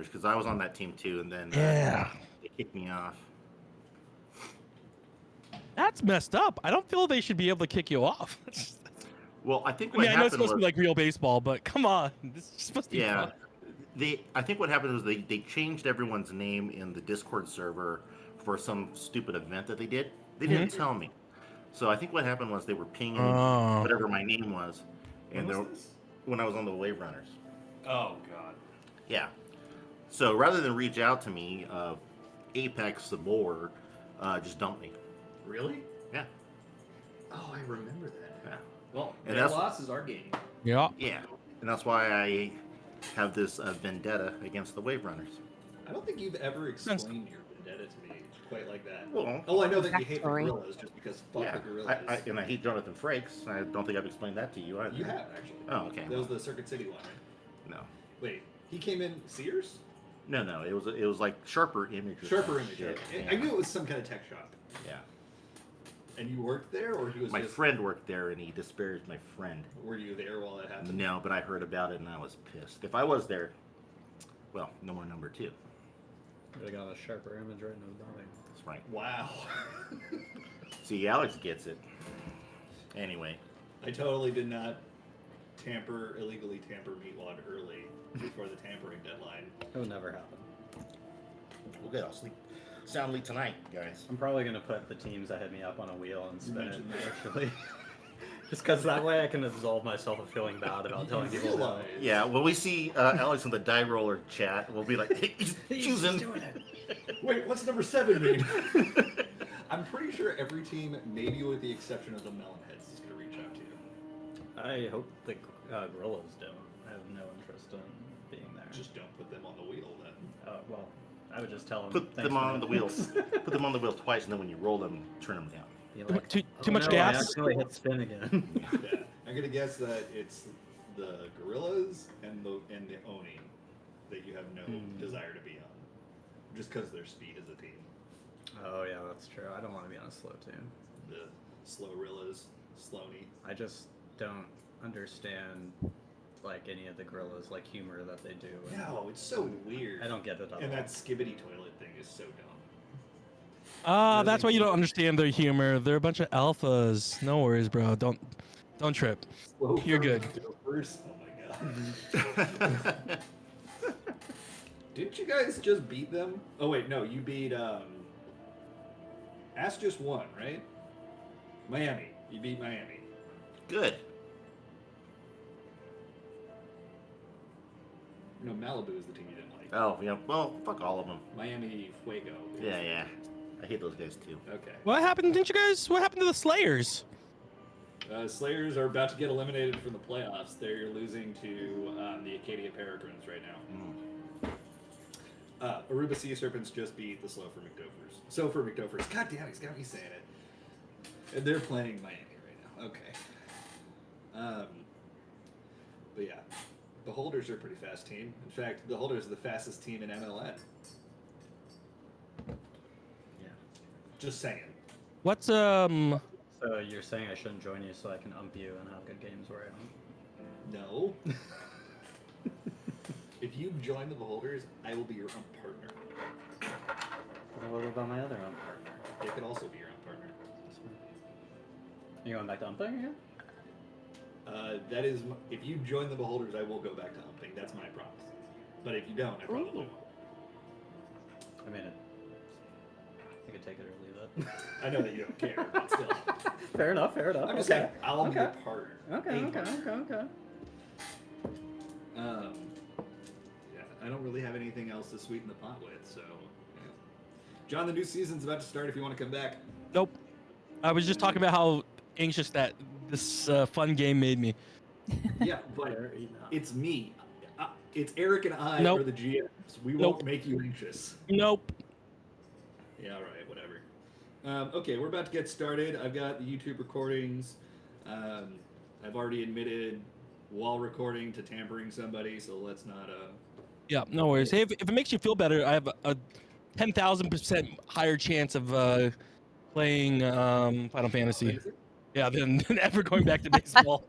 Runners because I was on that team too, and then Yeah. they kicked me off. That's messed up. I don't feel they should be able to kick you off. Well, I think I what mean, I know it's happened supposed to was, be like real baseball, but come on. This is supposed to be yeah, fun. I think what happened was they changed everyone's name in the Discord server for some stupid event that they did. They didn't Mm-hmm. tell me. So I think what happened was they were pinging Oh. whatever my name was, When and was they this? when I was on the Wave Runners. Oh God. Yeah. So rather than reach out to me, Apex the Boar just dumped me. Really? Yeah. Oh, I remember that. Yeah. Well, And their that's- loss is our game. Yeah. Yeah. And that's why I have this vendetta against the Wave Runners. I don't think you've ever explained your vendetta to me quite like that. Well, Oh, I know that you hate the Backstory. gorillas just because fuck yeah. the gorillas. And I hate Jonathan Frakes. I don't think I've explained that to you either. You have actually. Oh, okay. That was the Circuit City one, right? No. Wait, he came in Sears? No. It was like Sharper Image. or Sharper some Image. shit. Okay. I knew it was some kind of tech shop. Yeah. And you worked there, or he was My just, friend worked there, and he disparaged my friend. Were you there while it happened? No, but I heard about it, and I was pissed. If I was there, well, no more number 2. Would have got a sharper image right in his belly. That's right. Wow. See, Alex gets it. Anyway, I totally did not illegally tamper Meatwad early before the tampering deadline. It would never happen. we'll get. I'll sleep soundly tonight, guys. I'm probably gonna put the teams that hit me up on a wheel and spin it mentioned that. actually. Just because that way I can absolve myself of feeling bad about telling people no. Realize- Yeah, when we see Alex in the die roller chat, we'll be like, hey, he's choosing. Wait, what's number 7 mean? I'm pretty sure every team, maybe with the exception of the Melonheads, is going to reach out to you. I hope the gorillas don't. I have no interest in being there. Just don't put them on the wheel then. Well, I would just tell them. Put them on the wheels. Put them on the wheels twice, and then when you roll them, turn them down. You're like, Too "Oh, much no, gas?" I actually hit spin again. Yeah. I'm gonna guess that it's the Gorillas and the Oni that you have no desire to be on, just because their speed as a team. Oh yeah, that's true. I don't want to be on a slow team. The Slowrillas, Slony. I just don't understand like any of the gorillas like humor that they do. and No, it's so weird. I don't get it at And all. that skibbity toilet thing is so dumb. That's why you don't understand their humor. They're a bunch of alphas. No worries, bro. Don't trip. You're good. Gophers? Oh my god. Didn't you guys just beat them? Oh wait, no, you beat Ask just won, right? Miami. You beat Miami. Good. No, Malibu is the team you didn't like. Oh, yeah. Well, fuck all of them. Miami Fuego. is- Yeah. I hate those guys too. Okay. What happened? Didn't you guys? What happened to the Slayers? Slayers are about to get eliminated from the playoffs. They're losing to the Acadia Peregrines right now. Aruba Sea Serpents just beat the Slow for McDophers. So for McDophers. God damn, he's got me saying it. And they're playing Miami right now. Okay. But yeah, the Holders are a pretty fast team. In fact, the Holders are the fastest team in MLN. Yeah. Just saying. What's So you're saying I shouldn't join you so I can ump you and have good games where I don't? No. If you join the Beholders, I will be your ump partner. What about my other ump partner? They could also be your ump partner. You going back to umping again? That is, if you join the Beholders, I will go back to umping. That's my promise. But if you don't, I probably won't. I mean, I could take it or leave it. I know that you don't care, but still. Fair enough. I'm just saying, I'll be your partner. Okay. Yeah, I don't really have anything else to sweeten the pot with, so. Yeah. John, the new season's about to start if you want to come back. Nope. I was just talking about how anxious that this fun game made me. Yeah, but it's me. It's Eric and I Nope. are the GMs. We Nope. won't make you anxious. Nope. Yeah, all right, whatever. Okay, we're about to get started. I've got the YouTube recordings. I've already admitted while recording to tampering somebody, so let's not. Yeah, no worries. Hey, if it makes you feel better, I have a 10,000% higher chance of playing Final Fantasy. Yeah, than ever going back to baseball.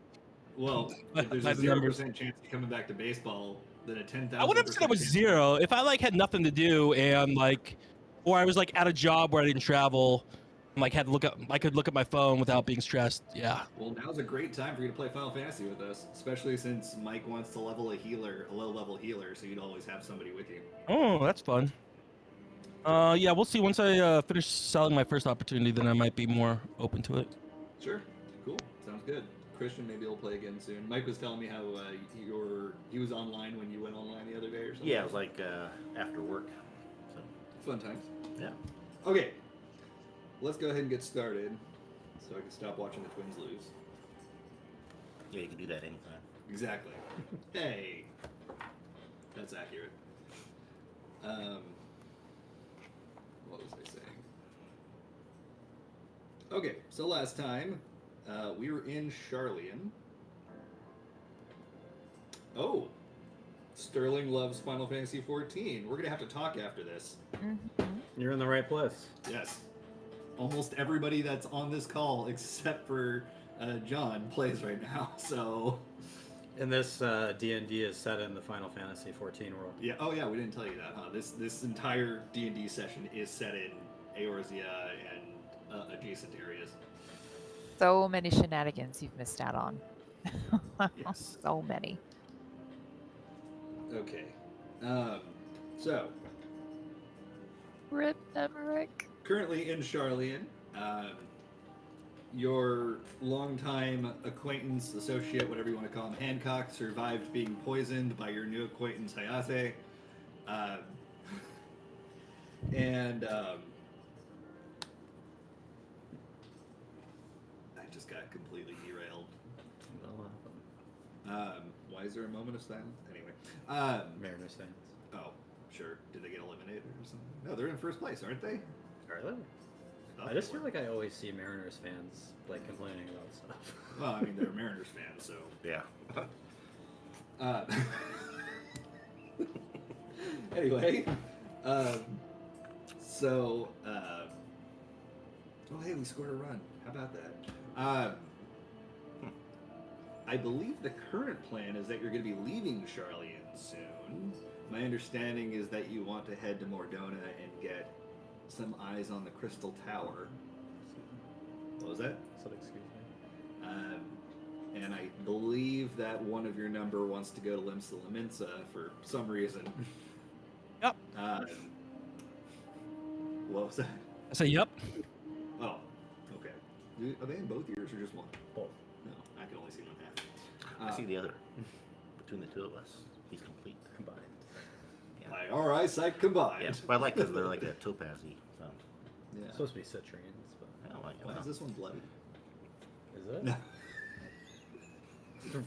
Well, if there's By a the numbers. 0% chance of coming back to baseball, than a 10,000. I would have said it was 0 if I like had nothing to do and like, or I was like at a job where I didn't travel, and like had to look up. I could look at my phone without being stressed. Yeah. Well, now's a great time for you to play Final Fantasy with us, especially since Mike wants to level a healer, a low-level healer, so you'd always have somebody with you. Oh, that's fun. Yeah, we'll see. Once I finish selling my first opportunity, then I might be more open to it. Sure. Cool. Sounds good. Christian, maybe we'll play again soon. Mike was telling me how he was online when you went online the other day or something. Yeah, it was like after work. So Fun times. yeah. Okay. Let's go ahead and get started, so I can stop watching the Twins lose. Yeah, you can do that anytime. Exactly. Hey. That's accurate. What was I saying? Okay, so last time we were in Charlian. Oh, Sterling loves Final Fantasy XIV. We're gonna have to talk after this. You're in the right place. Yes. Almost everybody that's on this call, except for John, plays right now. So. And this D&D is set in the Final Fantasy XIV world. Yeah. Oh, yeah. We didn't tell you that, huh? This entire D&D session is set in Eorzea and adjacent areas. So many shenanigans you've missed out on. Yes. So many. Okay. So Rip Emmerich. currently in Charlian, your longtime acquaintance, associate, whatever you want to call him, Hancock, survived being poisoned by your new acquaintance Hayate. I just got completely derailed. Why is there a moment of silence? Anyway. Mariners fans. Oh, sure. Did they get eliminated or something? No, they're in first place, aren't they? Are they? I just feel like I always see Mariners fans like complaining about stuff. Well, I mean, they're Mariners fans, so. Yeah. Anyway, so, oh, hey, we scored a run. How about that? I believe the current plan is that you're going to be leaving Charlian soon. My understanding is that you want to head to Mordona and get some eyes on the Crystal Tower. What was that? So excuse me. And I believe that one of your number wants to go to Limsa Laminsa for some reason. Yep. What was that? I say yep. Oh, okay. Are they in both ears or just one? Both. No, I can only see one I half. see the other. Between the two of us, he's complete. Combined. Yeah. By our eyesight combined. Yeah, but I like because they're like a topazzy. So. Yeah. It's supposed to be citrines, but I don't like Why is this one bloody? is it? No.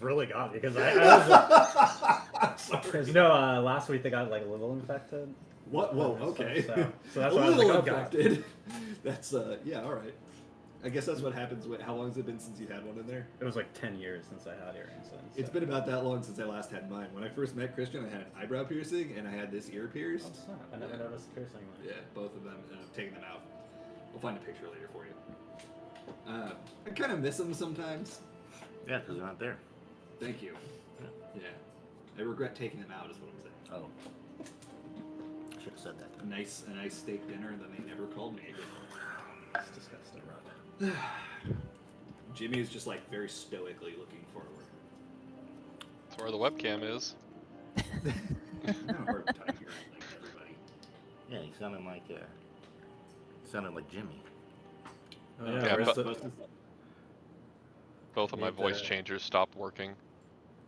Really got me because I was Sorry. because last week they got like a little infected. What? Whoa, and stuff, okay. so that's a why I was little like, oh, God. infected. That's, yeah, alright. I guess that's what happens. How long has it been since you've had one in there? It was like 10 years since I had earrings. It's been about that long since I last had mine. When I first met Christian, I had an eyebrow piercing and I had this ear pierced. Oh, snap. I never noticed the piercing. Yeah, both of them, and I've taken them out. We'll find a picture later for you. I kind of miss them sometimes. Yeah, because they're not there. Thank you. Yeah. I regret taking them out, is what I'm saying. Oh. I should have said that. A nice steak dinner, and then they never called me again. It's disgusting. Jimmy is just like very stoically looking forward. That's where the webcam is. I'm having a hard time hearing like everybody. Yeah, he sounded like Jimmy. Oh, Yeah, where's but- the- Supposed to- Both of my Need voice to- changers stopped working.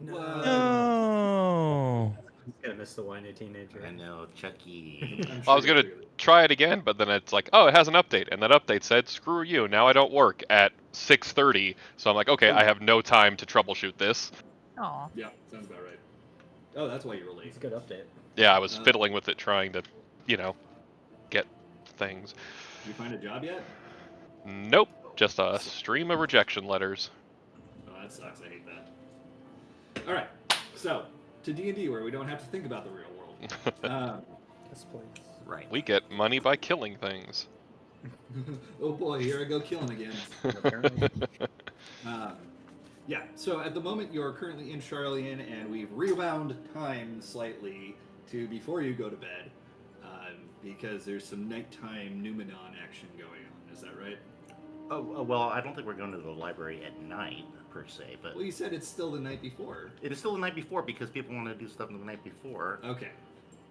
No. No. He's gonna miss the whiny teenager. I know, Chucky. I'm I was sure gonna you'll figure try it again, but then it's like, oh, it has an update, and that update said, screw you, now I don't work at 6:30. So I'm like, okay, I have no time to troubleshoot this. Aw. it. Yeah, sounds about right. Oh, that's why you were late. It's a good update. Yeah, I was Uh. fiddling with it, trying to, get things. Did you find a job yet? Nope, just a stream of rejection letters. Oh, that sucks. I hate that. All right, so to D&D where we don't have to think about the real world. Yes, please. Right. We get money by killing things. Oh boy, here I go killing again. Apparently. Yeah, so at the moment you're currently in Charlian, and we've rewound time slightly to before you go to bed, because there's some nighttime Numenon action going on. Is that right? Well, I don't think we're going to the library at night per se, but Well, you said it's still the night before. it is still the night before because people want to do stuff the night before. Okay.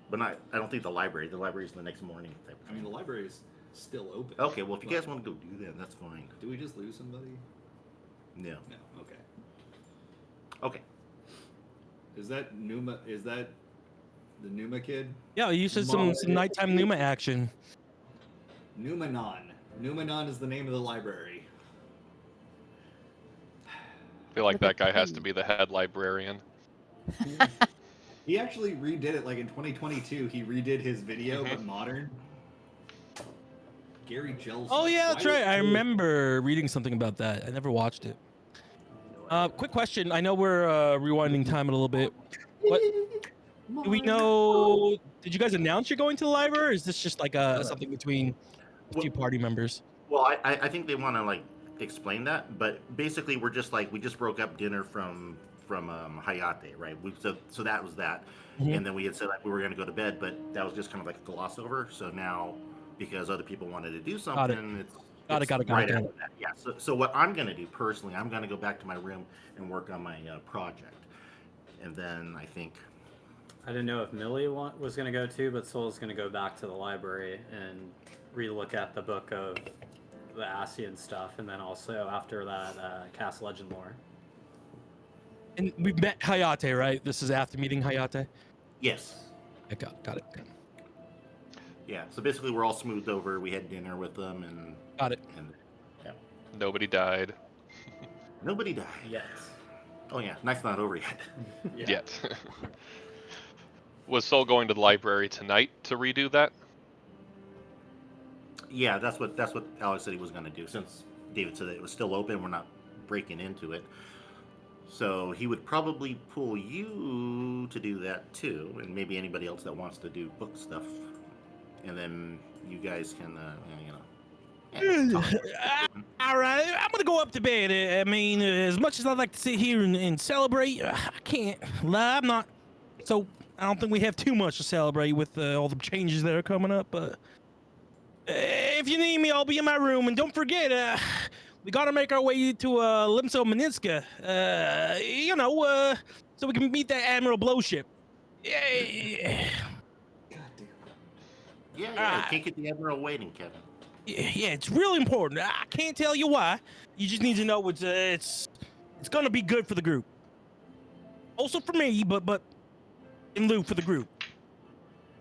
But I don't think the library. The library is the next morning. Type of I mean, the library is still open. Okay, well, if you but- guys want to go do that, that's fine. Do we just lose somebody? No. No. Okay. Okay. Is that Numa? Is that the Numa kid? Yeah, you said some nighttime Numa action. Numenon. Numenon is the name of the library. I feel like that guy has to be the head librarian. He actually redid it like in 2022. He redid his video, but modern. Gary Gels. Oh yeah, that's Why right. I did- remember reading something about that. I never watched it. Quick question. I know we're rewinding time a little bit. What do we know? Did you guys announce you're going to the library, or is this just like something between a few party members? Well, I think they want to like explain that, but basically we're just like we just broke up dinner from Hayate, right? So that was that, Mhm. and then we had said like we were going to go to bed, but that was just kind of like a gloss over. So now because other people wanted to do something, it's Got it. right after that. Yeah. So what I'm going to do personally, I'm going to go back to my room and work on my project, and then I think I didn't know if Millie was going to go too, but Soul's going to go back to the library and relook at the book of the Asian stuff, and then also after that, cast Legend lore. And we met Hayate, right? This is after meeting Hayate. yes. I got it. Yeah, so basically we're all smoothed over. We had dinner with them, and Got it. yeah, Nobody died nobody died. Yes. Oh yeah, night's not over yet. yet. Was Soul going to the library tonight to redo that? Yeah, that's what Alex said he was going to do. Since David said that it was still open, we're not breaking into it. So he would probably pull you to do that too, and maybe anybody else that wants to do book stuff, and then you guys can, talk. All right, I'm gonna go up to bed. I mean, as much as I'd like to sit here and celebrate, I can't lie. I'm not. So I don't think we have too much to celebrate with all the changes that are coming up. But if you need me, I'll be in my room. And don't forget, we gotta make our way to Limso Maninska. So we can meet that Admiral Blowship. Yeah. God damn. Yeah, can't get the Admiral waiting, Kevin. Yeah, it's really important. I can't tell you why. You just need to know it's gonna be good for the group. Also for me, but in lieu for the group.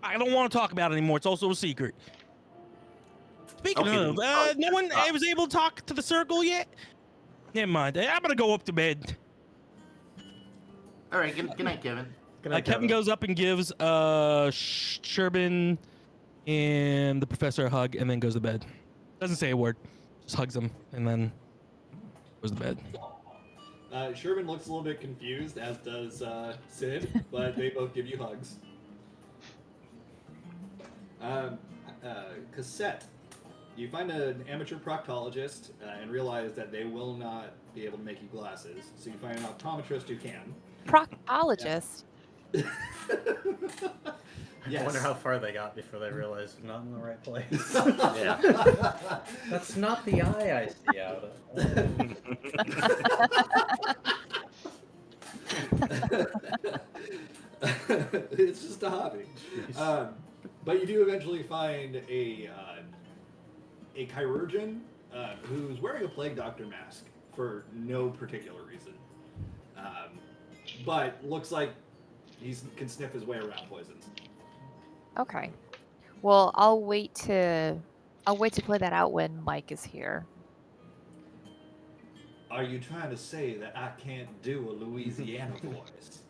I don't want to talk about it anymore. It's also a secret. Speaking Okay, of, then, no one was able to talk to the circle yet. Never mind. I'm gonna go up to bed. All right, good night, Kevin. Kevin goes up and gives Sherbin and the professor a hug, and then goes to bed. Doesn't say a word, just hugs him, and then goes to bed. Sherman looks a little bit confused, as does Sid, but they both give you hugs. Cassette. You find an amateur proctologist and realize that they will not be able to make you glasses, so you find an optometrist who can. Proctologist. Yes. I wonder how far they got before they realized I'm not in the right place. Yeah. That's not the eye I see out of. It's just a hobby. But you do eventually find a chirurgeon who's wearing a plague doctor mask for no particular reason. But looks like he can sniff his way around poisons. Okay. Well, I'll wait to play that out when Mike is here. Are you trying to say that I can't do a Louisiana voice?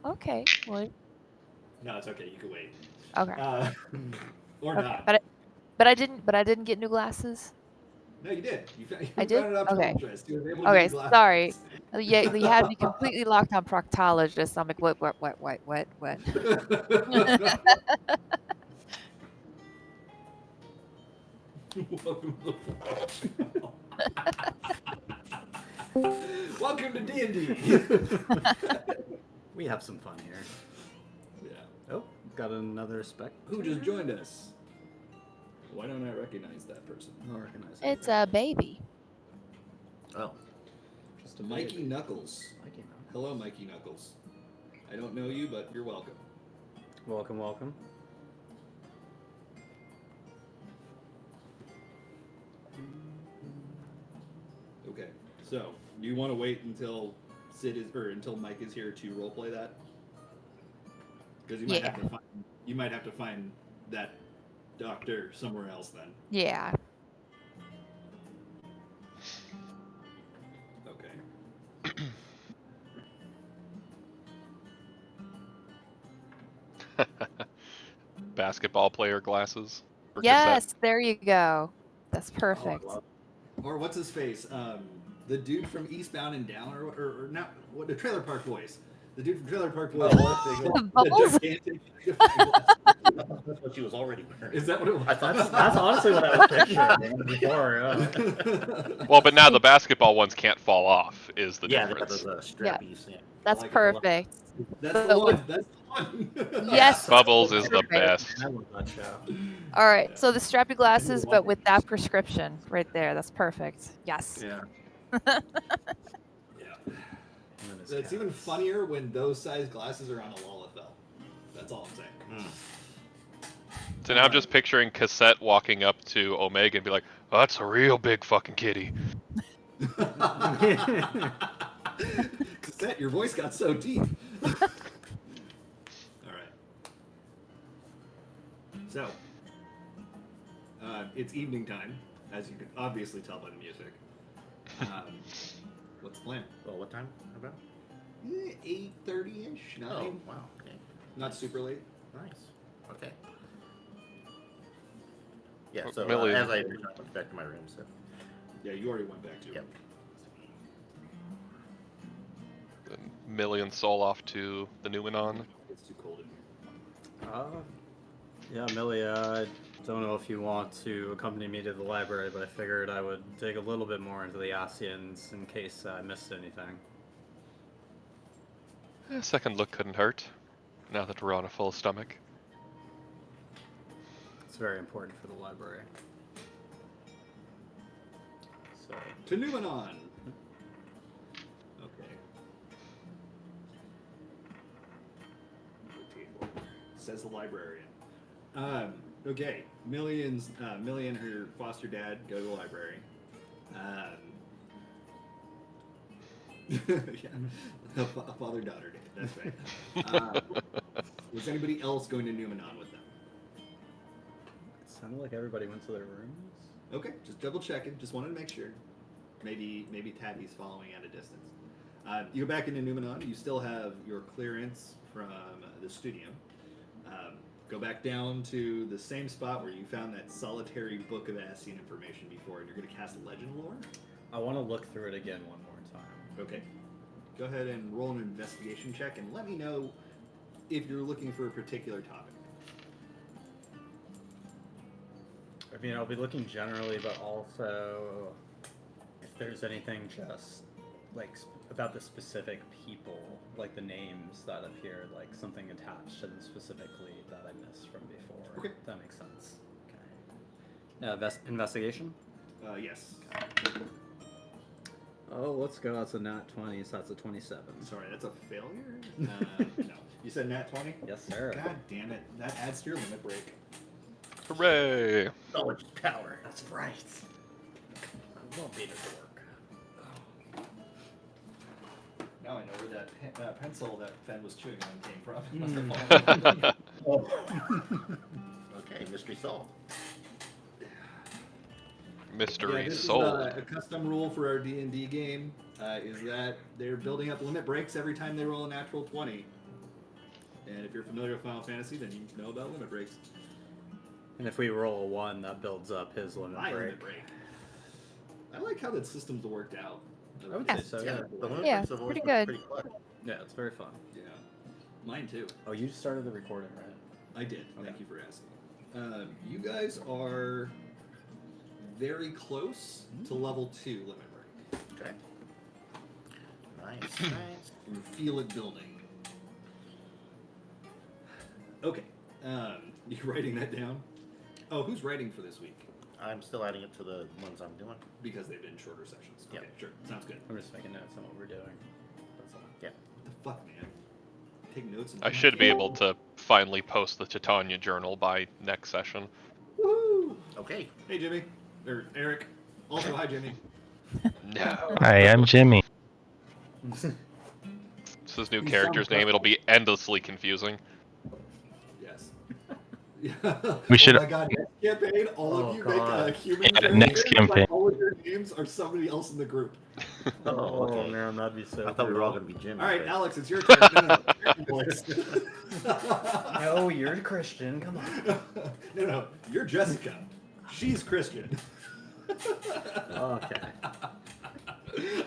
Okay. Well, No, it's okay. You can wait. okay. Or Okay, not. But I didn't get new glasses. No, you did. You I did? found an Okay. optometrist. You were able to Okay, do glasses. sorry. Yeah, you had me completely locked on proctologist. I'm like, what? Welcome to the Welcome to D&D. We have some fun here. Yeah. Oh, got another spec. Who just joined us? Why don't I recognize that person? I don't recognize It's anybody. a baby. Oh, Just a Mikey baby. Knuckles. Mikey, no. Hello, Mikey Knuckles. I don't know you, but you're welcome. Welcome, welcome. Okay, so do you want to wait until until Mike is here to roleplay that? Because you might have to find that doctor somewhere else then. Yeah. Okay. Basketball player glasses. For Yes, cassette. there you go. That's Oh, I perfect. love Or what's his face? The dude from Eastbound and Down, or not? What the Trailer Park Boys? The dude from Trailer Park Boys. Bubbles? The gigantic. that's what she was already wearing. Is that what it was? I thought That's honestly what I was picturing before. Yeah. Well, but now the basketball ones can't fall off. Is the yeah, difference? that was a strappies. Yeah. That's like it a lot. perfect. That's But the with- one. That's the one. Yes. Bubbles is the Perfect. best. I love that show. All right. Yeah. So the strappy glasses, but with that watch. prescription right there. That's perfect. Yes. Yeah. Yeah. And then his It's even cats. funnier when those size glasses are on a Lalafell. That's all I'm saying. So now I'm just picturing Cassette walking up to Omega and be like, oh, "That's a real big fucking kitty." Cassette, your voice got so deep. All right. So, it's evening time, as you can obviously tell by the music. What's the plan? Well, what time about? 8:30ish, 9. Oh, wow. Okay. Not super late. Nice. Okay. Yeah, Well, so Millie- as I went back to my room, so. Yeah, you already went back to it. Yep. Millie and Soul off to the Numenon. It's too cold in here. Yeah, Millie, I don't know if you want to accompany me to the library, but I figured I would dig a little bit more into the Asians in case I missed anything. A second look couldn't hurt. Now that we're on a full stomach. It's very important for the library. So, To Numenon. Okay. Says the librarian. Okay. Millie and her foster dad go to the library. Yeah, a father-daughter date. That's right. Was anybody else going to Numenon with them? it sounded like everybody went to their rooms. Okay, just double checking. Just wanted to make sure. Maybe Tabby's following at a distance. You go back into Numenon. You still have your clearance from the studio. Go back down to the same spot where you found that solitary book of Ascian information before, and you're going to cast Legend Lore. I want to look through it again one more time. Okay. Go ahead and roll an investigation check, and let me know if you're looking for a particular topic. I mean, I'll be looking generally, but also if there's anything just like about the specific people, like the names that appeared, like something attached to them specifically that I missed from before. Okay. That makes sense. Okay. Investigation? Yes. Oh, let's go. That's a nat 20, so that's a 27. Sorry, that's a failure? No. You said nat 20? Yes, sir. God damn it. That adds to your limit break. Hooray! Knowledge power. That's right. I won't be a dork. Now I know where that pencil that Fen was chewing on came from. It must have fallen. Okay, mystery solved. Mystery This soul. is a custom rule for our D&D game, is that they're building up limit breaks every time they roll a natural 20. And if you're familiar with Final Fantasy, then you know about limit breaks. And if we roll a 1, that builds up his limit My break. limit break. I like how that system's worked out. I would Yeah. say so, Yeah, yeah. the limit Yeah, breaks have always pretty been good. pretty clever. Yeah, it's very fun. Yeah. Mine too. Oh, you started the recording, right? I did. Okay. Thank you for asking. You guys are very close to level 2 limit break. Okay. Nice, nice. You feel it building. Okay. You writing that down? Oh, who's writing for this week? I'm still adding it to the ones I'm doing. Because they've been shorter sessions. Yep. Okay, sure. Sounds good. I'm just making notes on what we're doing. That's all. Yeah. What the fuck, man? Take notes. And I should be able to finally post the Titania journal by next session. Woo! Okay. Hey, Jimmy. Or Eric. Also, hi, Jimmy. No. Hi, I'm Jimmy. It's his new You character's sound name. It'll be endlessly confusing. Yes. Yeah. We should- Oh my god, next campaign, all Oh, of you God. make a human Yeah, character, next but campaign. all of your names are somebody else in the group. Oh, okay. man, that'd be so I thought we were all going to be Jimmy. All right, but- Alex, it's your turn. No, voice. No, you're Christian. Come on. No, you're Jessica. She's Christian. Okay.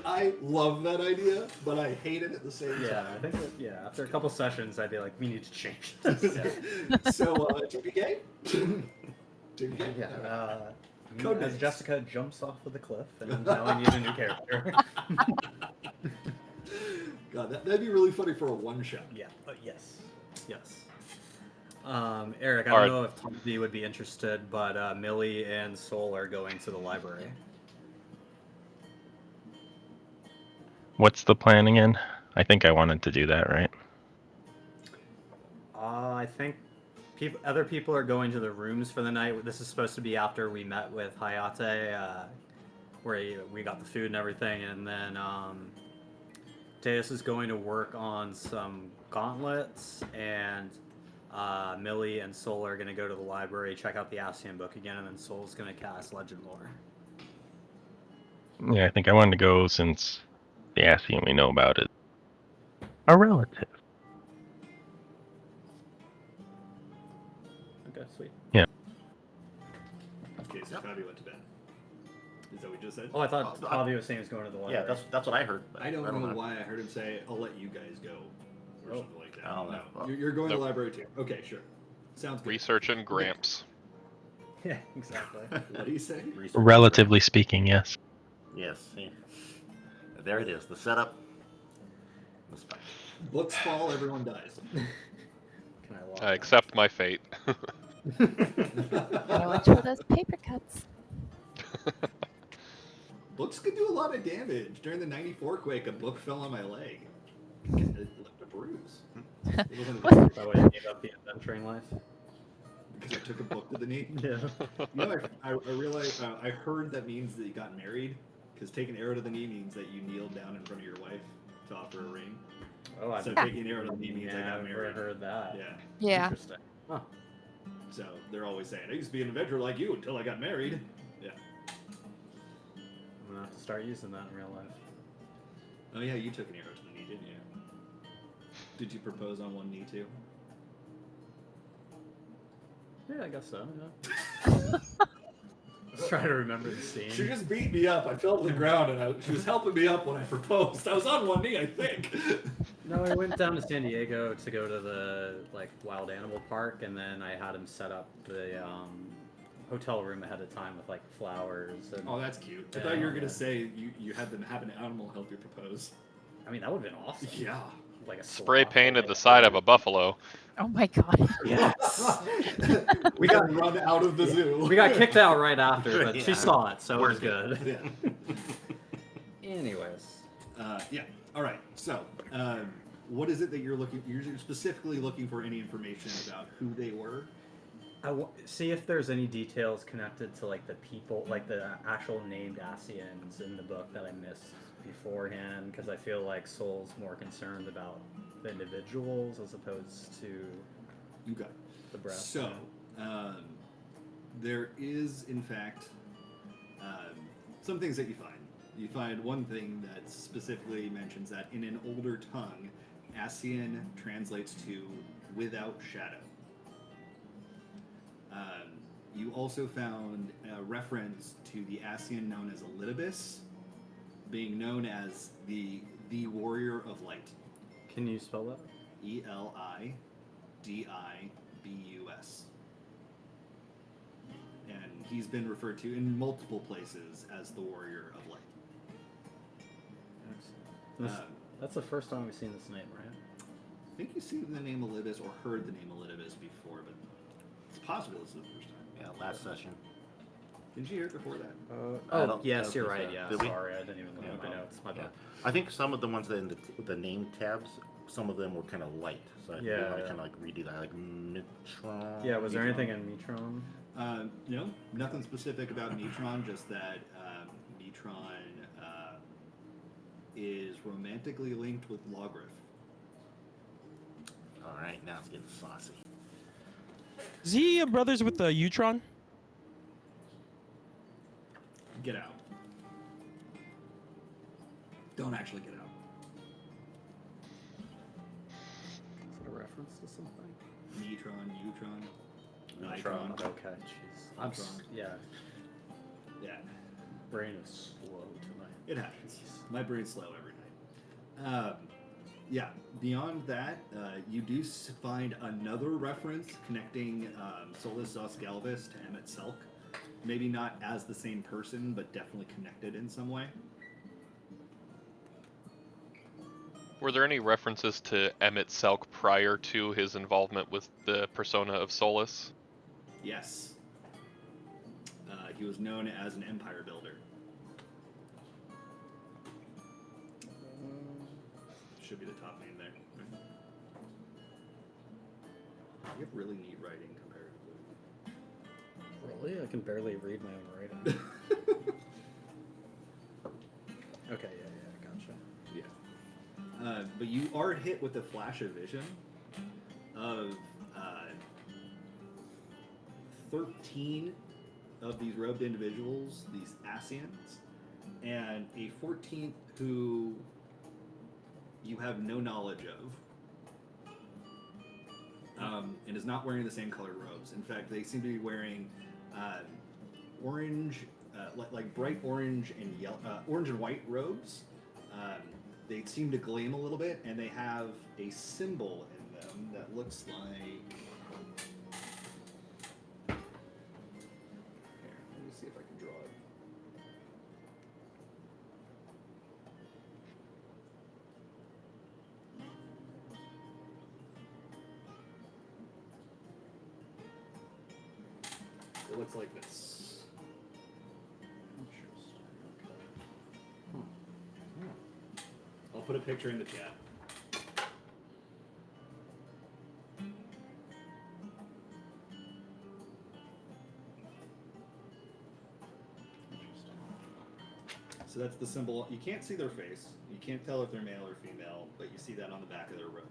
I love that idea, but I hate it at the same Yeah, time. I think that, yeah, after a couple sessions, I'd be like, we need to change this. So, TPK? TPK? Yeah. Code As names. Jessica jumps off of the cliff, and now I need a new character. God, that'd be really funny for a one-shot. Yeah, but yes. Eric, I Alright. don't know if Tom D would be interested, but Millie and Soul are going to the library. What's the plan again? I think I wanted to do that, right? I think other people are going to the rooms for the night. This is supposed to be after we met with Hayate, where we got the food and everything, and then Deus is going to work on some gauntlets, and Millie and Soul are going to go to the library, check out the Ascian book again, and then Soul's going to cast Legend Lore. Yeah, I think I wanted to go since the Ascian we know about it. A relative. Okay, sweet. Okay, so Tavi went to bed. Is that what you just said? Oh, I thought Oh, Javi was saying he was going to the library. Yeah, that's what I heard. But I don't know know. why I heard him say, I'll let you guys go. Or Oh. something like that. Oh, No, well, you're going to the nope. library too. Okay, sure. Sounds good. Researching Gramps. Yeah, exactly. What do you say? Research. Relatively speaking, yes. Yes. See. There it is. The setup. The spike. Books fall, everyone dies. Can I log I that? accept my fate. Gotta watch for those paper cuts. Books could do a lot of damage. During the 94 quake, a book fell on my leg. It left a bruise. It wasn't a That way you gave up the adventuring life. because I took a book to the knee. Yeah. You know, I realized, I heard that means that you got married, because taking an arrow to the knee means that you kneel down in front of your wife to offer a ring. Oh, I So didn't taking an arrow to the knee means I got never married. heard that. Yeah. Yeah. Interesting. Huh. So they're always saying, I used to be an adventurer like you until I got married. Yeah. I'm gonna have to start using that in real life. Oh yeah, you took an arrow to the knee, didn't you? Did you propose on one knee too? Yeah, I guess so. Yeah. I was trying to remember the scene. She just beat me up. I fell to the ground and she was helping me up when I proposed. I was on one knee, I think. No, I went down to San Diego to go to the wild animal park, and then I had him set up the hotel room ahead of time with flowers. And Oh, that's cute. I Yeah, thought you were yeah. gonna say you had them have an animal help you propose. I mean, that would have been awesome. Yeah. Like a Spray sloth, painted like the side of a buffalo. Oh my god. Yes. We got run out of the zoo. We got kicked out right after, but Yeah. she saw it, so it was Worth good. Yeah. Anyways, Yeah. All right. So, what is it that you're looking? You're specifically looking for any information about who they were. see if there's any details connected to the people, the actual named Ascians in the book that I missed beforehand, because I feel like Soul's more concerned about the individuals as opposed to You got it. the breath. So, there is, in fact, some things that you find. You find one thing that specifically mentions that in an older tongue, Ascian translates to without shadow. You also found a reference to the Ascian known as Elidibus, being known as the warrior of light. Can you spell that? Elidibus. And he's been referred to in multiple places as the warrior of light. This, That's the first time we've seen this name, right? I think you've seen the name Elidibus or heard the name Elidibus before, but it's possible this is the first time. Yeah, last session. Didn't you hear it before that? I don't yes, you're think right. so. Yeah, Did we? sorry, I didn't even look Yeah, at my no. notes. My Yeah. bad. I think some of the ones that in the name tabs, some of them were kind of light. So I think we want to Yeah. kind of like redo that, like Mitron. Yeah, was there Mitron. anything in Metron? No, nothing specific about Metron, just that Metron is romantically linked with Logriff. All right, now it's getting saucy. Is he brothers with Utron? Get out. Don't actually get out. Is it a reference to something? Metron, Utron, Neutron. Nitron. Okay, jeez. I'm Neutron. yeah. Yeah, Brain is slow tonight. it happens. My brain's slow every night. Yeah, beyond that, you do find another reference connecting Solus Oscalvis to Emmett Selk. Maybe not as the same person, but definitely connected in some way. Were there any references to Emmett Selk prior to his involvement with the persona of Solus? Yes. He was known as an empire builder. Should be the top name there. You have really neat writing comparatively. Really? I can barely read my own writing. Okay, yeah, gotcha. Yeah. But you are hit with a flash of vision of 13 of these robed individuals, these Asians, and a 14th who you have no knowledge of, and is not wearing the same colored robes. In fact, they seem to be wearing orange, like bright orange and yellow, orange and white robes. They seem to gleam a little bit, and they have a symbol in them that looks like. Here, let me see if I can draw it. It looks like this. I'll put a picture in the chat. So that's the symbol. You can't see their face. You can't tell if they're male or female, but you see that on the back of their robe.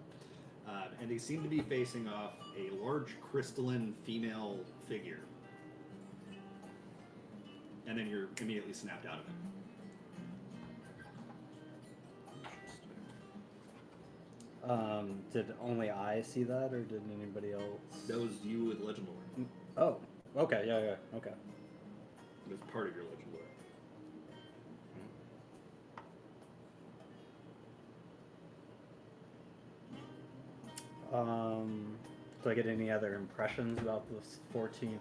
And they seem to be facing off a large crystalline female figure. And then you're immediately snapped out of it. Did only I see that, or did anybody else? That was you with Legend Lore. Oh, okay, yeah, okay. It was part of your Legend Lore. Do I get any other impressions about this 14th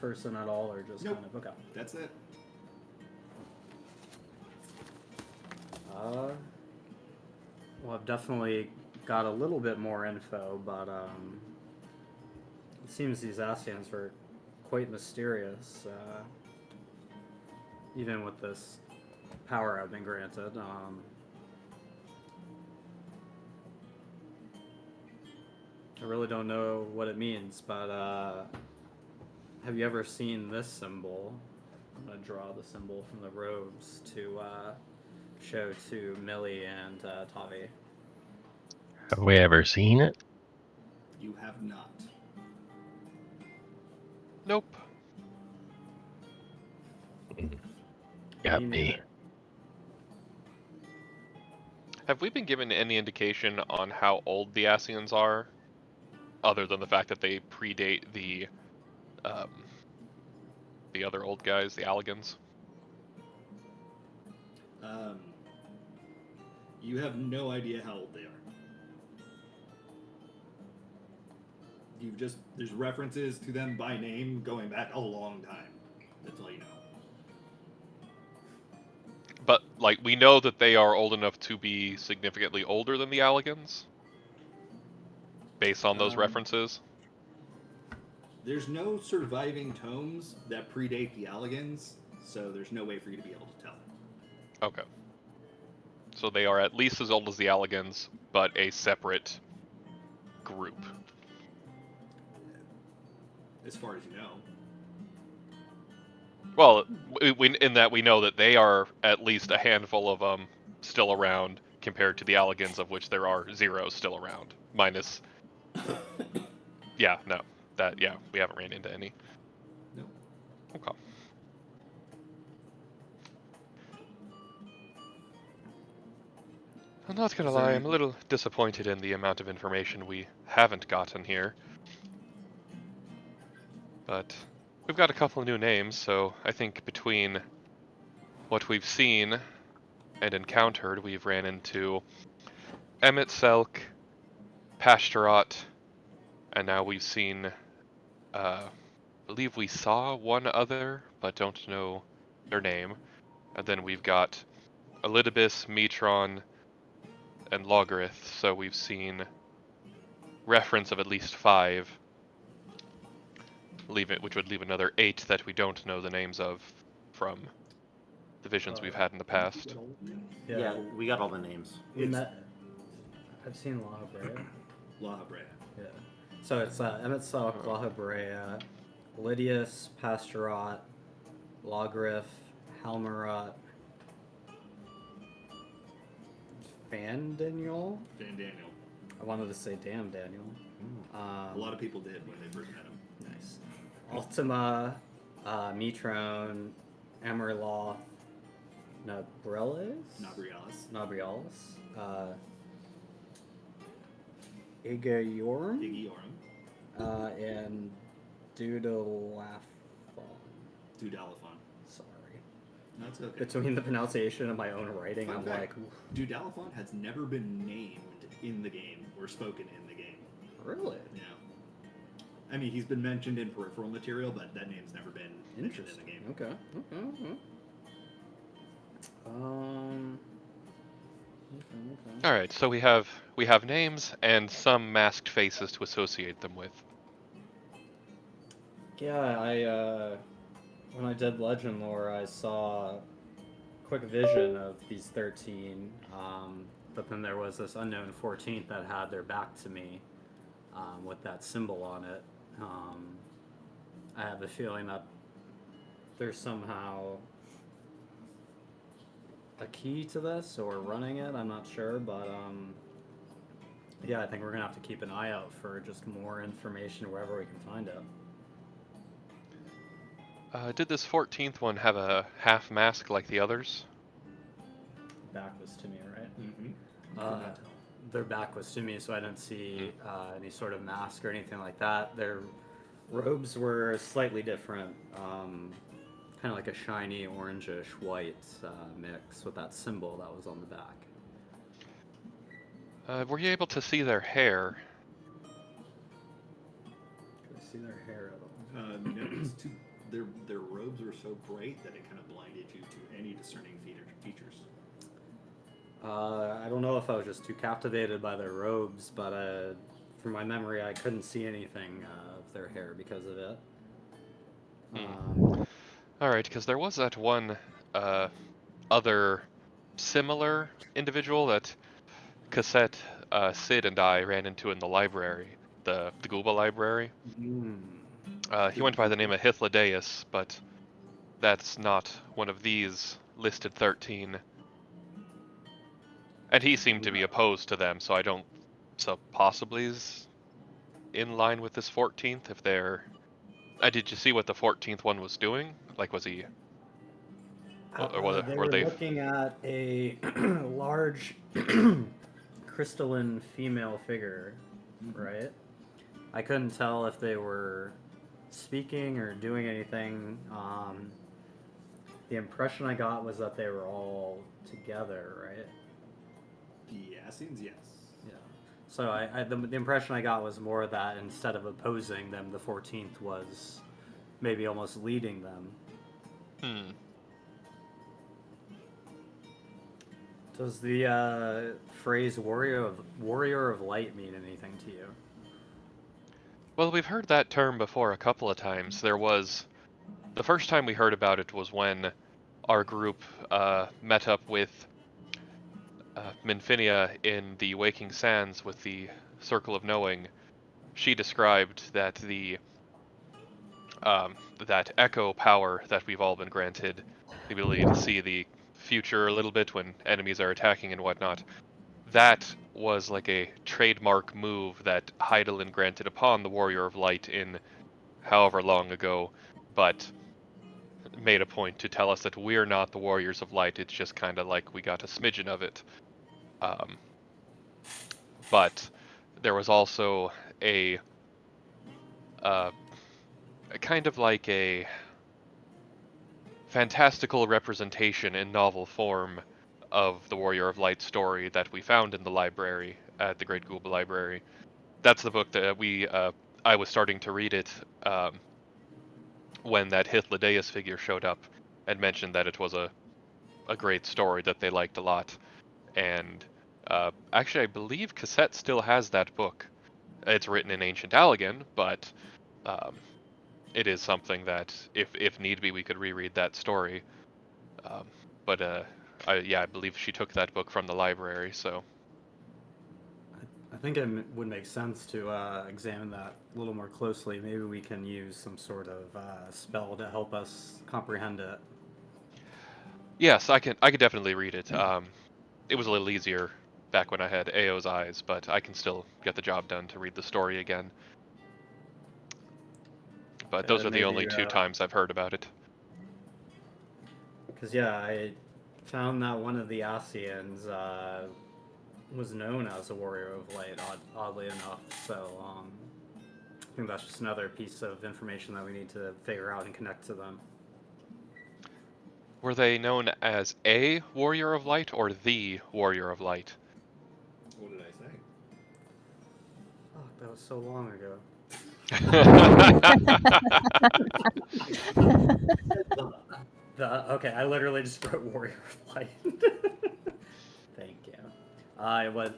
person at all, or just Nope. kind of okay? That's it. Well, I've definitely got a little bit more info, but it seems these Asians were quite mysterious, even with this power I've been granted. I really don't know what it means, but have you ever seen this symbol? I'm going to draw the symbol from the robes to show to Millie and Tavi. Have we ever seen it? You have not. Nope. Got Me me. neither. Have we been given any indication on how old the Asians are, other than the fact that they predate the other old guys, the Alligans? You have no idea how old they are. There's references to them by name going back a long time. That's all you know. but like we know that they are old enough to be significantly older than the Alligans, based on those references. There's no surviving tomes that predate the Alligans, so there's no way for you to be able to tell. Okay. So they are at least as old as the Alligans, but a separate group. As far as you know. Well, in that we know that they are at least a handful of them still around, compared to the Alligans, of which there are 0 still around. Minus. Yeah, no. Yeah, we haven't ran into any. No. Okay. I'm not gonna lie, I'm a little disappointed in the amount of information we haven't gotten here. But we've got a couple of new names, so I think between what we've seen and encountered, we've ran into Emmett Selk, Pastorot, and now we've seen, I believe we saw one other, but don't know their name. And then we've got Elidibus, Metron, and Logarith, so we've seen reference of at least 5, which would leave another 8 that we don't know the names of from the visions we've had in the past. Yeah, we got all the names. I've seen La Habrea. La Habrea. Yeah. So it's Emmett Selk, La Habrea, Lydius, Pastorot, Logarith, Halmarot, Daniel. Van Daniel. I wanted to say damn Daniel. A lot of people did when they first met him. Nice. Ultima, Metron, Amarloth, Nabrialis, Igayorm, and Dudalaphon. Sorry. That's okay. Between the pronunciation of my own writing, Fun I'm fact, like, Dudalaphon has never been named in the game or spoken in the game. really? Yeah. I mean, he's been mentioned in peripheral material, but that name's never been mentioned in the game. Okay. All right, so we have names and some masked faces to associate them with. Yeah, when I did Legend Lore, I saw a quick vision of these 13, but then there was this unknown 14th that had their back to me, with that symbol on it. I have a feeling that there's somehow a key to this, or running it, I'm not sure, but yeah, I think we're gonna have to keep an eye out for just more information wherever we can find it. Did this 14th one have a half mask like the others? Back was to me, right? Mm-hmm. Their back was to me, so I didn't see any sort of mask or anything like that. Their robes were slightly different, kind of like a shiny orangish white mix with that symbol that was on the back. Were you able to see their hair? Could I see their hair at all? No, it's their robes were so bright that it kind of blinded you to any discerning features. I don't know if I was just too captivated by their robes, but from my memory, I couldn't see anything of their hair because of it. Alright, because there was that one other similar individual that Cassette, Sid, and I ran into in the library, the Gooba library. He went by the name of Hythlodaeus, but that's not one of these listed 13. And he seemed to be opposed to them, so I don't... So possibly is in line with this 14th, if they're... did you see what the 14th one was doing? Like, was he... They were looking at a large crystalline female figure, right? I couldn't tell if they were speaking or doing anything. The impression I got was that they were all together, right? The Assassins, yes. Yeah. So the impression I got was more that instead of opposing them, the 14th was maybe almost leading them. Does the phrase warrior of light mean anything to you? Well, we've heard that term before a couple of times. The first time we heard about it was when our group met up with Minfinia in the Waking Sands with the Circle of Knowing. She described that that echo power that we've all been granted, the ability to see the future a little bit when enemies are attacking and whatnot, that was like a trademark move that Hydaelyn granted upon the Warrior of Light in however long ago, but made a point to tell us that we're not the Warriors of Light. It's just kind of like we got a smidgen of it. But there was also a kind of like a fantastical representation in novel form of the Warrior of Light story that we found in the library at the Great Gooba Library. That's the book that I was starting to read it when that Hythlodaeus figure showed up and mentioned that it was a great story that they liked a lot. And actually, I believe Cassette still has that book. It's written in Ancient Allegan, but it is something that, if need be, we could reread that story. But I believe she took that book from the library, so. I think it would make sense to examine that a little more closely. Maybe we can use some sort of spell to help us comprehend it. Yes, I could definitely read it. It was a little easier back when I had AO's eyes, but I can still get the job done to read the story again. But those are the only two times I've heard about it. Because, yeah, I found that one of the Asians was known as a Warrior of Light, oddly enough. So I think that's just another piece of information that we need to figure out and connect to them. Were they known as a Warrior of Light or the Warrior of Light? What did I say? Oh, that was so long ago. Okay, I literally just wrote Warrior of Light. Thank you.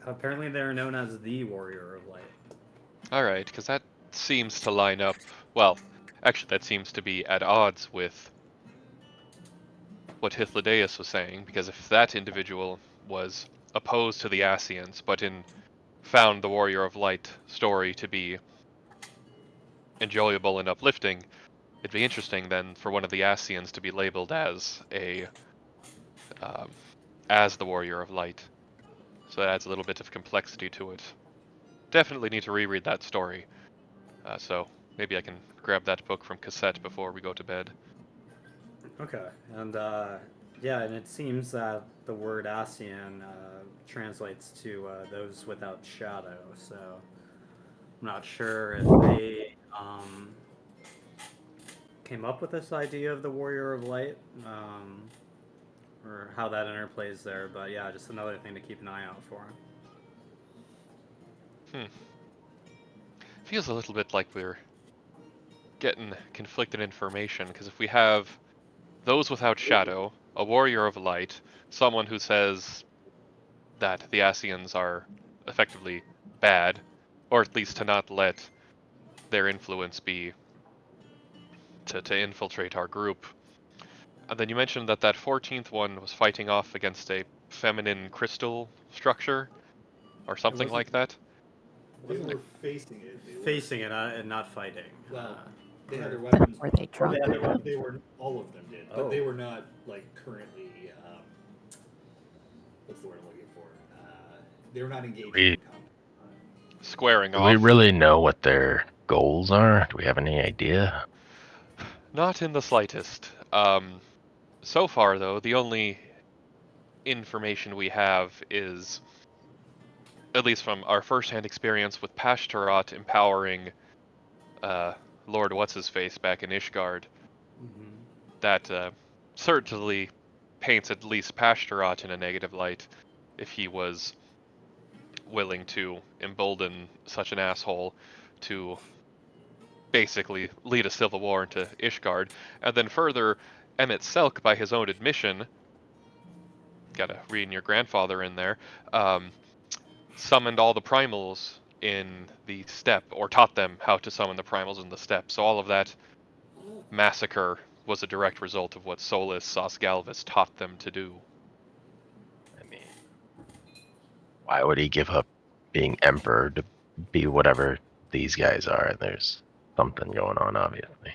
Apparently they're known as the Warrior of Light. Alright, because that seems to line up. Well, actually, that seems to be at odds with what Hythlodaeus was saying, because if that individual was opposed to the Asians, but found the Warrior of Light story to be enjoyable and uplifting, it'd be interesting then for one of the Asians to be labeled as the Warrior of Light. So that adds a little bit of complexity to it. Definitely need to reread that story. So maybe I can grab that book from Cassette before we go to bed. Okay, and yeah, and it seems that the word Asian translates to those without shadow, so I'm not sure if they came up with this idea of the Warrior of Light, or how that interplays there, but yeah, just another thing to keep an eye out for. Feels a little bit like we're getting conflicted information, because if we have those without shadow, a Warrior of Light, someone who says that the Asians are effectively bad, or at least to not let their influence be to infiltrate our group. And then you mentioned that 14th one was fighting off against a feminine crystal structure, or something like that. They were facing it. Facing it and not fighting. Well, they had their weapons. Were they drunk? They were. All of them did, but they were not like currently. What's the word I'm looking for? They were not engaged in combat. Squaring off. Do we really know what their goals are? Do we have any idea? Not in the slightest. So far, though, the only information we have is, at least from our first-hand experience with Pashtarat empowering Lord What's-His-Face back in Ishgard, that certainly paints at least Pashtarat in a negative light if he was willing to embolden such an asshole to basically lead a civil war into Ishgard. And then further, Emmett Selk, by his own admission, gotta read your grandfather in there, summoned all the primals in the steppe, or taught them how to summon the primals in the steppe. So all of that massacre was a direct result of what Solus Sosgalvis taught them to do. I mean, why would he give up being emperor to be whatever these guys are? There's something going on, obviously.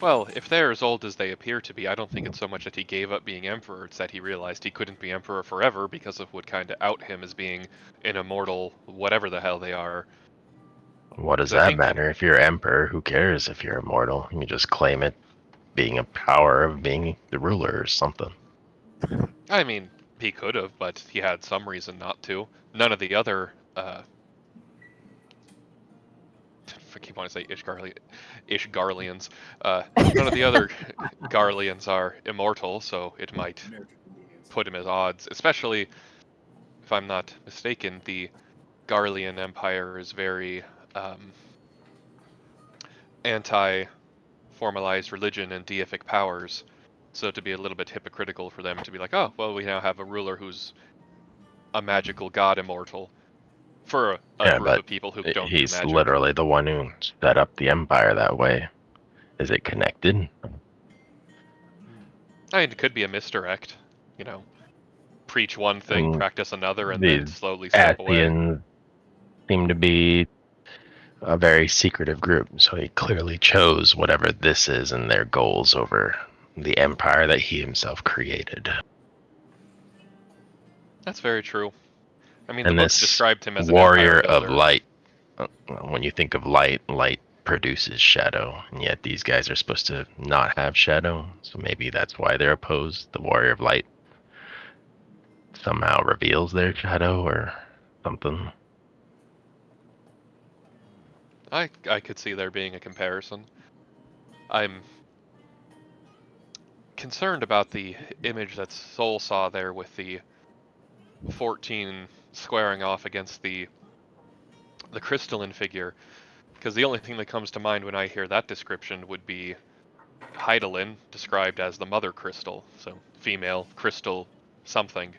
Well, if they're as old as they appear to be, I don't think it's so much that he gave up being emperor, it's that he realized he couldn't be emperor forever because of what kind of out him as being an immortal, whatever the hell they are. What does 'Cause I that think, matter? If you're emperor, who cares if you're immortal? You just claim it being a power of being the ruler or something. I mean, he could have, but he had some reason not to. None of the other, I keep wanting to say Ishgarlians. None of the other Garlians are immortal, so it might American convenience. put him at odds. Especially, if I'm not mistaken, the Garlian Empire is very anti-formalized religion and deific powers. So to be a little bit hypocritical for them to be like, oh, well, we now have a ruler who's a magical god immortal for a Yeah, group but of people who don't do he's magic. literally the one who set up the empire that way. Is it connected? I mean, it could be a misdirect, you know. Preach one thing, And practice another, and then the slowly step away. Athians seem to be a very secretive group, so he clearly chose whatever this is and their goals over the empire that he himself created. That's very true. I mean, the And books this described him as an empire warrior of builder. light, when you think of light, light produces shadow, and yet these guys are supposed to not have shadow, so maybe that's why they're opposed. The warrior of light somehow reveals their shadow or something. I could see there being a comparison. I'm concerned about the image that Soul saw there with the 14 squaring off against the crystalline figure, because the only thing that comes to mind when I hear that description would be Heidelin, described as the mother crystal, so female crystal something,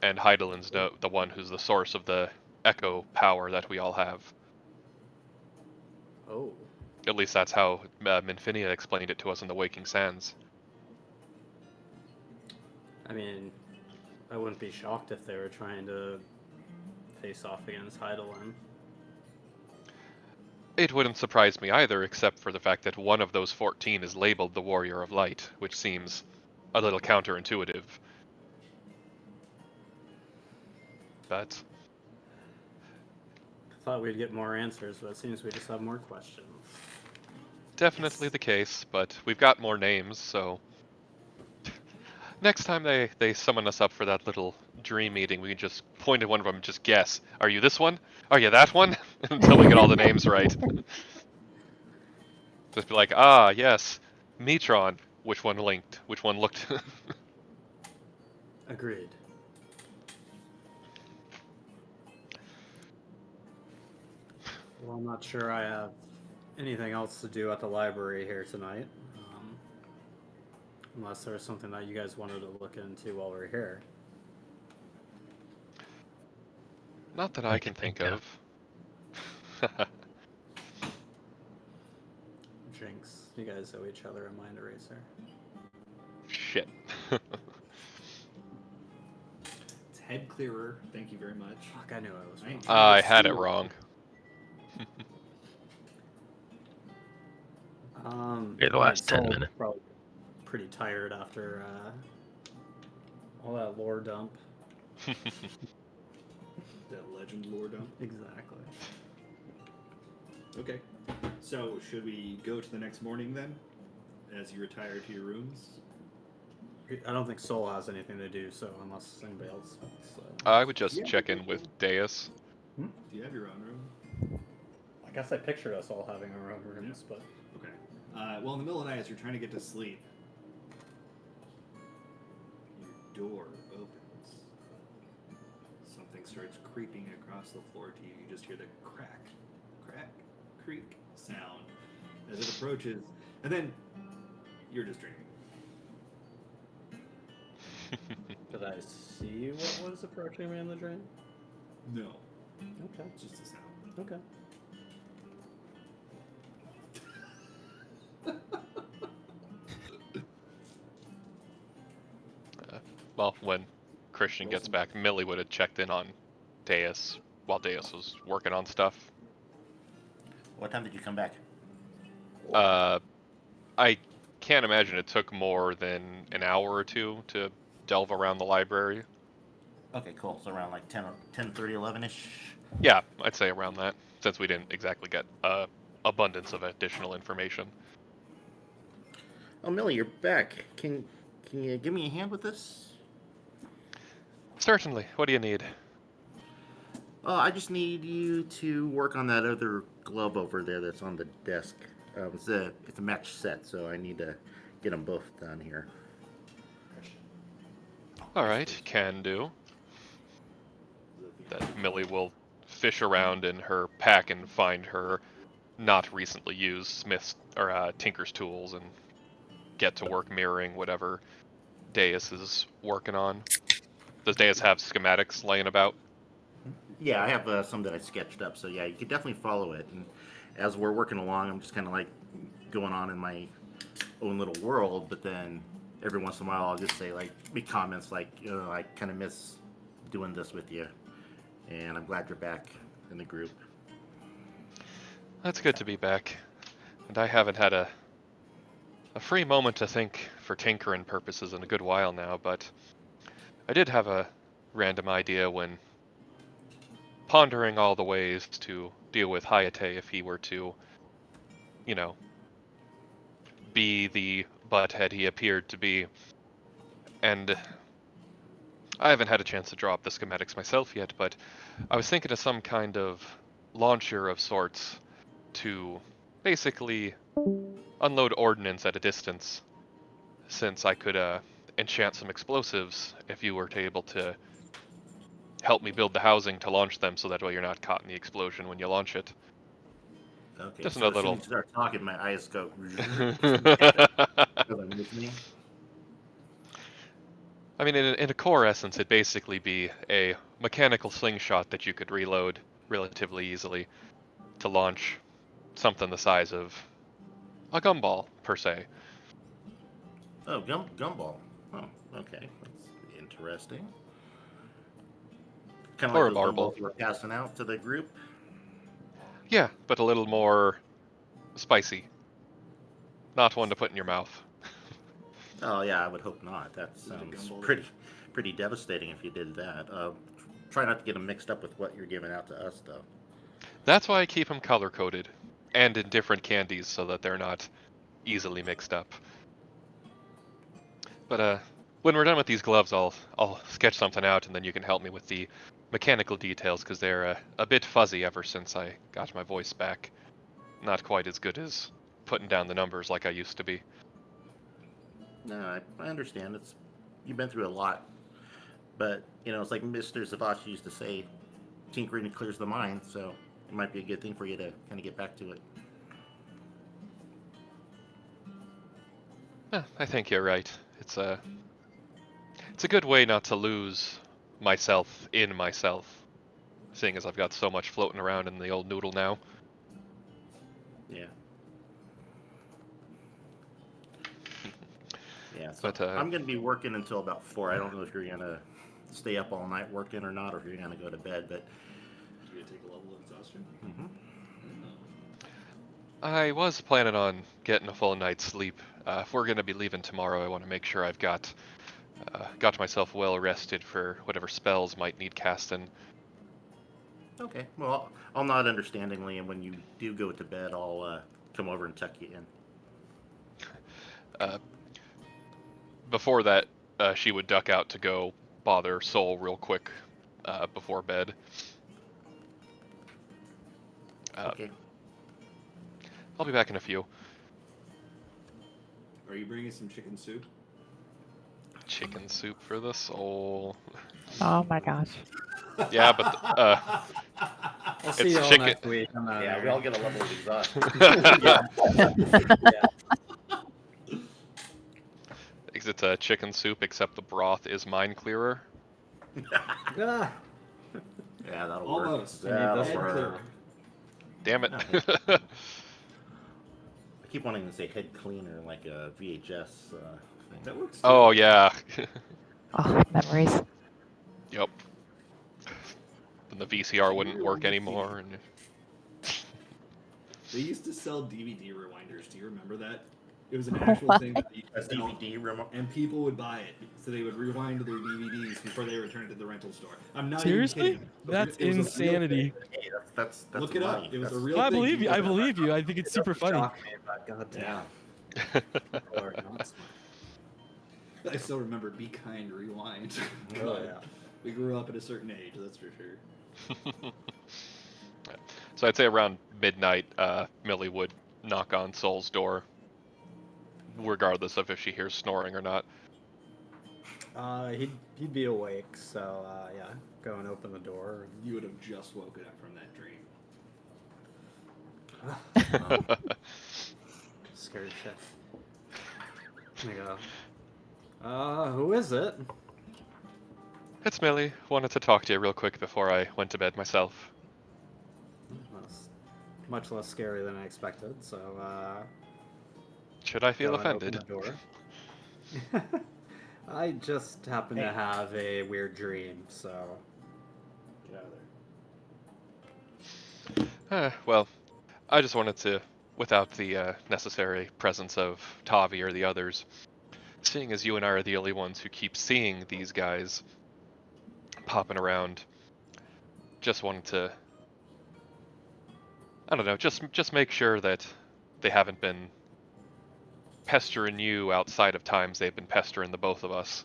and Heidelin's the one who's the source of the echo power that we all have. Oh. At least that's how Minfinia explained it to us in the Waking Sands. I mean, I wouldn't be shocked if they were trying to face off against Heidelin. It wouldn't surprise me either, except for the fact that one of those 14 is labeled the Warrior of Light, which seems a little counterintuitive. But I thought we'd get more answers, but it seems we just have more questions. definitely the case, but we've got more names, so next time they summon us up for that little dream meeting, we can just point at one of them and just guess. Are you this one? Are you that one? Until we get all the names right. Just be like, ah, yes, Metron. Which one linked? Which one looked? Agreed. Well, I'm not sure I have anything else to do at the library here tonight. Unless there was something that you guys wanted to look into while we're here. Not that I can think of. Jinx, you guys owe each other a mind eraser. Shit. It's head clearer. Thank you very much. Fuck, I knew I was I ain't wrong. I had it wrong. Okay, the last 10 Saul's minutes. Probably pretty tired after all that lore dump. That legend lore dump. Exactly. Okay. So, should we go to the next morning then? As you retire to your rooms? I don't think Soul has anything to do, so unless anybody else wants. I would just Yeah, check okay, in with cool. Deus. Do you have your own room? I guess I pictured us all having our own rooms, but Okay. Well, in the middle of the night, as you're trying to get to sleep, your door opens. Something starts creeping across the floor to you. You just hear the crack, crack, creak sound as it approaches, and then you're just dreaming. Could I see what was approaching me in the drain? No, Okay. it's just a sound. Okay. Well, when Christian gets back, Millie would have checked in on Deus while Deus was working on stuff. What time did you come back? I can't imagine it took more than an hour or two to delve around the library. Okay, cool. So around like 10:30, 11-ish. Yeah, I'd say around that, since we didn't exactly get abundance of additional information. Oh, Millie, you're back. Can you give me a hand with this? Certainly. What do you need? I just need you to work on that other glove over there that's on the desk. It's a match set, so I need to get them both done here. All right, can do. That Millie will fish around in her pack and find her not recently used Smith's or Tinker's tools and get to work mirroring whatever Deus is working on. Does Deus have schematics laying about? Yeah, I have some that I sketched up, so yeah, you could definitely follow it. And as we're working along, I'm just kind of like going on in my own little world, but then every once in a while I'll just say like, make comments like, you know, I kind of miss doing this with you, and I'm glad you're back in the group. That's good to be back. And I haven't had a free moment to think for tinkering purposes in a good while now, but I did have a random idea when pondering all the ways to deal with Hayate if he were to, you know, be the butthead he appeared to be. And I haven't had a chance to draw up the schematics myself yet, but I was thinking of some kind of launcher of sorts to basically unload ordnance at a distance, since I could enchant some explosives if you were able to help me build the housing to launch them, so that way you're not caught in the explosion when you launch it. Okay, Just so another as soon little- as you start talking, my eyes go. I'm listening. I mean, in a core essence, it'd basically be a mechanical slingshot that you could reload relatively easily to launch something the size of a gumball, per se. Oh, gumball. Oh, okay, that's interesting. Kind of Or like a those barbell. gumballs you were passing out to the group. Yeah, but a little more spicy. Not one to put in your mouth. Oh yeah, I would hope not. That Is it a sounds gumball? pretty devastating if you did that. Try not to get them mixed up with what you're giving out to us, though. That's why I keep them color-coded and in different candies so that they're not easily mixed up. But when we're done with these gloves, I'll sketch something out, and then you can help me with the mechanical details, because they're a bit fuzzy ever since I got my voice back. Not quite as good as putting down the numbers like I used to be. No, I understand. You've been through a lot, but you know it's like Mr. Zavashi used to say, tinkering clears the mind. So it might be a good thing for you to kind of get back to it. I think you're right. It's a good way not to lose myself in myself, seeing as I've got so much floating around in the old noodle now. Yeah. Yeah, so But, I'm going to be working until about 4. I don't know if you're going to stay up all night working or not, or if you're going to go to bed, but... You gonna take a level of exhaustion? Mhm. I was planning on getting a full night's sleep. If we're going to be leaving tomorrow, I want to make sure I've got myself well rested for whatever spells might need casting. Okay, well, I'll nod understandingly, and when you do go to bed, I'll come over and tuck you in. Before that, she would duck out to go bother Soul real quick before bed. Okay. I'll be back in a few. Are you bringing some chicken soup? Chicken soup for the soul. Oh my gosh. Yeah, but I'll see It's you all chicken- next week. I'm out of here. get a level of exhaustion. Yeah. It's it's a chicken soup, except the broth is Mind Clearer. Ah, Yeah, that'll Almost. work. I need That'll this Head work. clearer. Damn it. I keep wanting to say head cleaner, like a VHS thing. That works. Too. Oh, yeah. Oh, memories. Yep. Then the VCR wouldn't work anymore. And They used to sell DVD rewinders. Do you remember that? It was an actual thing that they A used to sell, DVD remote. and people would buy it, so they would rewind their DVDs before they returned it to the rental store. I'm not Seriously? even kidding. That's It was a real insanity. thing. Hey, that's Look it money. up. It was a That's- real I thing. believe you. I People- believe you. I think it's super funny. Shock me, but goddamn. Yeah. People are not smart. I still remember Be Kind Rewind. Oh yeah. We grew up at a certain age, that's for sure. So I'd say around midnight, Millie would knock on Soul's door, regardless of if she hears snoring or not. He'd be awake, so yeah, go and open the door. You would have just woken up from that dream. Scared shit. There you go. Who is it? It's Millie. Wanted to talk to you real quick before I went to bed myself. That's much less scary than I expected, so Should I feel go and open offended? the door. I just happen to have a weird dream, so get out of there. Well, I just wanted to, without the necessary presence of Tavi or the others, seeing as you and I are the only ones who keep seeing these guys popping around, just wanted to, I don't know, just make sure that they haven't been pestering you outside of times they've been pestering the both of us.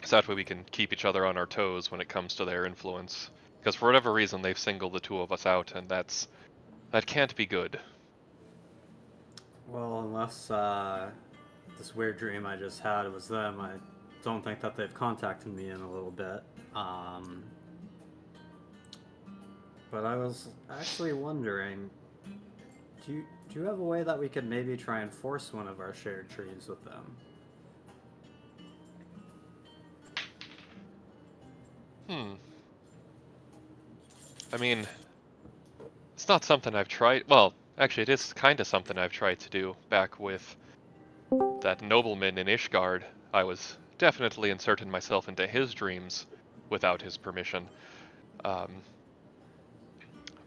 So that way we can keep each other on our toes when it comes to their influence. Because for whatever reason they've singled the two of us out, and that can't be good. Well, unless this weird dream I just had was them, I don't think that they've contacted me in a little bit. But I was actually wondering, do you have a way that we could maybe try and force one of our shared dreams with them? I mean, it's not something I've tried. Well, actually, it is kind of something I've tried to do back with that nobleman in Ishgard. I was definitely inserting myself into his dreams without his permission.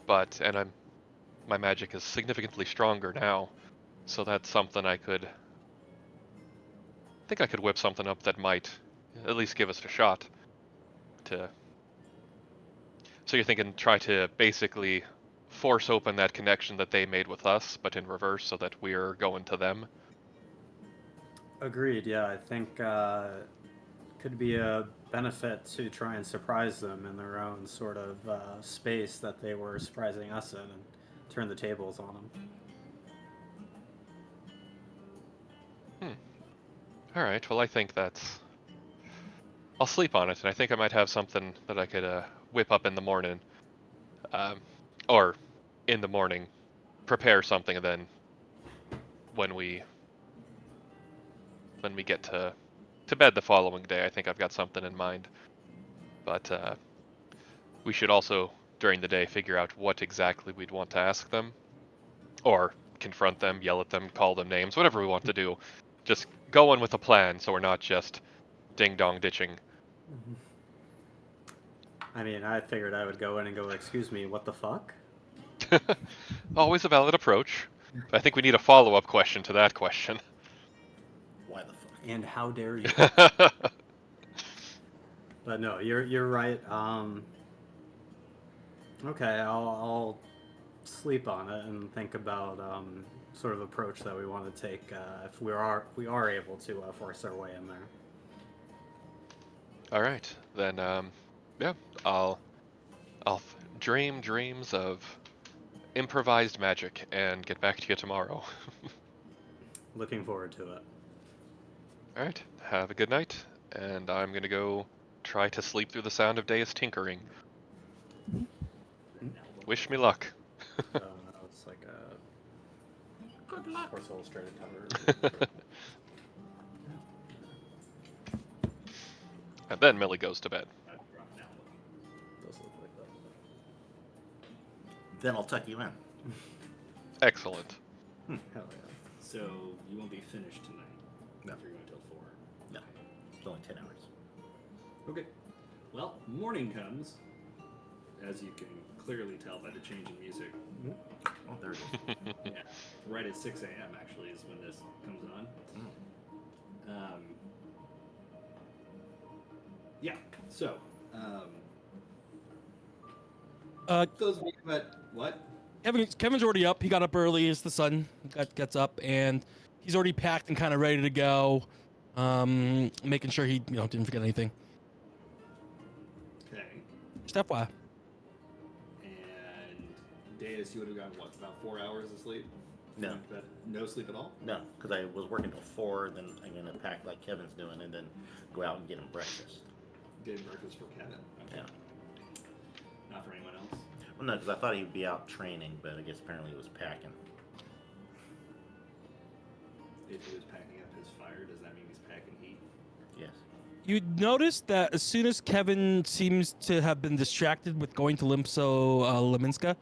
But my magic is significantly stronger now, so that's something I think I could whip something up that might at least give us a shot to. So you're thinking try to basically force open that connection that they made with us, but in reverse, so that we're going to them? Agreed, yeah. I think could be a benefit to try and surprise them in their own sort of space that they were surprising us in, and turn the tables on them. Alright, well I think I'll sleep on it, and I think I might have something that I could whip up in the morning. Or in the morning, prepare something, and then when we get to bed the following day, I think I've got something in mind. But we should also, during the day, figure out what exactly we'd want to ask them. Or confront them, yell at them, call them names, whatever we want to do. Just go in with a plan, so we're not just ding-dong ditching. I mean, I figured I would go in and go, "Excuse me, what the fuck?" Always a valid approach. But I think we need a follow-up question to that question. Why the fuck? And how dare you? But no, you're right. Okay, I'll sleep on it and think about sort of approach that we want to take if we are able to force our way in there. All right, then. Yeah, I'll dream dreams of improvised magic and get back to you tomorrow. Looking forward to it. All right, have a good night, and I'm gonna go try to sleep through the sound of Deus tinkering. Wish me luck. So now it's like a Sports Illustrated cover. And then Millie goes to bed. Does look like that. Then I'll tuck you in. Excellent. Hell yeah. So you won't be finished tonight. No. If you're going till 4. No, it's only 10 hours. Okay. Well, morning comes, as you can clearly tell by the change in music. Oh, there it is. Yeah, right at 6 a.m. actually is when this comes on. Yeah. So, those of you that what? Kevin's already up. He got up early as the sun gets up, and he's already packed and kind of ready to go. Making sure he didn't forget anything. Okay. Just FYI. And Deus, you would have gotten what, about 4 hours of sleep? No. But no sleep at all? No, because I was working till 4, then I'm going to pack like Kevin's doing, and then go out and get him breakfast. Getting breakfast for Kevin. Okay. Yeah. Not for anyone else? Well, no, because I thought he'd be out training, but I guess apparently he was packing. If he was packing up his fire, does that mean he's packing heat? Yes. You notice that as soon as Kevin seems to have been distracted with going to Leminsa,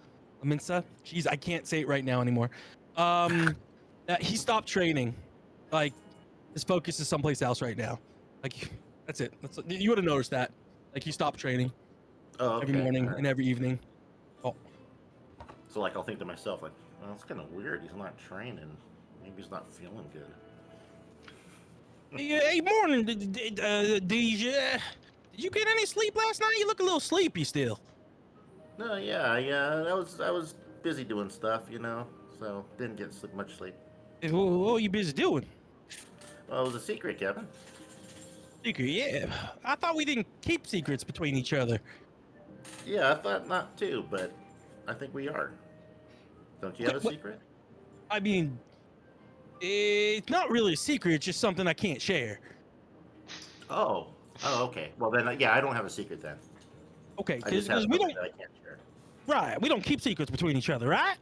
jeez, I can't say it right now anymore. That he stopped training. Like, his focus is someplace else right now. Like, that's it. You would have noticed that. Like, he stopped training every morning and every evening. Oh, So, like, I'll think to myself, like, well, it's kind of weird. He's not training. Maybe he's not feeling good. hey, morning, Deja. Did you get any sleep last night? You look a little sleepy still. No, yeah, I was busy doing stuff, so didn't get much sleep. What are you busy doing? Well, it was a secret, Kevin. Secret, yeah. I thought we didn't keep secrets between each other. Yeah, I thought not too, but I think we are. Don't you have a What- secret? I mean, it's not really a secret. It's just something I can't share. Oh, okay. Well, then, yeah, I don't have a secret then. Okay, I just have because we something don't. that I can't share. Right, we don't keep secrets between each other, right?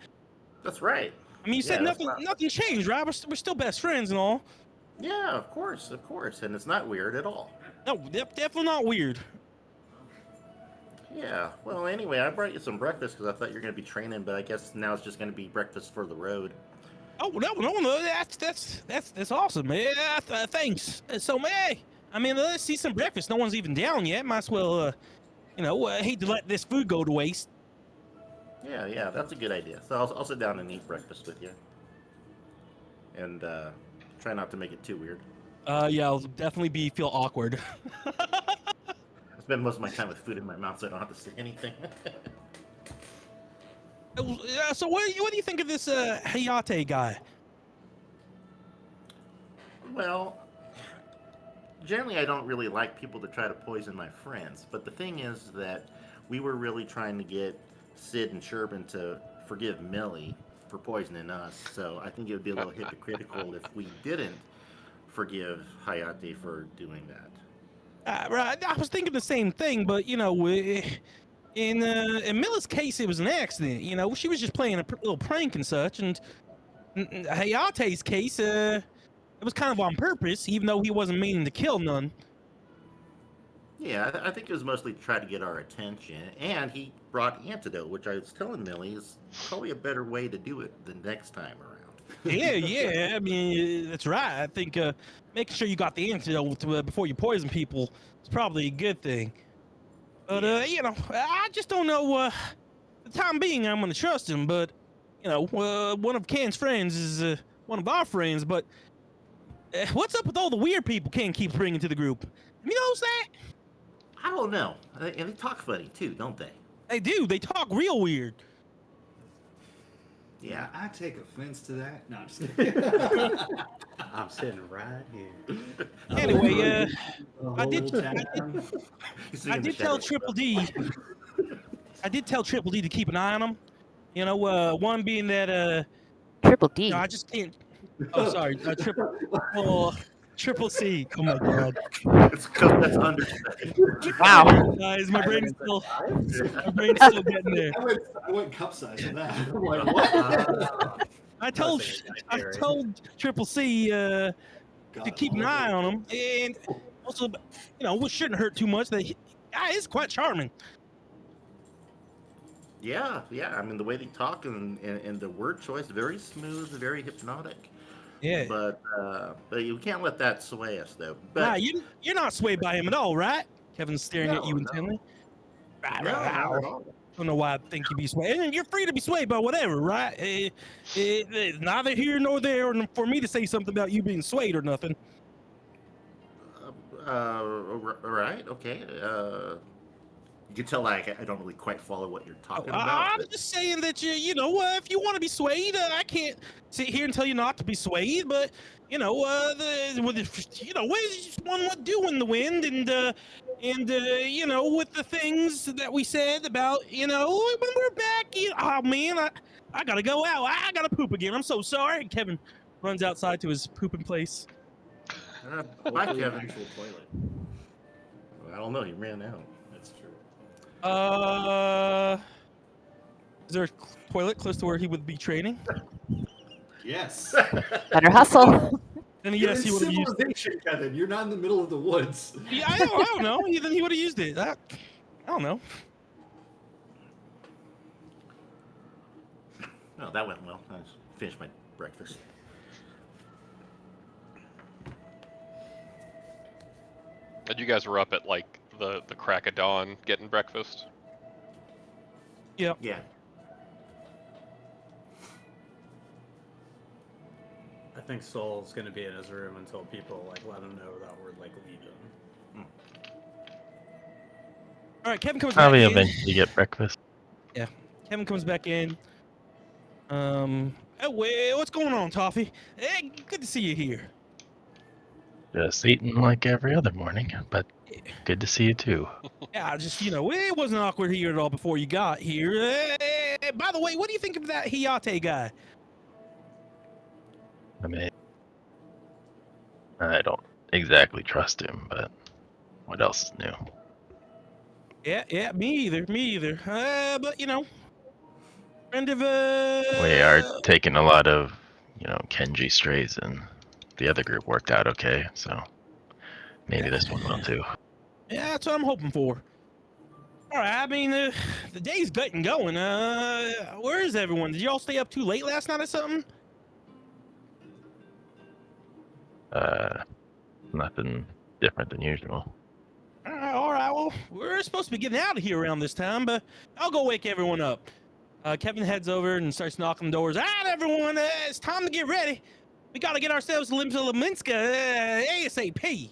That's right. I mean, you said Yeah, that's nothing changed, right? We're still best friends and all. Yeah, of course, and it's not weird at all. No, definitely not weird. Yeah. Well, anyway, I brought you some breakfast because I thought you were going to be training, but I guess now it's just going to be breakfast for the road. Oh no, that's awesome, man. Thanks. So, man, I mean, let's see some breakfast. No one's even down yet. Might as well, hate to let this food go to waste. Yeah, that's a good idea. So I'll sit down and eat breakfast with you, and try not to make it too weird. Yeah, I'll definitely feel awkward. I spend most of my time with food in my mouth, so I don't have to say anything. So what do you think of this Hayate guy? Well, generally I don't really like people to try to poison my friends, but the thing is that we were really trying to get Sid and Sherbin to forgive Millie for poisoning us, so I think it would be a little hypocritical if we didn't forgive Hayate for doing that. Right, I was thinking the same thing, but in Millie's case, it was an accident. She was just playing a little prank and such, and in Hayate's case, it was kind of on purpose, even though he wasn't meaning to kill none. Yeah, I think it was mostly to try to get our attention, and he brought antidote, which I was telling Millie is probably a better way to do it the next time around. Yeah, I mean, that's right. I think making sure you got the antidote before you poison people is probably a good thing. But, I just don't know, the time being I'm going to trust him, but, one of Ken's friends is one of our friends, but what's up with all the weird people Ken keeps bringing to the group? Have you noticed that? I don't know. And they talk funny, too, don't they? They do. They talk real weird. Yeah. I take offense to that. No, I'm just kidding. I'm sitting right here. Anyway, I did He's sitting I in the did tell shadows. Triple D. I did tell Triple D to keep an eye on him. One being that Triple D. I just can't. Oh, sorry, Triple C. Oh my God. That's understated. Wow. Guys, my brain's still getting there. I went cup size on that. I'm like, what? I told Triple C to keep an eye on him, and Also, which shouldn't hurt too much. That guy is quite charming. Yeah. I mean, the way they talk and the word choice, very smooth, very hypnotic. Yeah. But you can't let that sway us, though. Nah, But you're not swayed by him at all, right? Kevin's staring at you no, intently. Right, no, right. not at all. I don't know why I think you'd be swayed. And you're free to be swayed by whatever, right? It's neither here nor there for me to say something about you being swayed or nothing. All right, okay. You can tell I don't really quite follow what you're talking about. I'm but- just saying that if you want to be swayed, I can't sit here and tell you not to be swayed. But what one would do in the wind, and with the things that we said about when we're back. Oh man, I gotta go out. I gotta poop again. I'm so sorry. And Kevin runs outside to his pooping place. Bye, Hopefully an Kevin. actual toilet. I don't know. You ran out. That's true. Is there a toilet close to where he would be training? Yes. Better hustle. Then You're yes, in he would have used. civilization, Kevin. You're not in the middle of the woods. Yeah, I don't know. Then he would have used it. I don't know. Oh, that went well. I just finished my breakfast. And you guys were up at like the crack of dawn getting breakfast. Yeah. I think Soul's gonna be in his room until people like let him know that we're like leaving. All right, Kevin comes Probably back in. eventually get breakfast. Kevin comes back in. Oh, well, what's going on, Toffee? Hey, good to see you here. Just eating like every other morning, but good to see you too. Yeah, just it wasn't awkward here at all before you got here. By the way, what do you think of that Hayate guy? I mean, I don't exactly trust him, but what else is new? Yeah, me either. But friend of We are taking a lot of, Kenji strays, and the other group worked out okay, so maybe this one will too. Yeah, that's what I'm hoping for. All right, I mean, the day's getting going. Where is everyone? Did y'all stay up too late last night or something? Nothing different than usual. All right. Well, we're supposed to be getting out of here around this time, but I'll go wake everyone up. Kevin heads over and starts knocking doors. All right, everyone, it's time to get ready. We got to get ourselves to Leminska ASAP.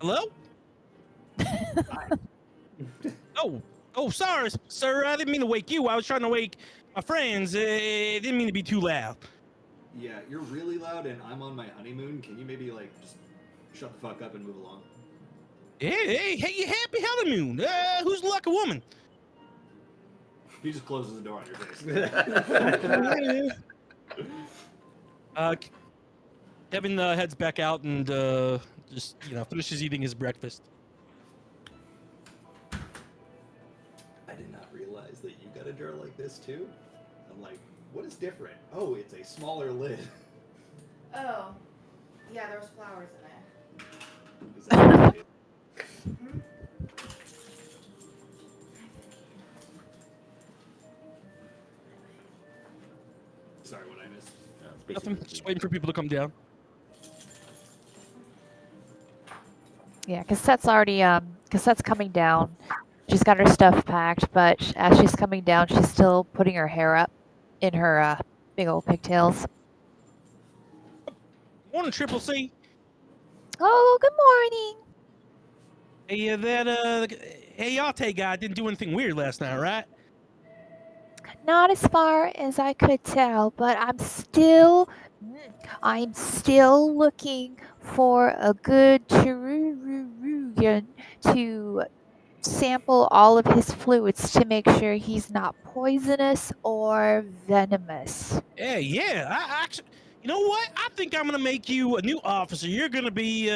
Hello? Oh, sorry, sir. I didn't mean to wake you. I was trying to wake my friends. Didn't mean to be too loud. Yeah, you're really loud, and I'm on my honeymoon. Can you maybe just shut the fuck up and move along? Hey, you happy honeymoon? Who's the lucky woman? He just closes the door on your face. Kevin heads back out and just finishes eating his breakfast. I did not realize that you got a jar like this too. I'm like, what is different? Oh, it's a smaller lid. Oh, yeah, there was flowers in it. Is that it? Sorry, what I missed. It's basically Nothing. Just waiting for people to come down. Yeah, Cassette's coming down. She's got her stuff packed, but as she's coming down, she's still putting her hair up in her big old pigtails. Morning, Triple C. Oh, good morning. Hey, that Hayate guy didn't do anything weird last night, right? Not as far as I could tell, but I'm still looking for a good Chiruruyan to sample all of his fluids to make sure he's not poisonous or venomous. Yeah. I actually, you know what? I think I'm gonna make you a new officer. You're gonna be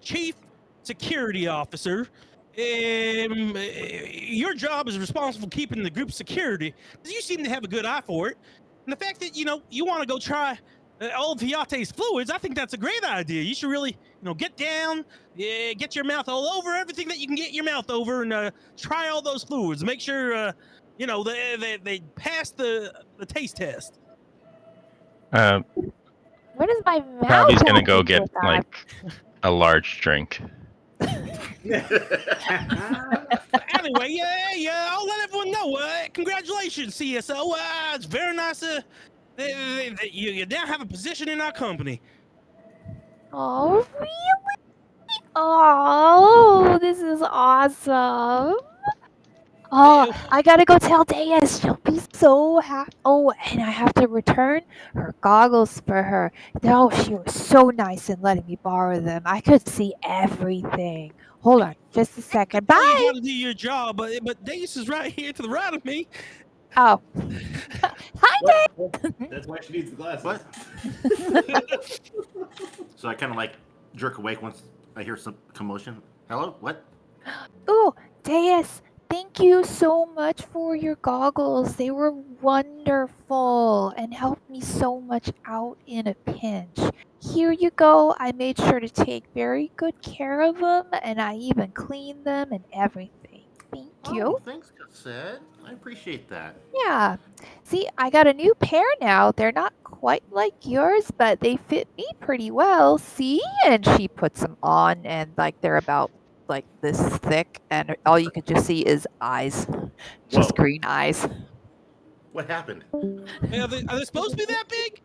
chief security officer. Your job is responsible for keeping the group's security. 'Cause you seem to have a good eye for it. And the fact that you want to go try all of Hiate's fluids, I think that's a great idea. You should really, get down, get your mouth all over everything that you can get your mouth over, and try all those fluids. Make sure, they pass the taste test. Uh, Where does my mouth Probably's gonna go happen get with that? like a large drink. Anyway, I'll let everyone know. Congratulations, CSO. It's very nice that you now have a position in our company. Oh, really? Oh, this is awesome. Oh, I gotta go tell Deus. She'll be so happy. Oh, and I have to return her goggles for her. Oh, she was so nice in letting me borrow them. I could see everything. Hold on, just a second. Oh, you Bye. got to do your job, but Dace is right here to the right of me. Oh. Hi, Deus. What? That's why she needs the glasses. What? So I kind of like jerk awake once I hear some commotion. Hello? What? Ooh, Deus, thank you so much for your goggles. They were wonderful and helped me so much out in a pinch. Here you go. I made sure to take very good care of them, and I even cleaned them and everything. Thank you. Oh, thanks, Cassette. I appreciate that. Yeah. See, I got a new pair now. They're not quite like yours, but they fit me pretty well. See? And she puts them on, and they're about like this thick, and all you can just see is eyes, just Whoa. green eyes. What happened? Are they supposed to be that big?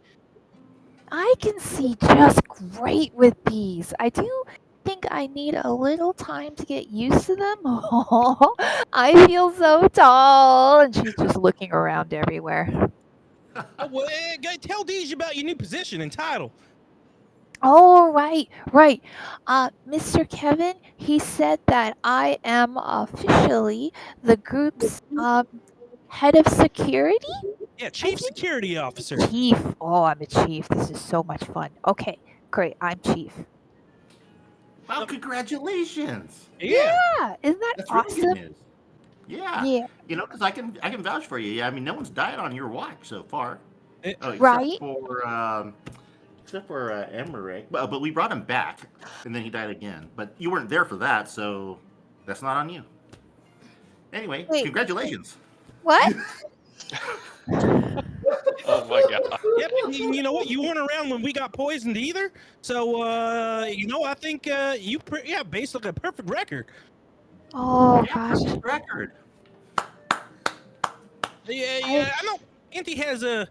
I can see just great with these. I do think I need a little time to get used to them. Oh, I feel so tall. And she's just looking around everywhere. Oh, well, tell Deej about your new position and title. Oh, right. Mr. Kevin, he said that I am officially the group's head of security? Yeah, Chief Security Officer. Chief. Oh, I'm a chief. This is so much fun. Okay, great. I'm chief. Wow, congratulations. Yeah. Isn't that That's really awesome? good news. Yeah. Yeah. Because I can vouch for you. Yeah, I mean, no one's died on your watch so far. Oh, Right? except for Emmerich. But we brought him back, and then he died again. But you weren't there for that, so that's not on you. Anyway, Wait. congratulations. What? Oh my god. Yep. You know what? You weren't around when we got poisoned either. So, I think basically a perfect record. Oh, Yeah, gosh. perfect record. Yeah. I know Auntie has the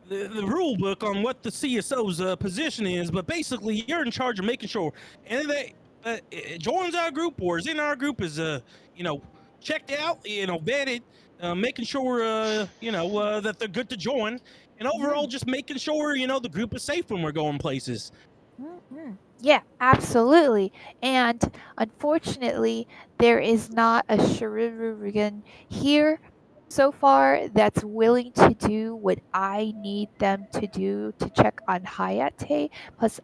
rule book on what the CSO's position is, but basically you're in charge of making sure anything that joins our group or is in our group is checked out, vetted, making sure that they're good to join, and overall just making sure the group is safe when we're going places. Mhm. Yeah, absolutely. And unfortunately, there is not a Sharurugan here so far that's willing to do what I need them to do to check on Hayate. Plus,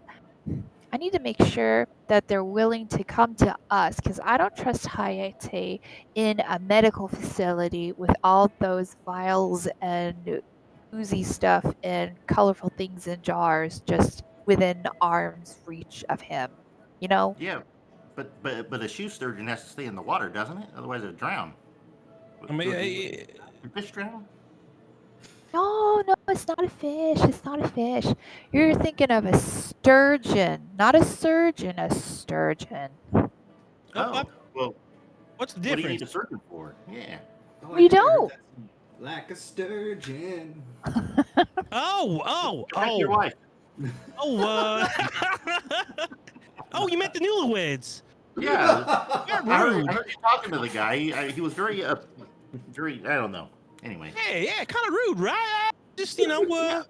I need to make sure that they're willing to come to us because I don't trust Hayate in a medical facility with all those vials and oozy stuff and colorful things in jars just within arm's reach of him. You know? Yeah, but a shoe sturgeon has to stay in the water, doesn't it? Otherwise, it'll drown. I mean, Do fish drown? No, it's not a fish. It's not a fish. You're thinking of a sturgeon, not a surgeon, a sturgeon. Oh, well, what's the what do you need difference? a surgeon for? Yeah. Oh, We I think I heard don't. that. Like a sturgeon. Oh, Correct your wife. oh, oh, you meant the newlyweds. Yeah. You're I rude. heard you talking to the guy. He was very, I don't know. Anyway. Yeah, kind of rude, right? Just Yeah.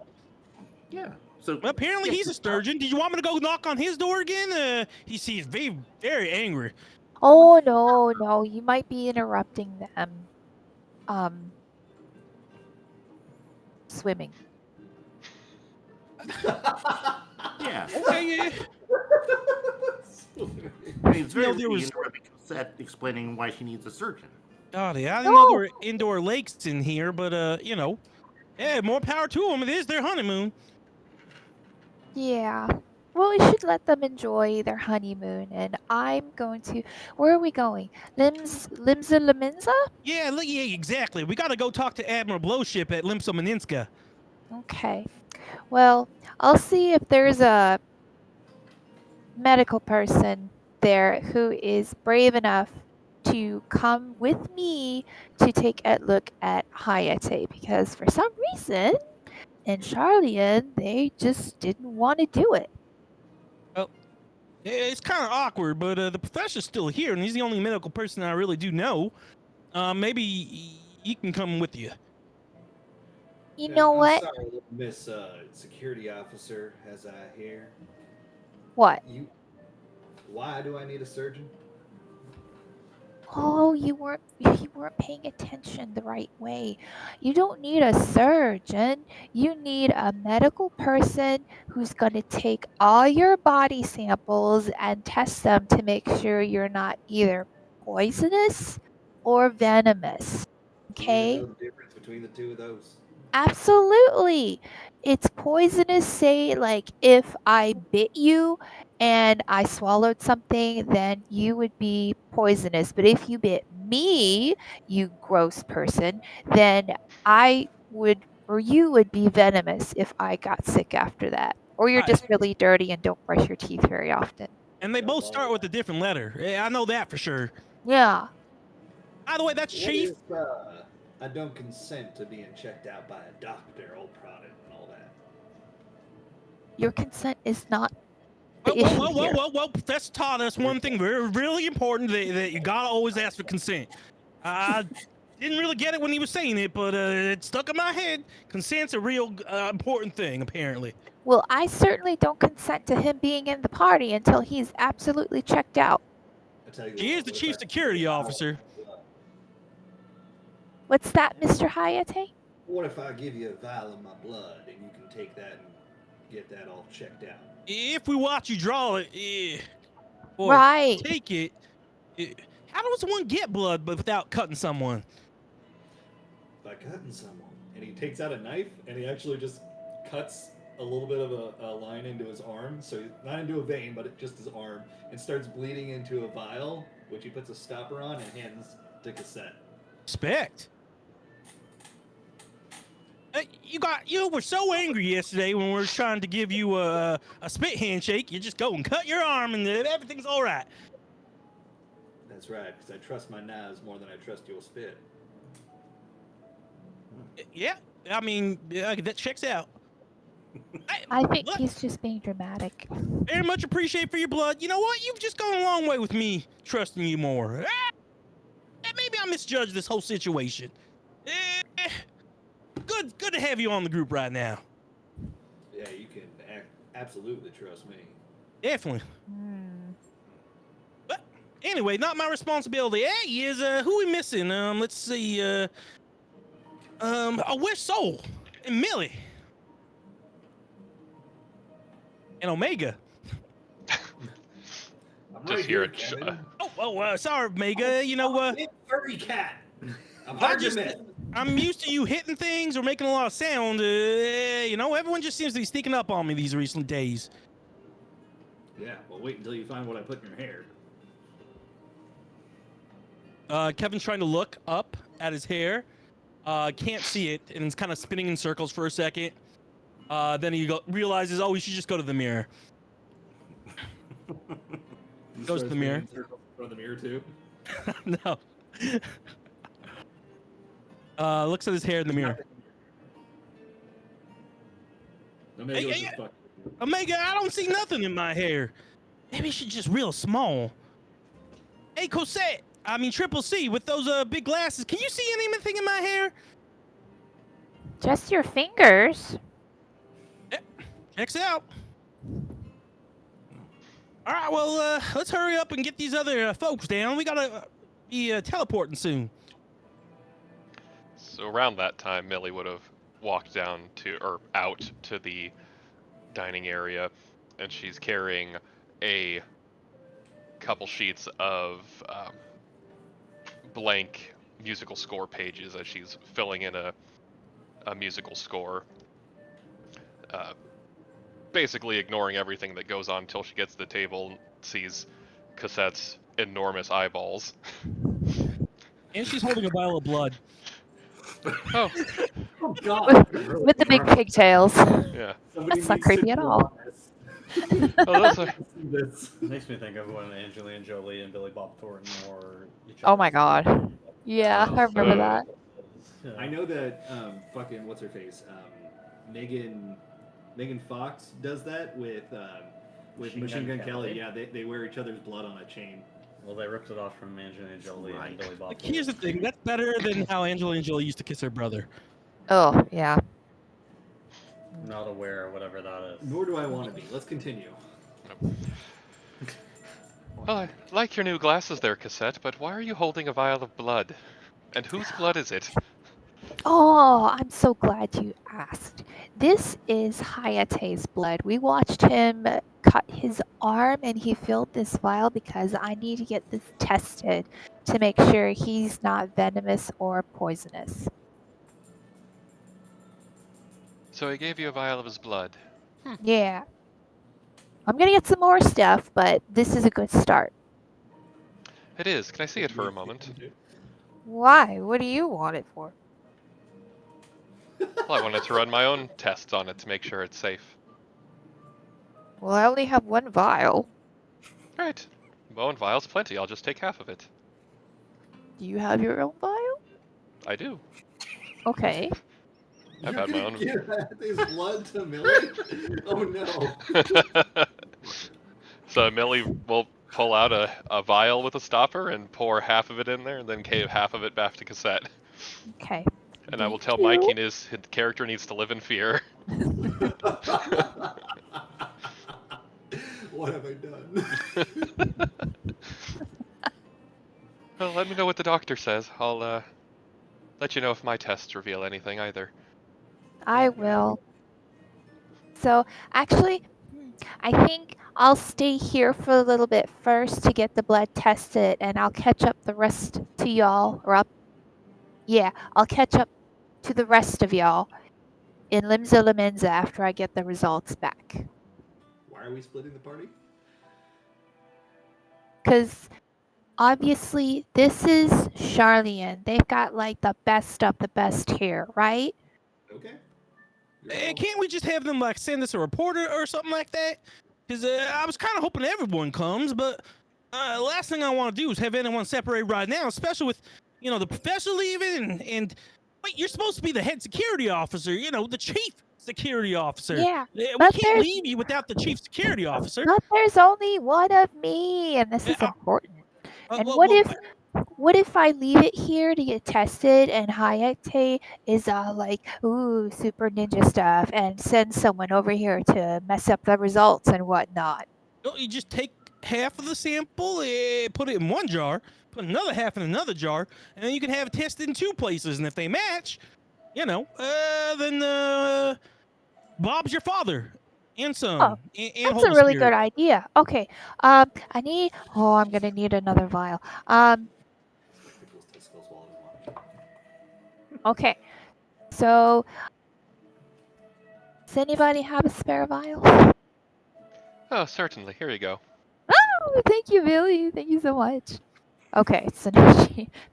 So apparently he's a sturgeon. Did you want me to go knock on his door again? He seems very, very angry. Oh, no. You might be interrupting them. Swimming. Yeah. Okay, yeah. I mean, it's very there was- interrupting Cassette explaining why she needs a surgeon. God, yeah, I didn't know there were indoor lakes in here, but yeah, more power to them. It is their honeymoon. Yeah. Well, we should let them enjoy their honeymoon, and I'm going to. Where are we going? Limsa Laminza? Yeah, yeah, exactly. We gotta go talk to Admiral Blowship at Limsa Maninska. Okay. Well, I'll see if there's a medical person there who is brave enough to come with me to take a look at Hayate, because for some reason in Charlian they just didn't want to do it. Well, it's kind of awkward, but the professor's still here, and he's the only medical person I really do know. Maybe he can come with you. You Yeah, know I'm what? sorry, Miss Security Officer, as I hear. What? Why do I need a surgeon? Oh, you weren't paying attention the right way. You don't need a surgeon. You need a medical person who's going to take all your body samples and test them to make sure you're not either poisonous or venomous. Do you even Okay? know the difference between the two of those? Absolutely. It's poisonous, say, like if I bit you and I swallowed something, then you would be poisonous. But if you bit me, you gross person, then I would, or you would be venomous if I got sick after that. Or you're Right. just really dirty and don't brush your teeth very often. And they Gotta both follow start with a that. different letter. I know that for sure. Yeah. By the way, that's What Chief. if I don't consent to being checked out by a doctor, old product, and all that? Your consent is not Whoa, the whoa, issue whoa, whoa, here. whoa, whoa. That's taught us one thing very, really important that you gotta always ask for consent. I didn't really get it when he was saying it, but it stuck in my head. Consent's a real important thing, apparently. Well, I certainly don't consent to him being in the party until he's absolutely checked out. I tell you She is what, the what if I chief give you security a vial officer. of blood? What's that, Mr. Hayate? What if I give you a vial of my blood and you can take that and get that all checked out? If we watch you draw it, or Right. take it, how does one get blood but without cutting someone? By cutting someone. And he takes out a knife and he actually just cuts a little bit of a line into his arm, so not into a vein, but just his arm, and starts bleeding into a vial, which he puts a stopper on and hands to Cassette. Respect. You were so angry yesterday when we were trying to give you a spit handshake. You just go and cut your arm and everything's all right. That's right, because I trust my knives more than I trust your spit. Yeah, I mean that checks out. I think Look, he's just being dramatic. very much appreciate for your blood. You know what? You've just gone a long way with me trusting you more. Maybe I misjudged this whole situation. Good to have you on the group right now. Yeah, you can absolutely trust me. Definitely. Hmm. But anyway, not my responsibility. Hey, is who we missing? Let's see. Where's Soul and Millie and Omega? I'm Just right hear here, it. Kevin. Sorry, Omega. You know, Big furry cat. I'm I hard to just miss. I'm used to you hitting things or making a lot of sound. You know, everyone just seems to be sneaking up on me these recent days. Yeah, well, wait until you find what I put in your hair. Kevin's trying to look up at his hair. Can't see it, and it's kind of spinning in circles for a second. Then he realizes, oh, we should just go to the mirror. He Goes to starts the mirror. spinning in circles in front of the mirror too. No. Looks at his hair in the mirror. Omega Hey, was hey, just fucking. Omega, I don't see nothing in my hair. Maybe it's just real small. Hey, Cosette, Triple C, with those big glasses, can you see anything in my hair? Just your fingers. Checks out. All right, well, let's hurry up and get these other folks down. We gotta be teleporting soon. So around that time, Millie would have walked down to, or out to the dining area, and she's carrying a couple sheets of blank musical score pages as she's filling in a musical score. basically ignoring everything that goes on until she gets to the table and sees Cassette's enormous eyeballs. And she's holding a vial of blood. Oh, Oh God! Really With the big enormous. pigtails. yeah. Somebody That's not needs to creepy at draw all. this. Oh, those are. This. Makes me think of when Angelina Jolie and Billy Bob Thornton wore each Oh my other's- god. Yeah, Oh, I remember so- that. Yeah. I know that fucking what's her face, Megan Fox does that with Machine Gun Kelly. Yeah, they wear each other's blood on a chain. Well, they ripped it off from Angelina Jolie Right. and Billy Bob Like, here's the Thornton. thing. That's better than how Angelina Jolie used to kiss her brother. Oh, yeah. Not aware of whatever that is. Nor do I want to be. Let's continue. Well, I like your new glasses there, Cassette, but why are you holding a vial of blood? And whose blood is it? Oh, I'm so glad you asked. This is Hayate's blood. We watched him cut his arm and he filled this vial because I need to get this tested to make sure he's not venomous or poisonous. So he gave you a vial of his blood. Yeah. I'm gonna get some more stuff, but this is a good start. It is. Can I see it for a moment? Why? What do you want it for? Well, I wanted to run my own tests on it to make sure it's safe. Well, I only have one vial. Right. Well, and vial's plenty. I'll just take half of it. Do you have your own vial? I do. Okay. I've You're had my gonna own. give his blood to Millie? Oh no. So Millie will pull out a vial with a stopper and pour half of it in there, and then give half of it back to Cassette. Okay. And I will Thank tell you. Mikey his character needs to live in fear. What have I done? Well, let me know what the doctor says. I'll let you know if my tests reveal anything either. I will. So, actually, I think I'll stay here for a little bit first to get the blood tested, and I'll catch up the rest to y'all. I'll catch up to the rest of y'all in Limza Lamenza after I get the results back. Why are we splitting the party? Because obviously, this is Charlian. They've got like the best of the best here, right? Okay. Can't we just have them like send us a reporter or something like that? Because I was kind of hoping everyone comes, but last thing I want to do is have anyone separate right now, especially with the professor leaving and wait, you're supposed to be the head security officer, the chief security officer. Yeah, We but can't there's- leave you without the chief security officer. But there's only one of me, and this is Yeah, important. And well, what if I leave it here to get tested and Hayate is like, ooh, super ninja stuff and send someone over here to mess up the results and whatnot? you just take half of the sample, put it in one jar, put another half in another jar, and then you can have it tested in two places. And if they match, then Bob's your father and son. Oh, and That's Holy a really Spirit. good idea. Okay. I'm gonna need another vial. Pickles testicles while I'm walking. Okay. So does anybody have a spare vial? Oh, certainly. Here you go. Oh, thank you, Billy. Thank you so much. Okay, so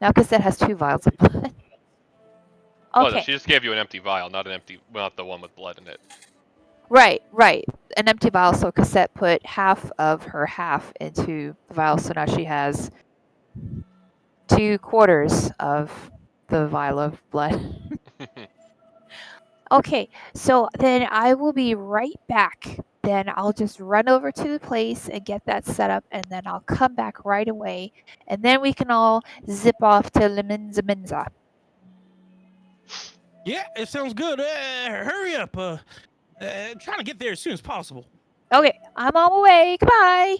now Cassette has 2 vials of blood. Oh, no, Okay, she just gave you an empty vial, not the one with blood in it. right. An empty vial, so Cassette put half of her half into the vial, so now she has 2/4 of the vial of blood. Okay, so then I will be right back. Then I'll just run over to the place and get that set up, and then I'll come back right away, and then we can all zip off to Liminza Minza. Yeah, it sounds good. Hurry up. Trying to get there as soon as possible. Okay, I'm on my way. Goodbye.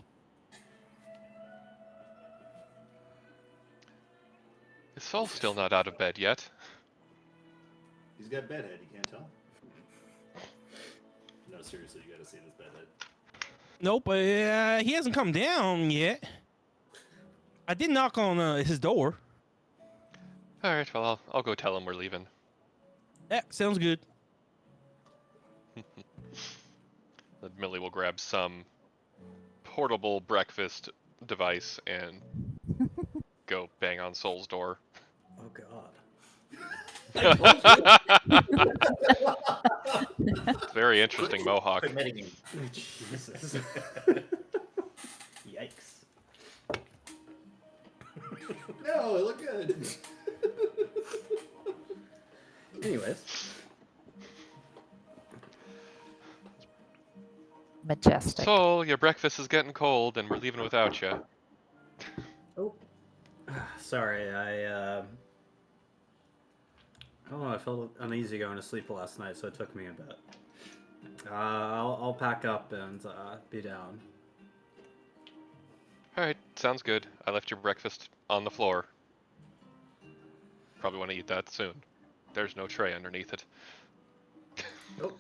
Is Saul still not out of bed yet? He's got bedhead, you can't tell. No, seriously, you gotta see this bedhead. Nope, he hasn't come down yet. I did knock on his door. All right, well, I'll go tell him we're leaving. Yeah, sounds good. Then Millie will grab some portable breakfast device and go bang on Soul's door. Oh God. Very interesting mohawk. Quit mitigating. Jesus. Yikes. No, it looked good. Anyways. Majestic. Soul, your breakfast is getting cold and we're leaving without you. Oh. Sorry, I don't know, I felt uneasy going to sleep last night, so it took me a bit. I'll pack up and be down. Alright, sounds good. I left your breakfast on the floor. Probably want to eat that soon. There's no tray underneath it. Oh.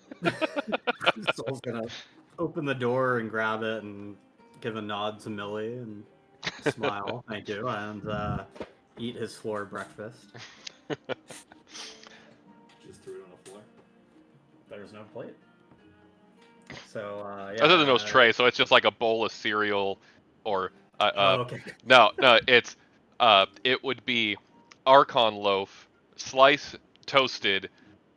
Soul's gonna open the door and grab it and give a nod to Millie and smile, thank you, and eat his floor breakfast. Just threw it on the floor. There's no plate. So, yeah. Other than those trays, so it's just like a bowl of cereal or... Oh, okay. No, it's... it would be Archon loaf, sliced, toasted,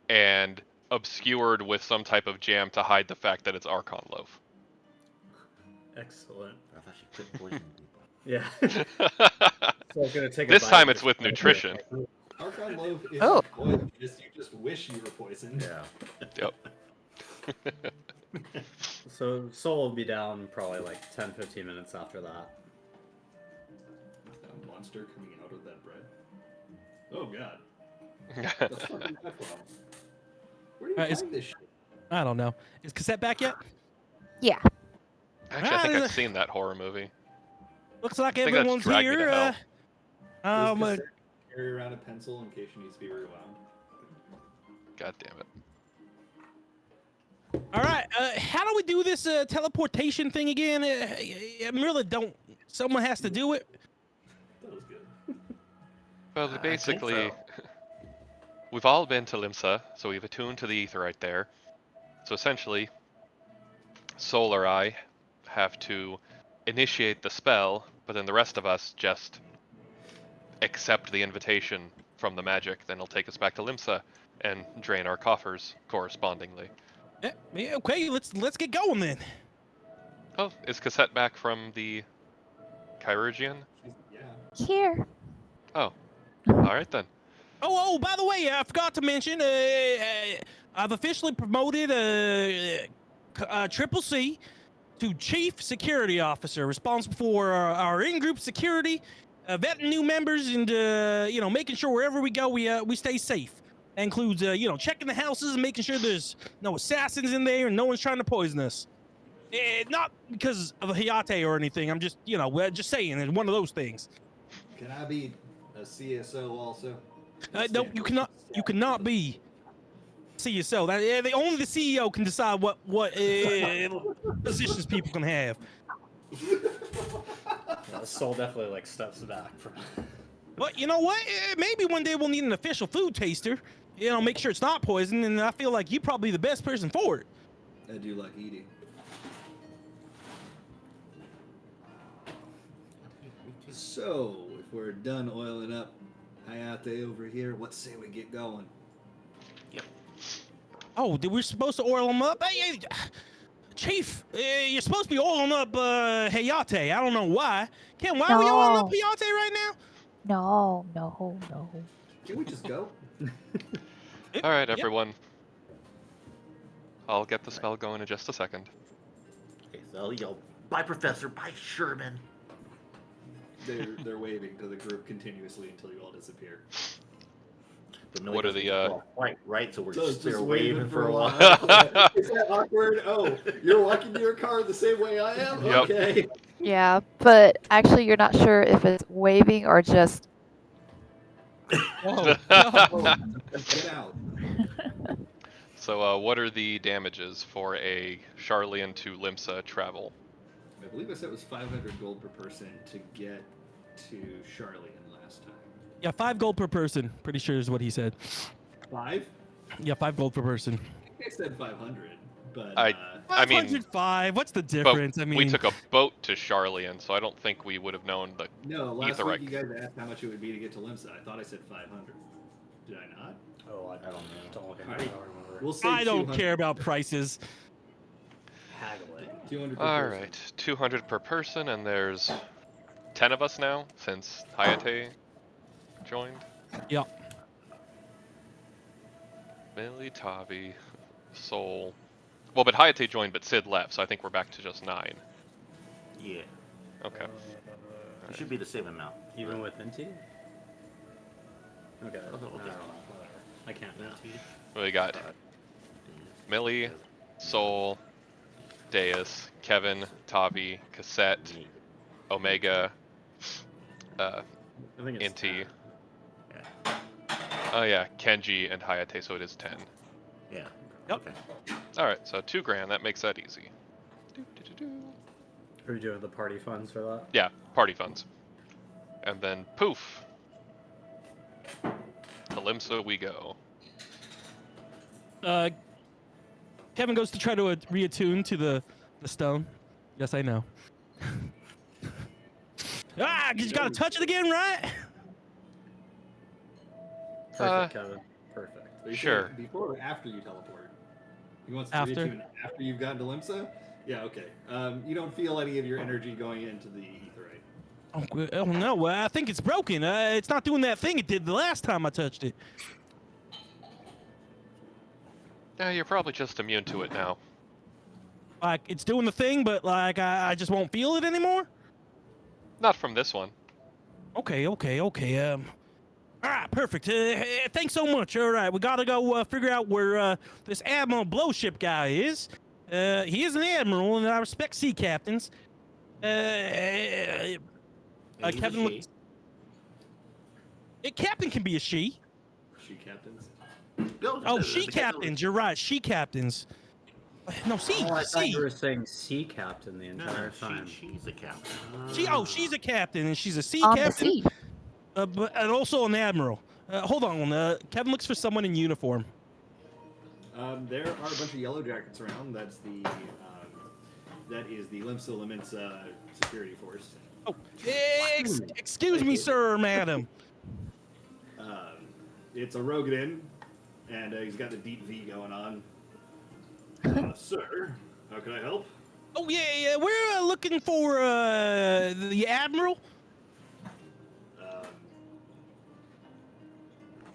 and obscured with some type of jam to hide the fact that it's Archon loaf. Excellent. I thought she quit poisoning people. Yeah. So I'm gonna take a This bite time of it's with nutrition. Archon loaf is Oh. poisonous. You just wish you were poisoned. Yeah. Yep. So Soul will be down probably like 10-15 minutes after that. A monster coming out of that bread. Oh god. The fuck is that from? Where do you Is- find this shit? I don't know. Is cassette back yet? Yeah. Actually, I think I've seen that horror movie. Looks like I think that's everyone's Drag Me to here. Hell. Does Um, cassette carry around a pencil in case she needs to be rewound. God damn it. all right. How do we do this teleportation thing again? I really don't. Someone has to do it. That was good. Well, I think basically, so. we've all been to Limsa, so we've attuned to the ether right there. So essentially, Soul or I have to initiate the spell, but then the rest of us just accept the invitation from the magic. Then it'll take us back to Limsa and drain our coffers correspondingly. Yeah, okay, let's get going then. Oh, is Cassette back from the Chirurgian? Yeah. Here. Oh, alright then. Oh, by the way, I forgot to mention, I've officially promoted Triple C to Chief Security Officer, responsible for our in-group security, vetting new members, and making sure wherever we go, we stay safe. That includes checking the houses and making sure there's no assassins in there and no one's trying to poison us. Not because of a Hayate or anything. I'm just just saying, it's one of those things. Can I be a CSO also? No, you cannot. You cannot be CSO. Only the CEO can decide what positions people can have. Soul definitely like steps back from. But you know what? Maybe one day we'll need an official food taster. Make sure it's not poison. And I feel like you're probably the best person for it. I do like eating. So, if we're done oiling up Hayate over here, what say we get going? Oh, we're supposed to oil them up? Hey, Chief, you're supposed to be oiling up Hayate. I don't know why. Ken, why are we oiling up No. Hayate right now? No. Can we just go? Alright, Yep. everyone. I'll get the spell going in just a second. Okay, so I'll yell, "Bye, Professor! Bye, Sherman!" They're waving to the group continuously until you all disappear. But no, What he are the, doesn't call quite right, so we're So just there waving for a while. Is that awkward? Oh, you're walking to your car the same way I am? Yep. Okay. Yeah, but actually you're not sure if it's waving or just Whoa. Get out. So, what are the damages for a Charlian to Limsa travel? I believe I said it was 500 gold per person to get to Charlian last time. Yeah, 5 gold per person. Pretty sure is what he said. 5? Yeah, 5 gold per person. I think I said 500, but I I mean, 505. What's the but difference? I mean, we took a boat to Charlian, so I don't think we would have known the. No, last Etherite. week you guys asked how much it would be to get to Limsa. I thought I said 500. Did I not? Oh, I don't know. Don't look at me. I Alright. don't remember. We'll say I don't 200. care about prices. Haggle it. 200 per All person. right, 200 per person, and there's 10 of us now since Hayate joined. Yep. Millie, Tavi, Soul. Well, but Hayate joined, but Sid left, so I think we're back to just 9. Yeah. Okay. It should be the same amount. Even with NT? Okay. Okay. Whatever. I can't now. We got Millie, Soul, Deus, Kevin, Tavi, Cassette, Omega, I think it's Inti. 10. Oh yeah, Kenji and Hayate, so it is 10. Yeah. Yep. Okay. Alright, so $2,000, that makes that easy. Do-do-do-do. Are we doing the party funds for that? Yeah, party funds. And then poof! To Limsa we go. Kevin goes to try to reattune to the stone. Yes, I know. You gotta touch it again, right? Perfect, Kevin. Perfect. So you Sure. say Before or after you teleport? He wants to After. retune after you've gotten to Limsa? Yeah, okay. You don't feel any of your energy going into the etherite. Oh no, I think it's broken. It's not doing that thing it did the last time I touched it. Yeah, you're probably just immune to it now. Like it's doing the thing, but like I just won't feel it anymore. Not from this one. Okay. All right, perfect. Thanks so much. All right, we gotta go figure out where this Admiral Blowship guy is. He is an admiral, and I respect sea captains. And he's a Kevin she. looks. A captain can be a she. She captains. No, Oh, the she captain captains. You're right. She captains. No, sea. Oh, I thought Sea. you were saying sea captain the No, entire time. she's a captain. She's a captain, and she's a sea On the captain. sea. And also an admiral. Hold on. Kevin looks for someone in uniform. There are a bunch of yellow jackets around. That is the Limsa Limensa security force. Oh, excuse me, sir or madam. It's a Rogadin, and he's got the deep V going on. Sir, how can I help? Oh yeah. We're looking for the admiral.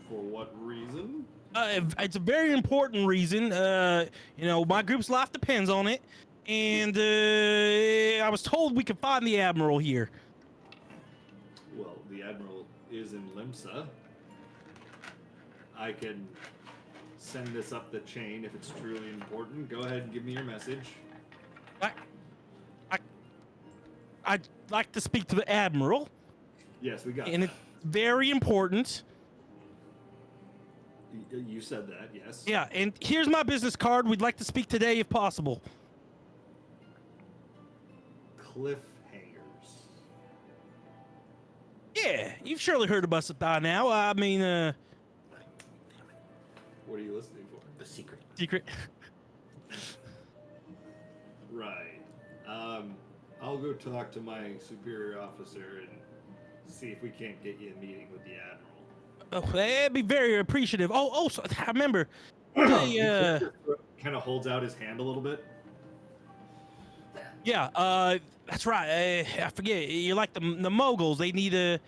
For what reason? It's a very important reason. My group's life depends on it, and I was told we could find the admiral here. Well, the Admiral is in Limsa. I can send this up the chain if it's truly important. Go ahead and give me your message. I'd like to speak to the admiral, Yes, we got and that. it's very important. You said that, yes. Yeah, and here's my business card. We'd like to speak today if possible. Cliffhangers. Yeah, you've surely heard of us by now. I mean, What are you listening for? The secret. secret. Right. I'll go talk to my superior officer and see if we can't get you a meeting with the Admiral. Oh, that'd be very appreciative. Oh, so I remember. Hey, Kind of holds out his hand a little bit. yeah, that's right. I forget. You're like the moguls. They need the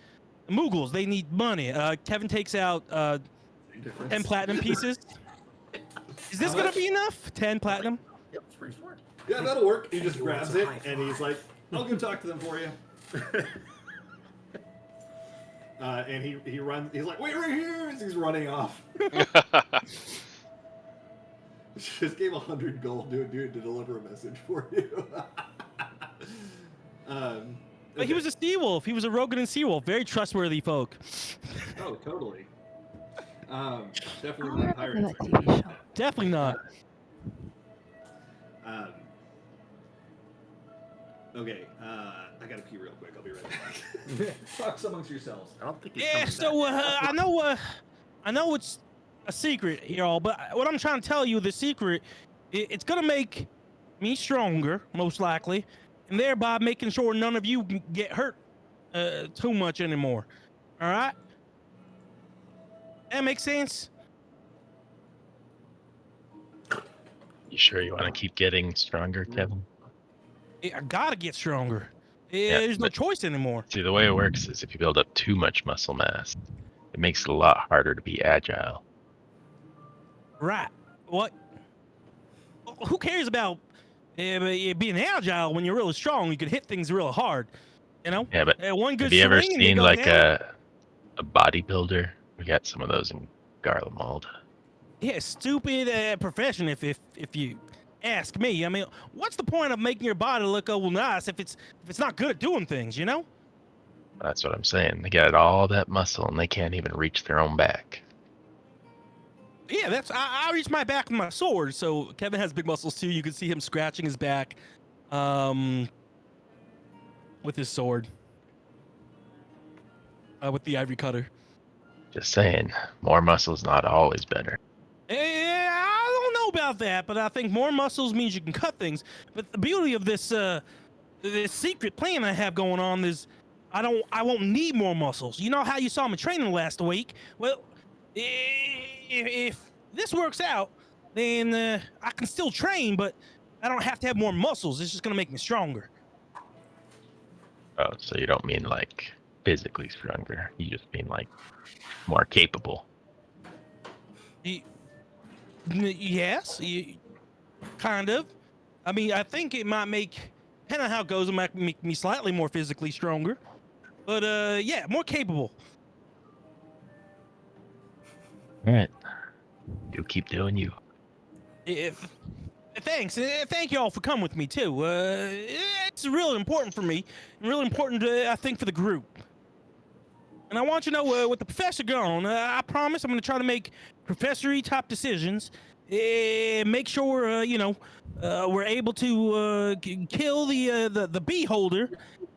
Mughals. They need money. Kevin takes out 10 platinum pieces. Is this How gonna much? be enough? 10 platinum. Yep, it's pretty smart. Yeah, that'll work. He just grabs it and he's like, I'll go talk to them for you. And he runs. He's like, wait right here! As he's running off. Just gave 100 gold to a dude to deliver a message for you. But he was a sea wolf. He was a Rogan and sea wolf. Very trustworthy folk. Oh, totally. Definitely I not remember pirates. that TV show. Definitely not. Okay, I gotta pee real quick. I'll be right back. Talks amongst yourselves. I don't think he's Yeah. coming So back. I know it's a secret, y'all. But what I'm trying to tell you, the secret, it's gonna make me stronger, most likely, and thereby making sure none of you can get hurt too much anymore. All right? That makes sense? You sure you want to keep getting stronger, Kevin? I gotta get stronger. Yeah, There's no but choice anymore. see, the way it works is if you build up too much muscle mass, it makes it a lot harder to be agile. Right. What? Who cares about being agile when you're really strong? You can hit things real hard. You know? Yeah, but One good have you ever swing and they seen go like down. a bodybuilder? We got some of those in Garlemald. Yeah, stupid profession if you ask me. I mean, what's the point of making your body look all nice if it's not good at doing things, you know? That's what I'm saying. They got all that muscle and they can't even reach their own back. Yeah, I reach my back with my sword. So Kevin has big muscles too. You can see him scratching his back, with his sword, with the ivory cutter. Just saying, more muscle's not always better. I don't know about that, but I think more muscles means you can cut things. But the beauty of this secret plan I have going on is I won't need more muscles. You know how you saw me training last week? Well, if this works out, then I can still train, but I don't have to have more muscles. It's just gonna make me stronger. Oh, so you don't mean like physically stronger. You just mean like more capable. Yes, kind of. I mean, I think it might make, depending on how it goes, it might make me slightly more physically stronger. But yeah, more capable. All right. You keep doing you. Thanks. Thank you all for coming with me too. It's really important for me, and really important, I think, for the group. And I want you to know, with the professor gone, I promise I'm going to try to make professory type decisions. Make sure, we're able to kill the beholder,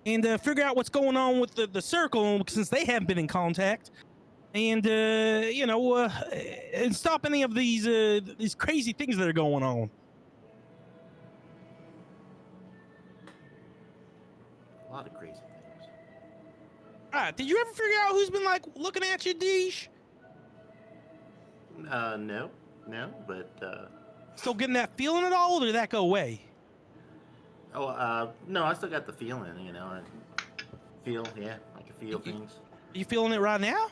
and figure out what's going on with the circle since they haven't been in contact, and and stop any of these crazy things that are going on. A lot of crazy things. All right, did you ever figure out who's been like looking at you, Deesh? No, but Still getting that feeling at all, or did that go away? no, I still got the feeling. I feel, yeah, I can feel things. Are you feeling it right now?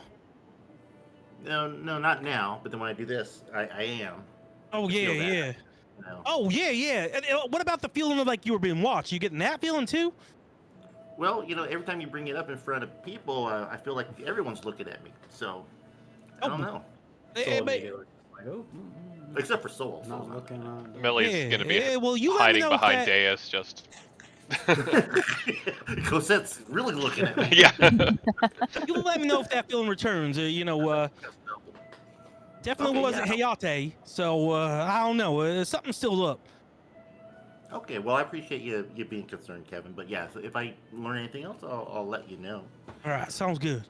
No, not now. But then when I do this, I am. Oh I yeah, feel that, yeah. know. Oh yeah. And, what about the feeling of like you were being watched? You getting that feeling too? Well, every time you bring it up in front of people, I feel like everyone's looking at me. So I don't know. So but- immediately, like, oh, Except for Soul. not Soul's looking on. Millie's gonna be well, you let me hiding know if behind that- Deus, just. Cosette's really looking at me. Yeah. You let me know if that feeling returns. Definitely Okay, wasn't yeah. Hayate, so I don't know. Something's still up. Okay, well, I appreciate you being concerned, Kevin. But yeah, if I learn anything else, I'll let you know. All right, sounds good.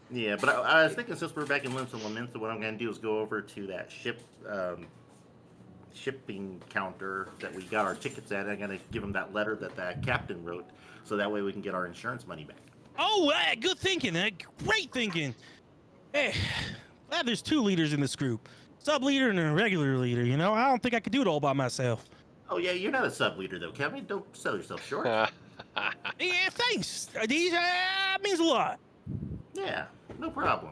Yeah, but I was thinking since we're back in Limps and Laments, what I'm going to do is go over to that shipping counter that we got our tickets at. I'm going to give him that letter that the captain wrote, so that way we can get our insurance money back. Oh, good thinking. Great thinking. Hey, glad there's two leaders in this group. Sub leader and a regular leader, I don't think I could do it all by myself. Oh, yeah, you're not a sub leader, though, Kevin. Don't sell yourself short. Yeah, thanks. These means a lot. Yeah, no problem.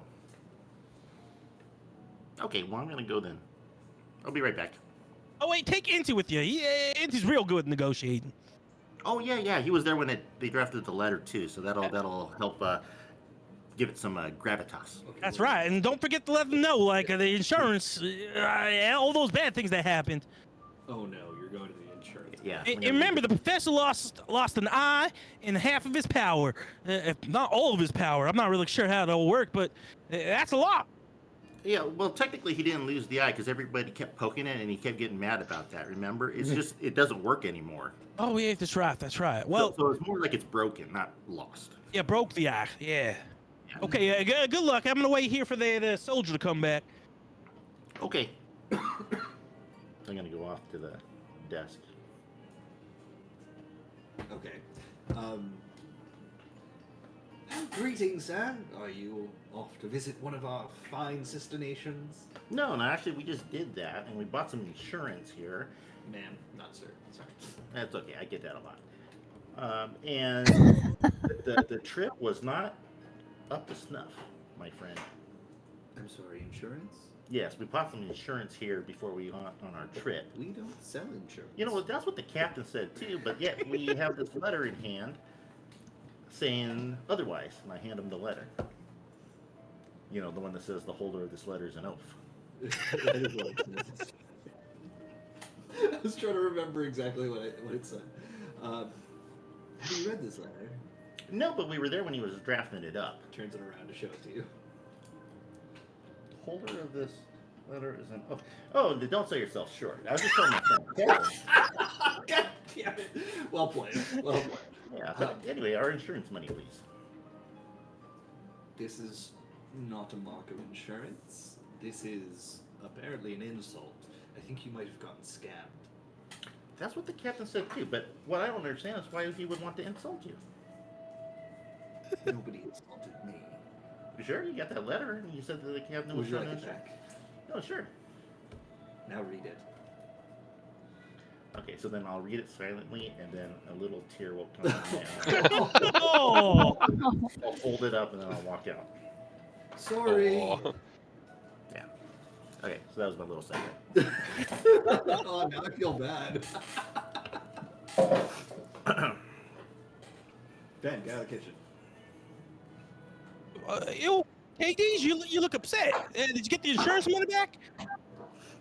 Okay, well, I'm going to go then. I'll be right back. Oh, wait, take Inti with you. Inti's real good at negotiating. Oh, yeah, he was there when they drafted the letter, too, so that'll help give it some gravitas. That's right. And don't forget to let them know, like, the insurance, all those bad things that happened. Oh no, you're going to the insurance. Yeah. And remember, the professor lost an eye and half of his power. If not all of his power. I'm not really sure how it'll work, but that's a lot. Yeah, well, technically he didn't lose the eye because everybody kept poking it and he kept getting mad about that, remember? It's just, it doesn't work anymore. Oh, yeah, that's right. Well, so it's more like it's broken, not lost. yeah, broke the eye. Yeah. Okay, good luck. I'm going to wait here for the soldier to come back. Okay. I'm going to go off to the desk. Okay. Greetings, sir. Are you off to visit one of our fine sister nations? No, actually, we just did that, and we bought some insurance here. Ma'am, not sir. Sorry. That's okay. I get that a lot. And the trip was not up to snuff, my friend. I'm sorry, insurance? Yes, we bought some insurance here before we went on our trip. We don't sell insurance. You know, that's what the captain said too, but yet we have this letter in hand saying otherwise, and I hand him the letter. You know, the one that says the holder of this letter is an oaf. That is what it says. I was trying to remember exactly what it said. Have you read this letter? No, but we were there when he was drafting it up. Turns it around to show it to you. Holder of this letter is an oaf. Oh, don't sell yourself short. I was just telling my friend. God damn it. Well played. Well played. Yeah, but anyway, our insurance money, please. This is not a mark of insurance. This is apparently an insult. I think you might have gotten scammed. That's what the captain said too, but what I don't understand is why he would want to insult you. Nobody insulted me. You sure? You got that letter and you said that the captain was Would you trying like to it insult? back? No, sure. Now read it. Okay, so then I'll read it silently and then a little tear will come down. Oh, I'll fold it up and then I'll walk out. Sorry. Aw. Yeah. Okay, so that was my little segment. Oh, now I feel bad. Ben, get out of the kitchen. KDs, you look upset. Did you get the insurance money back?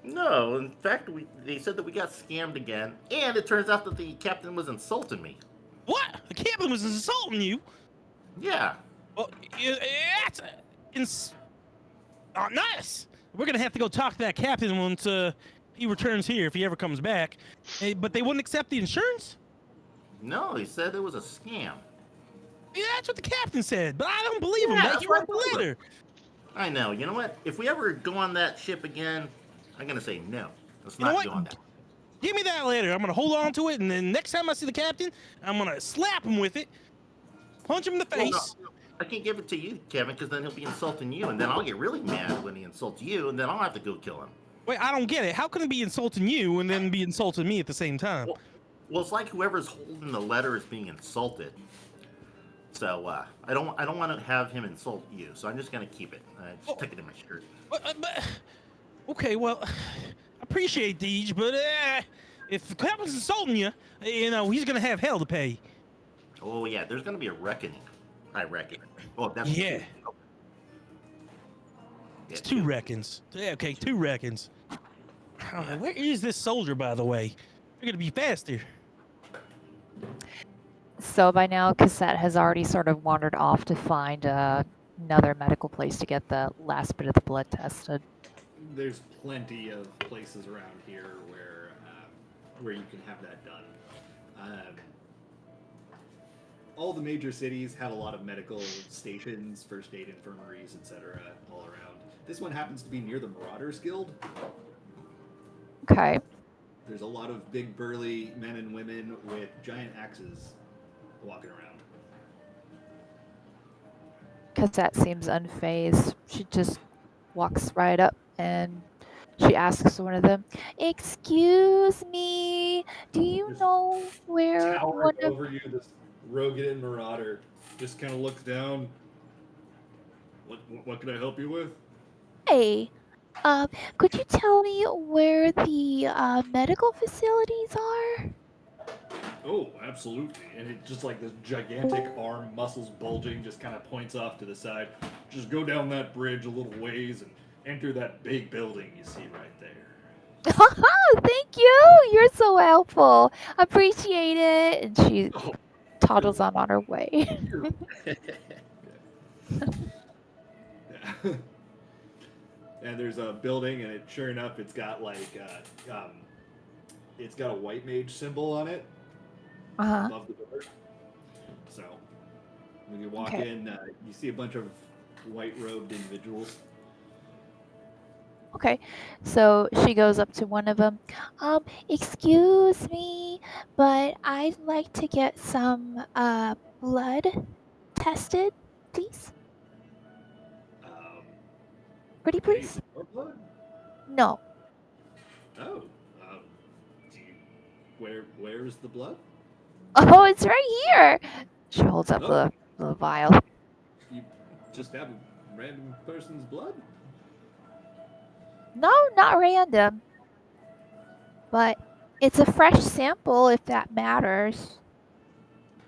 No, in fact, they said that we got scammed again, and it turns out that the captain was insulting me. What? The captain was insulting you? Yeah. Well, that's nice. We're gonna have to go talk to that captain once he returns here, if he ever comes back. But they wouldn't accept the insurance? No, he said it was a scam. Yeah, that's what the captain said, but I don't believe him. Yeah, Like, that's you what wrote I the told him. letter. I know. You know what? If we ever go on that ship again, I'm gonna say no. Let's You know not what? go on that. Give me that letter. I'm gonna hold on to it, and then next time I see the captain, I'm gonna slap him with it, punch him in the Well, face. no, I can't give it to you, Kevin, because then he'll be insulting you, and then I'll get really mad when he insults you, and then I'll have to go kill him. Wait, I don't get it. How can it be insulting you and then be insulting me at the same time? Well, it's like whoever's holding the letter is being insulted. So I don't want to have him insult you. So I'm just gonna keep it. Just stick it in my shirt. Okay, well, I appreciate Deej, but if the captain's insulting you, you know, he's gonna have hell to pay. Oh yeah, there's gonna be a reckoning. I reckon. Oh, that's Yeah. two. Oh. It's two reckons. Yeah, okay, two reckons. Where is this soldier, by the way? You're gonna be faster. So by now, Cassette has already sort of wandered off to find another medical place to get the last bit of the blood tested. There's plenty of places around here where you can have that done. All the major cities have a lot of medical stations, first aid infirmaries, etc. all around. This one happens to be near the Marauders Guild. Okay. There's a lot of big burly men and women with giant axes walking around. Cassette seems unfazed. She just walks right up and she asks one of them, "Excuse me, do you Just know where Towering one of over you, this Rogan Marauder just kind of looks down. What can I help you with? Hey, could you tell me where the medical facilities are?" Oh, absolutely. And it just like this gigantic arm, muscles bulging, just kind of points off to the side. Just go down that bridge a little ways and enter that big building you see right there. Thank you. You're so helpful. Appreciate it. And she Oh, toddles on her way. yeah. And there's a building, and sure enough, it's got like it's got a white mage symbol on it Uh-huh. above the door. So when you walk Okay. in, you see a bunch of white-robed individuals. Okay. So she goes up to one of them. Excuse me, but I'd like to get some blood tested, please. Um, Pretty can I use please? some more blood? No. Oh, um, do you, where's the blood? Oh, it's right here. She holds up Oh, the vial. you just have a random person's blood? No, not random, but it's a fresh sample if that matters.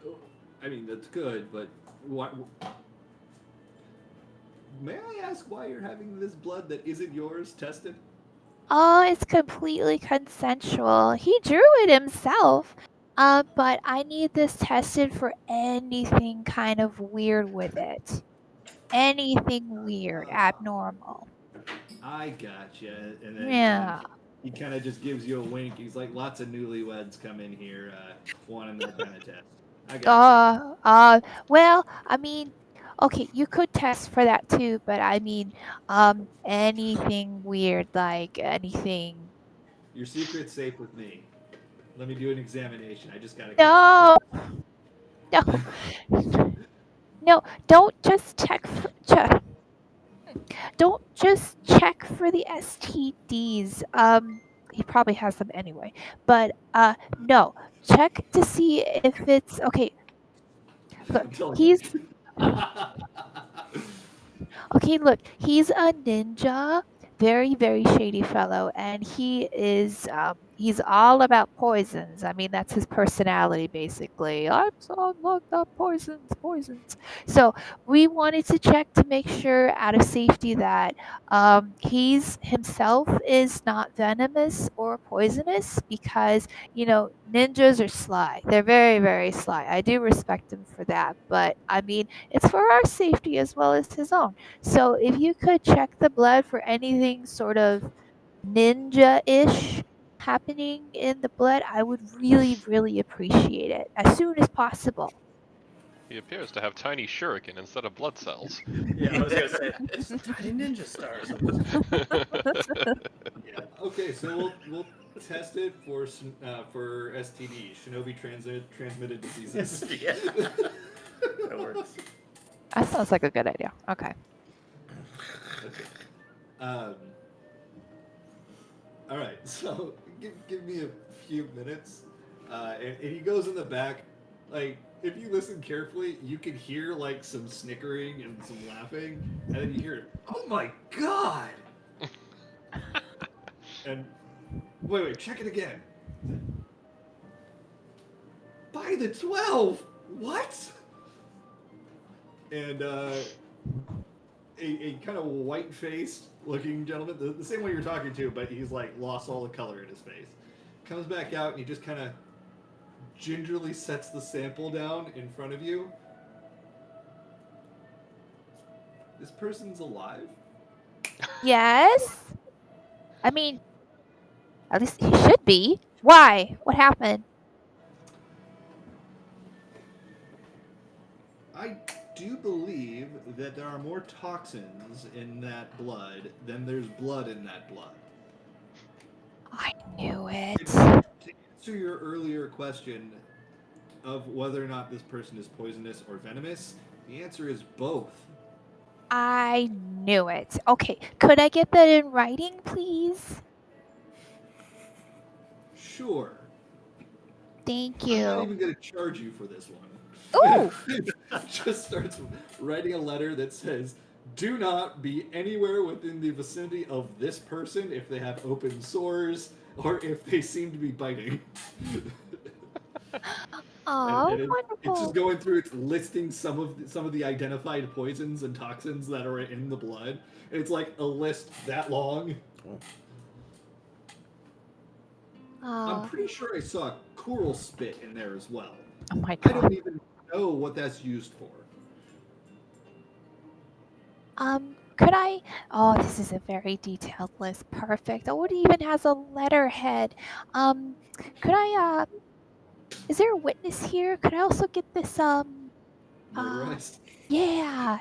Oh, I mean, that's good, but what? May I ask why you're having this blood that isn't yours tested? Oh, it's completely consensual. He drew it himself. But I need this tested for anything kind of weird with it. Anything weird, abnormal. I gotcha. And then Yeah. he kind of just gives you a wink. He's like, lots of newlyweds come in here wanting that kind of test. I gotcha. Well, I mean, okay, you could test for that too, but I mean, anything weird, like anything. Your secret's safe with me. Let me do an examination. I just gotta catch No, the no, poison. no, don't just don't just check for the STDs. He probably has them anyway. But no, check to see if it's okay. Look, I'm telling he's you. okay. Look, he's a ninja, very very shady fellow, and he's all about poisons. I mean, that's his personality basically. I'm so looked up poisons, poisons. So we wanted to check to make sure out of safety that he's himself is not venomous or poisonous because ninjas are sly. They're very very sly. I do respect him for that, but I mean it's for our safety as well as his own. So if you could check the blood for anything sort of ninja-ish happening in the blood, I would really, really appreciate it as soon as possible. He appears to have tiny shuriken instead of blood cells. Yeah, I was gonna say it's tiny ninja stars on this. Yeah. Okay, so we'll test it for STD, transmitted diseases. Yeah. That works. That sounds like a good idea. Okay. Okay. Um. All right. So give me a few minutes, and he goes in the back. Like, if you listen carefully, you can hear like some snickering and some laughing, and then you hear, "Oh my god!" And wait, check it again. By the 12. What? And a kind of white-faced looking gentleman, the same one you're talking to, but he's like lost all the color in his face, comes back out and he just kind of gingerly sets the sample down in front of you. This person's alive? Yes. I mean, at least he should be. Why? What happened? I do believe that there are more toxins in that blood than there's blood in that blood. I knew it. To answer your earlier question of whether or not this person is poisonous or venomous, the answer is both. I knew it. Okay, could I get that in writing, please? Sure. Thank I'm not you. even going to charge you for this one. Ooh. Just starts writing a letter that says, do not be anywhere within the vicinity of this person if they have open sores or if they seem to be biting. Oh, and it's just wonderful. going through, it's listing some of the identified poisons and toxins that are in the blood. And it's like a list that long. I'm Oh, pretty sure I saw coral spit in there as well. oh my I don't god. even know what that's used for. Could I? Oh, this is a very detailed list. Perfect. Oh, it even has a letterhead. Could I? Is there a witness here? Could I also get this? Uh, Notarized. yeah,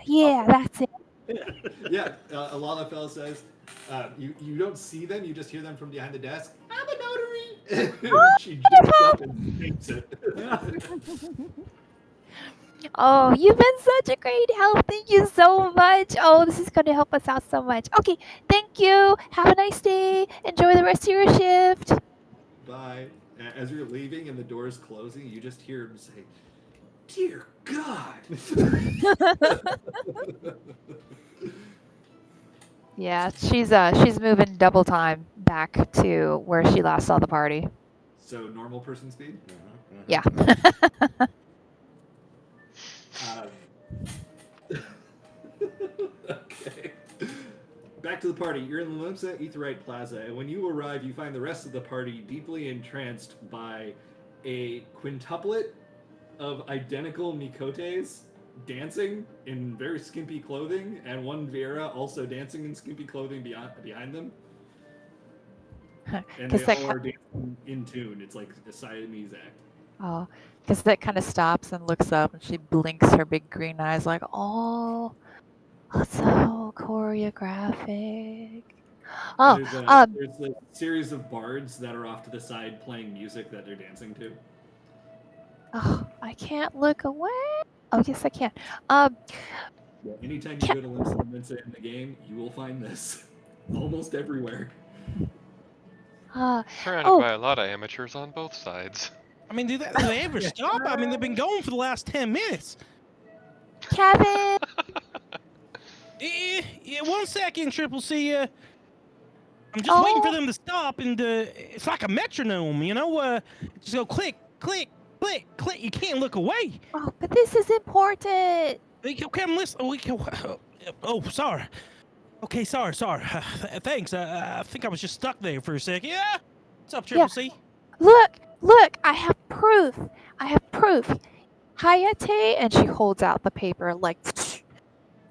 that's it. Yeah, Alalafel says, You don't see them. You just hear them from behind the desk. I'm a notary. She jumps up and takes it. Oh, you've been such a great help. Thank you so much. Oh, this is going to help us out so much. Okay, thank you. Have a nice day. Enjoy the rest of your shift. Bye. As you're leaving and the door's closing, you just hear him say, "Dear God." Yeah, she's moving double time back to where she last saw the party. So normal person speed. Yeah. Okay. Back to the party. You're in the Limsa Etherite Plaza, and when you arrive, you find the rest of the party deeply entranced by a quintuplet of identical Mikotes dancing in very skimpy clothing, and one Vera also dancing in skimpy clothing behind them. And they all are dancing in tune. It's like a Siamese act. Oh, because that kind of stops and looks up, and she blinks her big green eyes like, oh, so choreographic. Oh, And there's a series of bards that are off to the side playing music that they're dancing to. oh, I can't look away. Oh, yes, I can. Anytime you go to Limsa in the game, you will find this almost everywhere. Surrounded by a lot of amateurs on both sides. I mean, do they ever stop? I mean, they've been going for the last 10 minutes. Kevin. Yeah, 1 second, Triple C. I'm just waiting for them to stop, and it's like a metronome, you know? Just go click, click, click, click. You can't look away. Oh, but this is important. Okay, I'm listening. Oh, sorry. Okay, sorry. Thanks. I think I was just stuck there for a second. Yeah. What's up, Triple C? Look, I have proof. Hayate, and she holds out the paper like,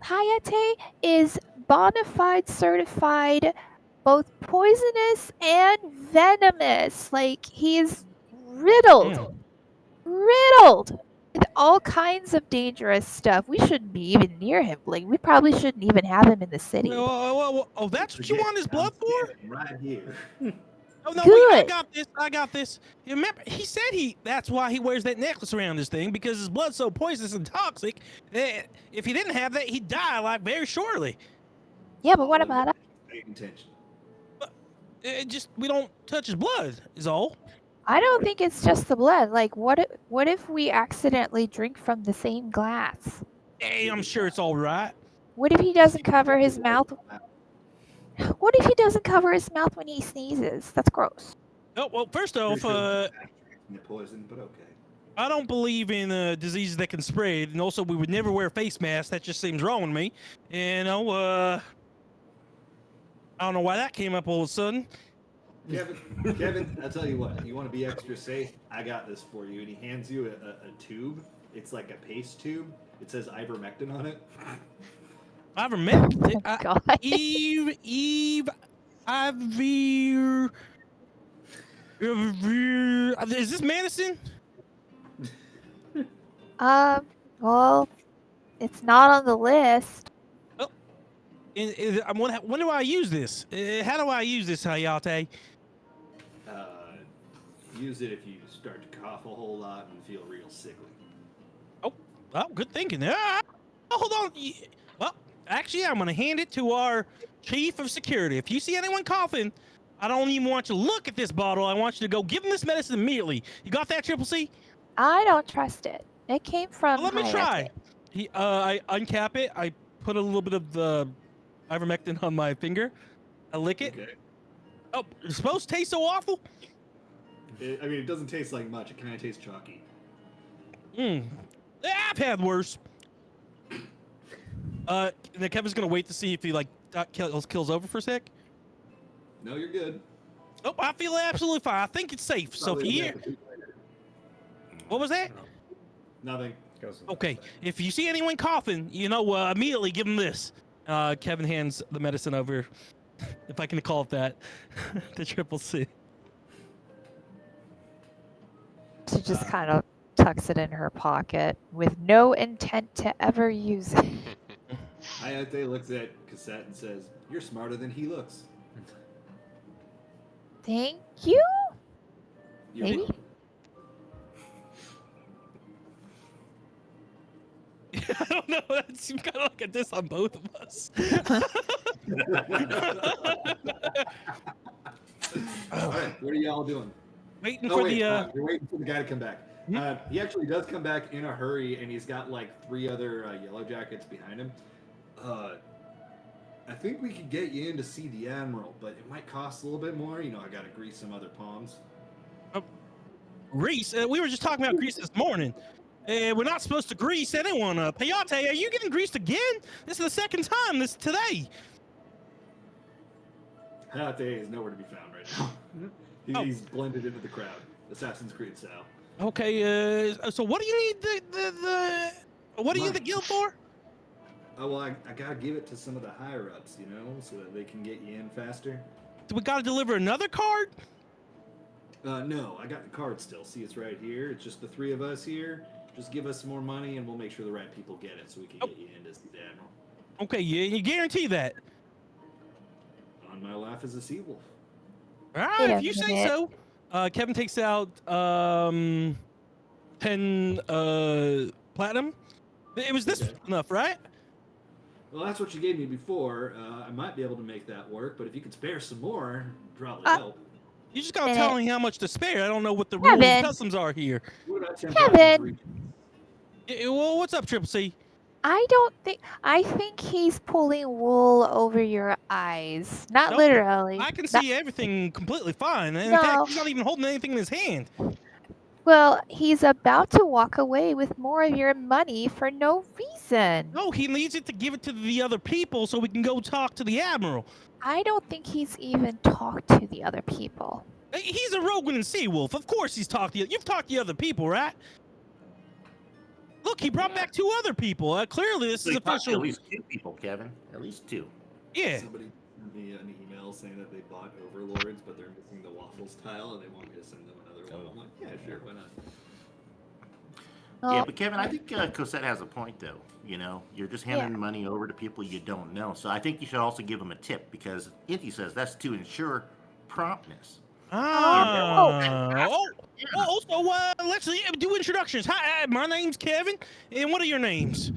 Hayate is bona fide certified both poisonous and venomous. Like, he's riddled with all kinds of dangerous stuff. We shouldn't be even near him. Like, we probably shouldn't even have him in the city. Oh, that's what you want his blood for? Right here. Oh no, wait, I got this. You remember, he said that's why he wears that necklace around his thing, because his blood's so poisonous and toxic that if he didn't have that, he'd die like very shortly. Yeah, but what about us? Pay attention. Just we don't touch his blood is all. I don't think it's just the blood. Like, what if we accidentally drink from the same glass? Hey, I'm sure it's all right. What if he doesn't cover his mouth? What if he doesn't cover his mouth when he sneezes? That's gross. Oh, well, first off, poison, but okay. I don't believe in diseases that can spread, and also we would never wear face masks. That just seems wrong with me. You know, I don't know why that came up all of a sudden. Kevin, I'll tell you what. You want to be extra safe? I got this for you. And he hands you a tube. It's like a paste tube. It says ivermectin on it. Ivermectin? Oh, God. Eve, is this medicine? Well, it's not on the list. Oh, when do I use this? How do I use this, Hayate? Use it if you start to cough a whole lot and feel real sickly. Oh, good thinking. Hold on. Well, actually, I'm going to hand it to our chief of security. If you see anyone coughing, I don't even want you to look at this bottle. I want you to go give them this medicine immediately. You got that, Triple C? I don't trust it. It came from Well, let me try. I uncap it. I put a little bit of the ivermectin on my finger. I lick it. Okay. Oh, it's supposed to taste so awful? It doesn't taste like much. It kind of tastes chalky. I've had worse. And then Kevin's gonna wait to see if he kills over for a sec. No, you're good. Oh, I feel absolutely fine. I think it's safe. So if you hear, what was that? Nothing. Okay, if you see anyone coughing, immediately give them this. Kevin hands the medicine over, if I can call it that, to Triple C. She just kind of tucks it in her pocket with no intent to ever use it. Hayate looks at Cassette and says, You're smarter than he looks. Thank you. You're Maybe. welcome. I don't know. That seems kind of like a diss on both of us. All right, what are y'all doing? Waiting Oh for wait, the. you're waiting for the guy to come back. Hmm? He actually does come back in a hurry, and he's got like 3 other yellow jackets behind him. I think we could get you in to see the admiral, but it might cost a little bit more. You know, I gotta grease some other palms. Grease. We were just talking about grease this morning. We're not supposed to grease anyone. Peyote, are you getting greased again? This is the second time today. Hayate is nowhere to be found right now. He's blended into the crowd, Assassin's Creed style. Okay. So what do you need the what do you need the Money. guild for? Oh well, I gotta give it to some of the higher ups, you know, so that they can get you in faster. Do we got to deliver another card? No, I got the card still. See, it's right here. It's just the 3 of us here. Just give us some more money, and we'll make sure the right people get it, so we can get you in to see the admiral. Okay, you guarantee that. On my life as a sea wolf. All right, Wait a if you say minute. so. Kevin takes out 10 platinum. It was this Okay. enough, right? Well, that's what you gave me before. I might be able to make that work, but if you could spare some more, probably Uh, help. You just gotta Minute. tell me how much to spare. I don't know what the rules and Kevin. customs are here. What about 10 Kevin. platinum for each? Well, what's up, Triple C? I think he's pulling wool over your eyes. Not Nope. literally. I can Not- see everything completely fine. In No. fact, he's not even holding anything in his hand. Well, he's about to walk away with more of your money for no reason. No, he needs it to give it to the other people so we can go talk to the admiral. I don't think he's even talked to the other people. He's a Rogan and Seawolf. Of course he's talked to you. You've talked to the other people, right? Look, he brought back 2 other people. Clearly, this So is you talked to official. at least 2 people, Kevin. At least 2. Yeah. Somebody sent me an email saying that they bought Overlords, but they're missing the waffles tile, and they want me to send them another one. I'm like, yeah, sure, why not? Oh, Yeah, but Kevin, I think Cosette has a point, though. You know, you're just handing money over to people you don't know. So I think you should also give them a tip because Inti says that's to ensure promptness. So let's do introductions. Hi, my name's Kevin, and what are your names?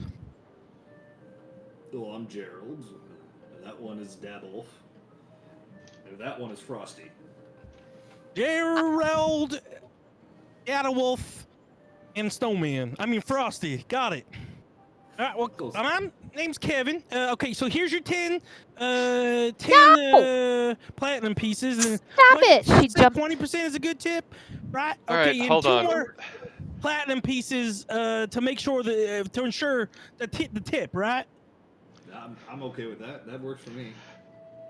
Well, I'm Gerald. That one is Dabble. And that one is Frosty. Gerald, Adderwolf, and Snowman. I mean Frosty. Got it. All right. Well, Close. my name's Kevin. Okay, so here's your 10 platinum pieces. And stop it! She jumped. 20% is a good tip, right? All okay, right, and hold 2 on. more platinum pieces to make sure that to ensure the tip, right? I'm okay with that. That works for me.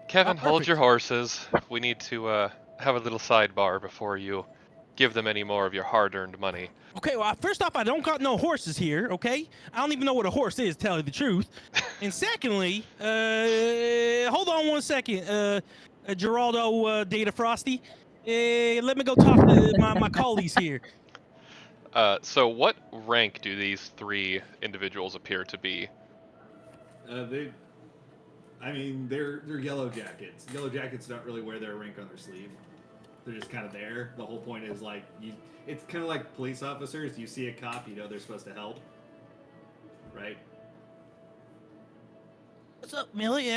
Kevin, hold perfect. your horses. We need to have a little sidebar before you give them any more of your hard-earned money. Okay, well, first off, I don't got no horses here, okay? I don't even know what a horse is, to tell you the truth. And secondly, hold on one second, Geraldo Data Frosty. Let me go talk to my colleagues here. So what rank do these 3 individuals appear to be? They're yellow jackets. Yellow jackets don't really wear their rank on their sleeve. They're just kind of there. The whole point is like it's kind of like police officers. You see a cop, you know they're supposed to help, right? What's up, Millie?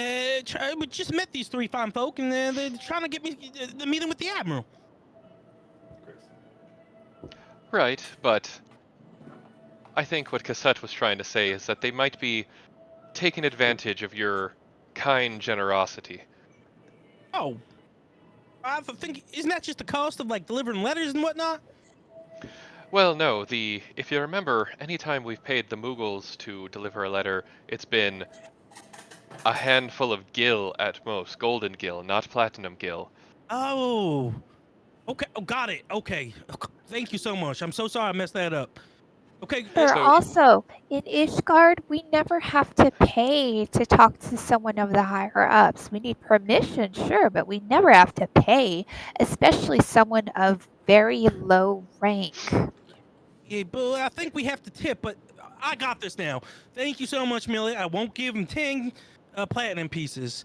We just met these 3 fine folk, and they're trying to get me the meeting with the admiral. Chris. Right, but I think what Cassette was trying to say is that they might be taking advantage of your kind generosity. Oh, I think isn't that just the cost of like delivering letters and whatnot? Well, no, if you remember, anytime we've paid the Mughals to deliver a letter, it's been a handful of gil at most, golden gil, not platinum gil. Oh, okay. Oh, got it. Okay. Thank you so much. I'm so sorry I messed that up. Okay. Sir, So- also, in Ishgard, we never have to pay to talk to someone of the higher ups. We need permission, sure, but we never have to pay, especially someone of very low rank. Yeah, but I think we have to tip, but I got this now. Thank you so much, Millie. I won't give him 10 platinum pieces.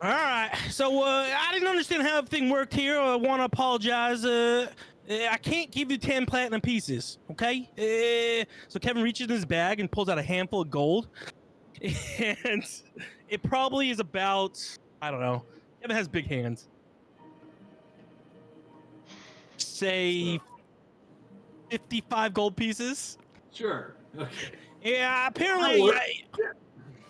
All right. So I didn't understand how everything worked here. I want to apologize. I can't give you 10 platinum pieces, okay? So Kevin reaches in his bag and pulls out a handful of gold. And it probably is about, I don't know. Kevin has big hands. Say So, 55 gold pieces. sure. Okay. Yeah, apparently, That'll work.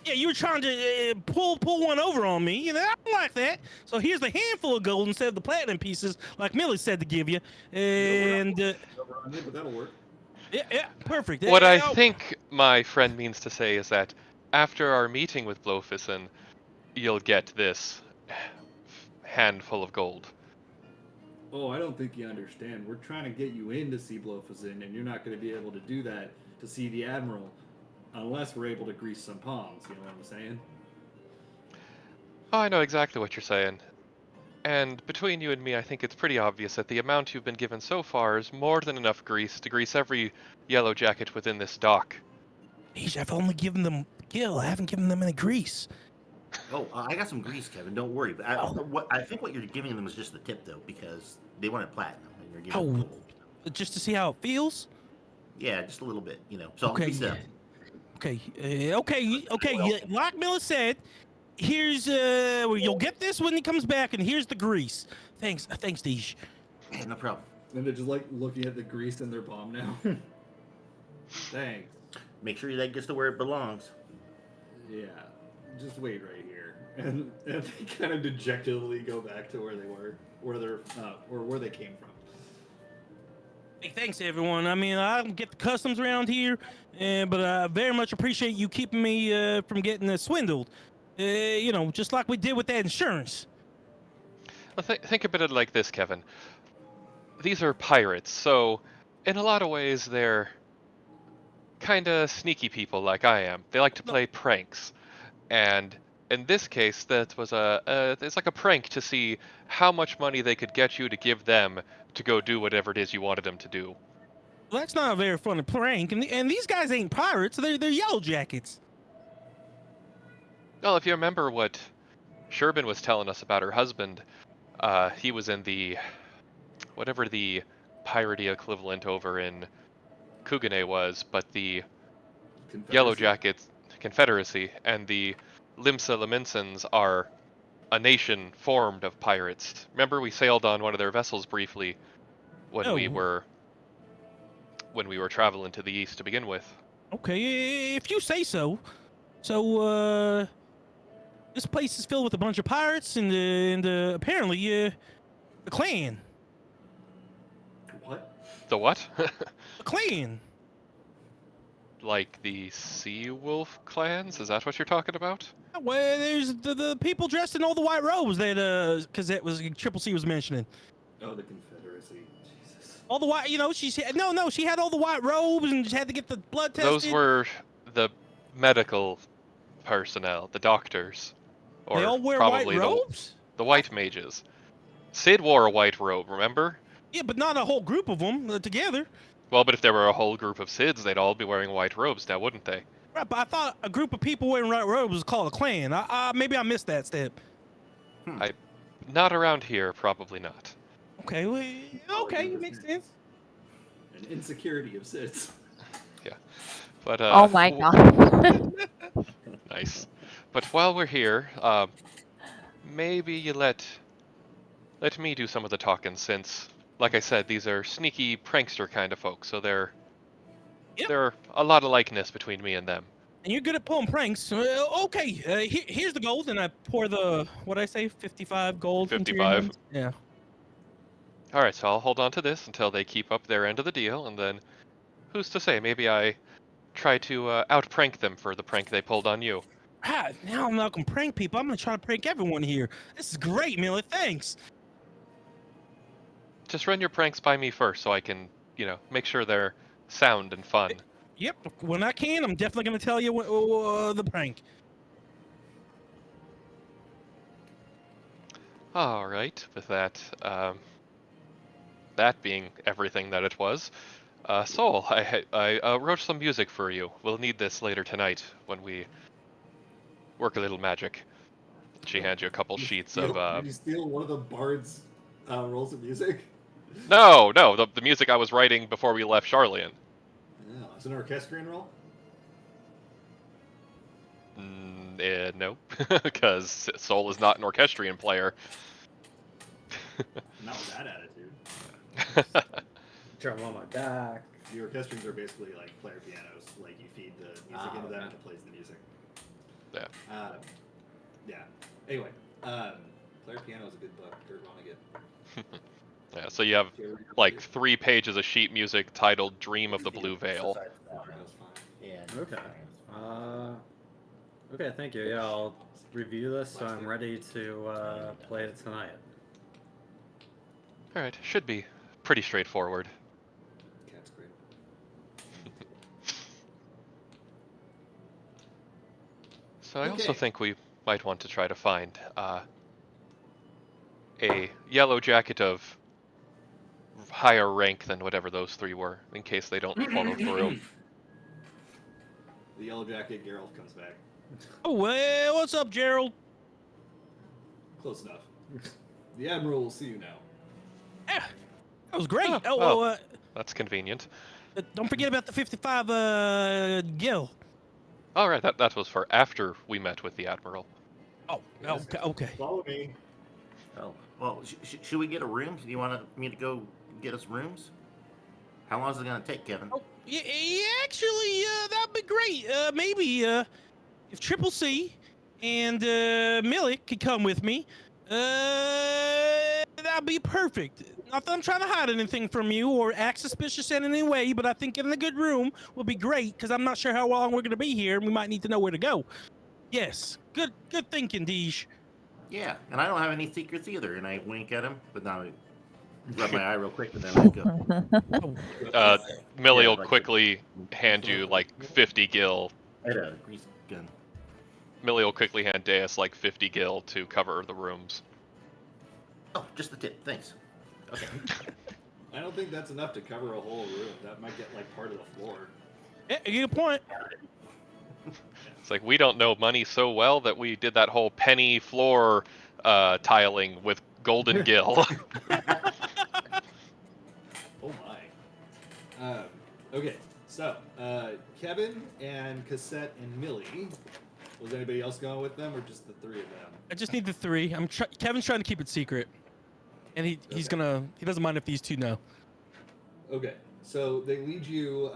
yeah, you were trying to pull one over on me. You know, I don't like that. So here's the handful of gold instead of the platinum pieces, like Millie said to give you. And Over on me, but that'll work. yeah, perfect. What I Oh, think my friend means to say is that after our meeting with Blofison, you'll get this handful of gold. Oh, I don't think you understand. We're trying to get you in to see Blofuscin, and you're not going to be able to do that to see the Admiral unless we're able to grease some palms. You know what I'm saying? Oh, I know exactly what you're saying. And between you and me, I think it's pretty obvious that the amount you've been given so far is more than enough grease to grease every yellow jacket within this dock. geez, I've only given them gill. I haven't given them any grease. Oh, I got some grease, Kevin. Don't worry. But I think what you're giving them is just the tip, though, because they wanted platinum, and you're giving them gold. Just to see how it feels. Yeah, just a little bit, So I'll Okay. grease it up. Okay. Okay. Like Miller said, here's you'll get this when he comes back, and here's the grease. Thanks, Deej. Yeah, no problem. And they're just like looking at the grease in their palm now. Thanks. Make sure that gets to where it belongs. Yeah. Just wait right here. And they kind of dejectedly go back to where they were, or where they came from. Hey, thanks everyone. I mean, I don't get the customs around here, but I very much appreciate you keeping me from getting swindled. Just like we did with that insurance. Well, think about it like this, Kevin. These are pirates, so in a lot of ways they're kind of sneaky people like I am. They like to play pranks. And in this case, that was it's like a prank to see how much money they could get you to give them to go do whatever it is you wanted them to do. Well, that's not a very funny prank, and these guys ain't pirates. They're yellow jackets. Well, if you remember what Sherbin was telling us about her husband, he was in the whatever the piratey equivalent over in Kugane was, but the Yellow Jackets Confederacy and the Limsa Laminsons are a nation formed of pirates. Remember, we sailed on one of their vessels briefly when we were traveling to the east to begin with. Okay, if you say so. So, this place is filled with a bunch of pirates and apparently, a clan. What? The what? A clan. Like the Sea Wolf clans? Is that what you're talking about? Well, there's the people dressed in all the white robes that, because that was Triple C was mentioning. Oh, the Confederacy. Jesus. All the white, she had all the white robes and she had to get the blood tested. Those were the medical personnel, the doctors. Or they all wear probably white robes? The white mages. Sid wore a white robe, remember? Yeah, but not a whole group of them together. Well, but if there were a whole group of Sids, they'd all be wearing white robes now, wouldn't they? Right, but I thought a group of people wearing white robes was called a clan. Maybe I missed that step. Not around here, probably not. Okay, it makes sense. An insecurity of Sids. Yeah, but Oh my god. nice. But while we're here, maybe you let me do some of the talking, since, like I said, these are sneaky prankster kind of folks, so there are a lot of likeness between me and them. And you're good at pulling pranks. Okay, here's the gold, and I pour the, what'd I say, 55 gold into your 55. hands? Yeah. Alright, so I'll hold on to this until they keep up their end of the deal, and then, who's to say, maybe I try to out-prank them for the prank they pulled on you. Now I'm not gonna prank people. I'm gonna try to prank everyone here. This is great, Millie. Thanks. Just run your pranks by me first, so I can, make sure they're sound and fun. Yep. When I can, I'm definitely gonna tell you the prank. Alright, with that, that being everything that it was, Soul, I wrote some music for you. We'll need this later tonight when we work a little magic. She hands you a couple sheets Did of. you steal one of the bard's rolls of music? No, the music I was writing before we left Charlian. No, it's an orchestrion roll. No, because Soul is not an orchestrion player. Not with that attitude. Drum on my back. The orchestrions are basically like player pianos. Like you feed the music into them and it plays the music. Yeah. Yeah. Anyway, player piano is a good book. Kurt Vonnegut. Yeah, so you have like 3 pages of sheet music titled "Dream of the Blue Veil." Okay. Okay, thank you. Yeah, I'll review this, so I'm ready to play it tonight. All right, should be pretty straightforward. Cat's great. So I also Okay. think we might want to try to find a yellow jacket of higher rank than whatever those 3 were, in case they don't follow through. The yellow jacket Geralt comes back. Oh, well, what's up, Gerald? Close enough. The Admiral will see you now. Yeah, that was great. Oh, that's convenient. Don't forget about the 55 gil. All right, that was for after we met with the Admiral. Oh, okay. Follow me. Oh. Well, should we get a room? Do you want me to go get us rooms? How long is it gonna take, Kevin? Oh, yeah, actually, that'd be great. Maybe if Triple C and Millie could come with me, that'd be perfect. Not that I'm trying to hide anything from you or act suspicious in any way, but I think getting a good room will be great because I'm not sure how long we're gonna be here, and we might need to know where to go. Yes, good thinking, Deej. Yeah, and I don't have any secrets either. And I wink at him, but now I rub my eye real quick and then I go. Millie Yeah, will like quickly hand you like 50 gil. I had a grease gun. Millie will quickly hand Deus like 50 gil to cover the rooms. Oh, just the tip. Thanks. Okay. I don't think that's enough to cover a whole room. That might get like part of the floor. Yeah, good point. It's like we don't know money so well that we did that whole penny floor tiling with golden gil. Oh my. Okay, so Kevin and Cassette and Millie. Was anybody else going with them, or just the 3 of them? I just need the 3. Kevin's trying to keep it secret, and he doesn't mind if these 2 know. Okay, so they lead you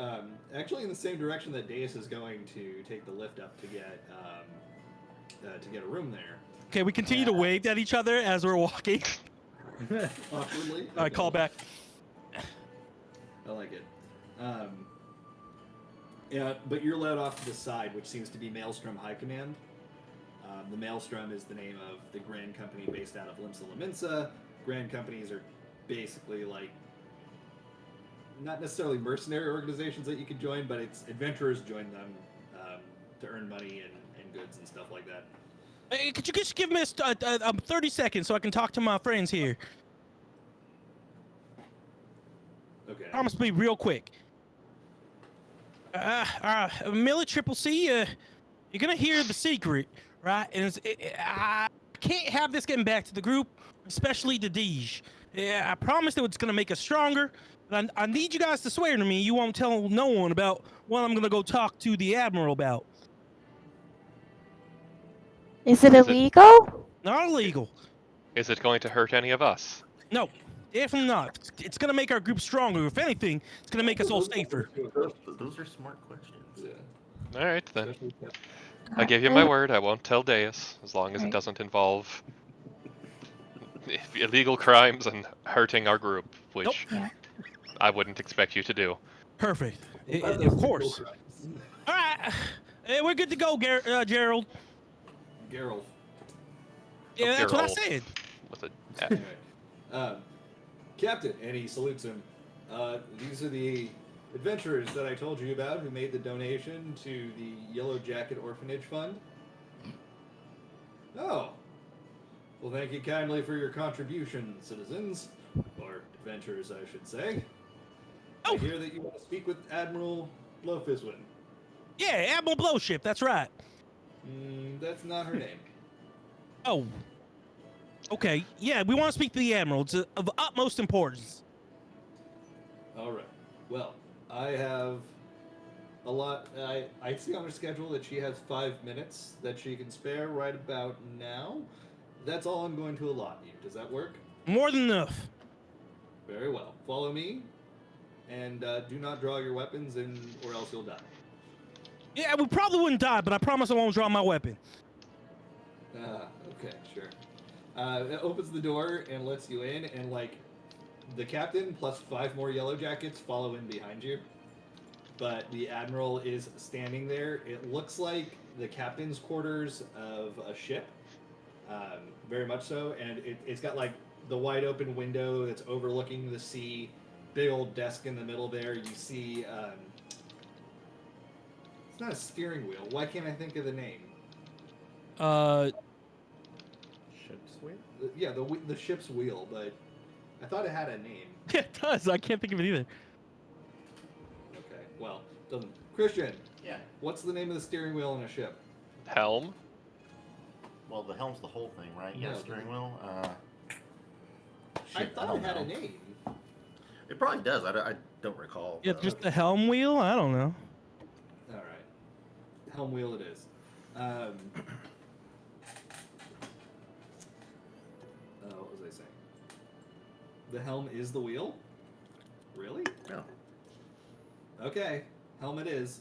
actually in the same direction that Deus is going to take the lift up to get a room there. Okay, we continue to wave at each other as we're walking. Awkwardly. I call back. I like it. Yeah, but you're led off to the side, which seems to be Maelstrom High Command. The Maelstrom is the name of the Grand Company based out of Limsa Laminsa. Grand Companies are basically like not necessarily mercenary organizations that you can join, but it's adventurers join them to earn money and goods and stuff like that. Hey, could you just give me 30 seconds so I can talk to my friends here? Okay. Promise me real quick. Millie Triple C, you're gonna hear the secret, right? And I can't have this getting back to the group, especially to Deej. Yeah, I promise that it's gonna make us stronger. But I need you guys to swear to me you won't tell no one about what I'm gonna go talk to the Admiral about. Is it illegal? Not illegal. Is it going to hurt any of us? No, definitely not. It's gonna make our group stronger. If anything, it's gonna make us all safer. Those are smart questions. Yeah. All right, then. I give you my word. I won't tell Deus, as long as it Right. doesn't involve illegal crimes and hurting our group, which Yeah. I wouldn't expect you to do. Perfect. Of course. All right, we're good to go, Gerald. Geralt. Yeah, that's what I Gerald. said. With a Okay. Captain, and he salutes him. These are the adventurers that I told you about who made the donation to the Yellow Jacket Orphanage Fund. Oh. Well, thank you kindly for your contribution, citizens. Or adventurers, I should say. Oh. I hear that you want to speak with Admiral Blowfistwind. Yeah, Admiral Blowship. That's right. That's not her name. Oh. Okay. Yeah, we want to speak to the Admiral. It's of utmost importance. All right. Well, I have a lot. I see on her schedule that she has 5 minutes that she can spare right about now. That's all I'm going to allot you. Does that work? More than enough. Very well. Follow me, and do not draw your weapons, or else you'll die. Yeah, we probably wouldn't die, but I promise I won't draw my weapon. Okay, sure. It opens the door and lets you in, and like the captain plus 5 more yellow jackets follow in behind you. But the admiral is standing there. It looks like the captain's quarters of a ship, very much so, and it's got like the wide open window that's overlooking the sea. Big old desk in the middle there. You see, it's not a steering wheel. Why can't I think of the name? Ship's wheel? Yeah, the ship's wheel, but I thought it had a name. Yeah, it does. I can't think of it either. Okay, well, doesn't. Christian, Yeah. what's the name of the steering wheel in a ship? Helm. Well, the helm's the whole thing, right? Yeah, No. steering wheel. I Shit, thought don't it had know. a name. It probably does. I don't recall. Yeah, though. just the helm wheel? I don't know. All right, helm wheel it is. What was I saying? The helm is the wheel? Really? No. Okay, helm it is.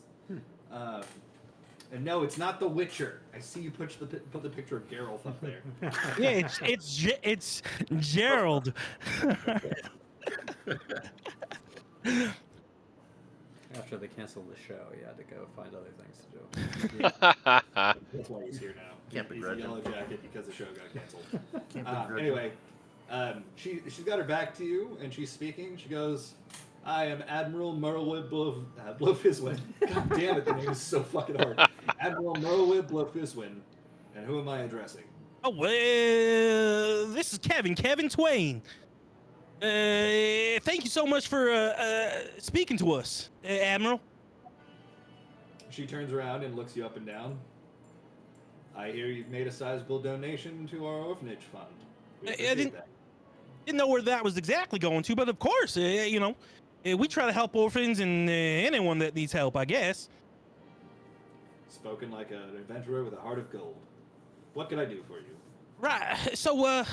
And no, it's not The Witcher. I see you put the picture of Geralt up there. Yeah, it's Gerald. After they canceled the show, he had to go find other things to do. That's why he's here now. Can't He's a begrudge him. yellow jacket because the show got canceled. Can't begrudge him. Anyway, she's got her back to you, and she's speaking. She goes, "I am Admiral Merwin Blofiswin." God damn it, the name is so fucking hard. Admiral Merwin Blofiswin. And who am I addressing? Oh, well, this is Kevin Twain. Thank you so much for speaking to us, Admiral. She turns around and looks you up and down. I hear you've made a sizable donation to our orphanage fund. We I appreciate didn't- that. Didn't know where that was exactly going to, but of course, we try to help orphans and anyone that needs help, I guess. Spoken like an adventurer with a heart of gold. What can I do for you? Right. So,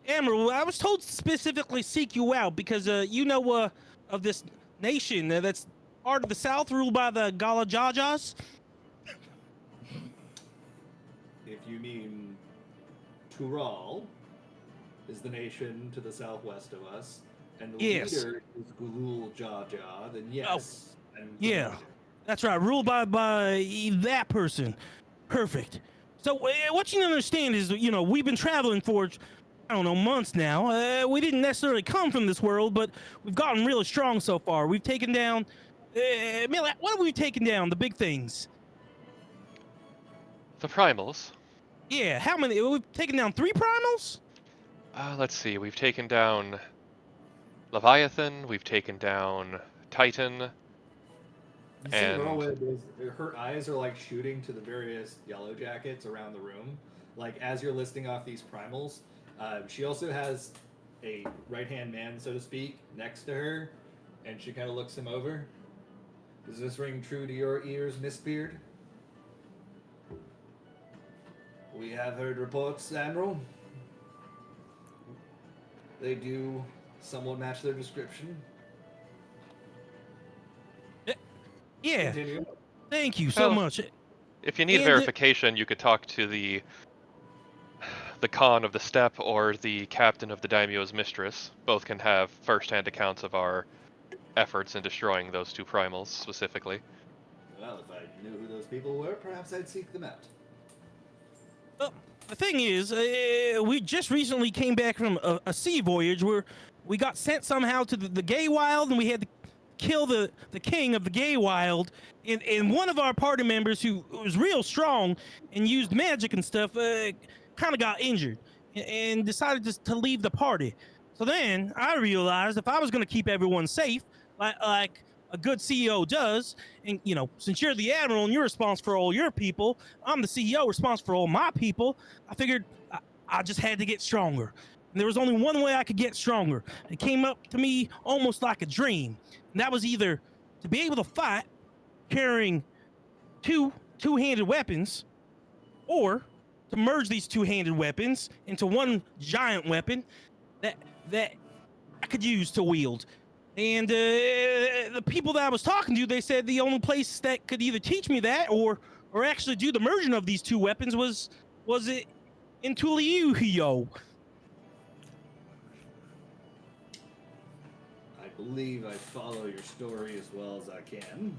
Admiral, I was told to specifically seek you out because you know of this nation that's part of the South, ruled by the Galajajas. If you mean Tural is the nation to the southwest of us, and the Yes. leader is Gulul Jaja, then yes. I'm yeah. familiar. That's right, ruled by that person. Perfect. So, what you don't understand is, we've been traveling for, I don't know, months now. We didn't necessarily come from this world, but we've gotten really strong so far. We've taken down, Millie, what have we taken down? The big things. The primals. Yeah, how many? We've taken down 3 primals? Let's see. We've taken down Leviathan. We've taken down Titan. You see And- Merwin her eyes are like shooting to the various yellow jackets around the room. Like as you're listing off these primals, she also has a right-hand man, so to speak, next to her, and she kind of looks him over. Does this ring true to your ears, Miss Beard? We have heard reports, Admiral. They do somewhat match their description. Yeah, Continue. thank you so Well, much. If you need And- verification, you could talk to the Khan of the Steppe or the captain of the Daimyo's mistress. Both can have first-hand accounts of our efforts in destroying those 2 primals specifically. Well, if I knew who those people were, perhaps I'd seek them out. Well, the thing is, we just recently came back from a sea voyage where we got sent somehow to the Gay Wild, and we had to kill the king of the Gay Wild. And one of our party members, who was real strong and used magic and stuff, kind of got injured and decided to leave the party. So then I realized if I was going to keep everyone safe, like a good CEO does, and since you're the admiral and you're responsible for all your people, I'm the CEO responsible for all my people. I figured I just had to get stronger. And there was only one way I could get stronger. It came up to me almost like a dream. And that was either to be able to fight carrying two-handed weapons, or to merge these two-handed weapons into one giant weapon that I could use to wield. And the people that I was talking to, they said the only place that could either teach me that or actually do the merging of these two weapons was it in Tuliuhio. I believe I follow your story as well as I can.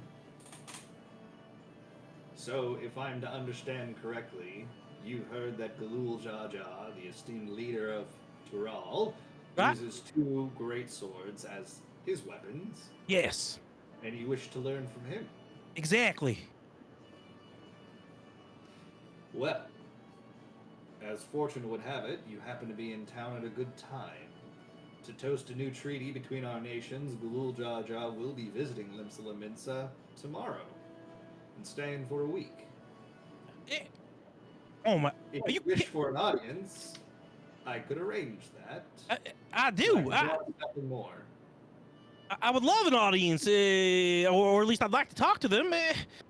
So, if I'm to understand correctly, you heard that Galul Jaja, the esteemed leader of Tural, Right. uses two great swords as his weapons, Yes, and you wish to learn from him. exactly. Well, as fortune would have it, you happen to be in town at a good time. To toast a new treaty between our nations, Galul Jaja will be visiting Limsala Minsa tomorrow and staying for a week. Eh, Oh my! If Are you you wish ki- for an audience, I could arrange that. I But do. can promise nothing more. I would love an audience, or at least I'd like to talk to them.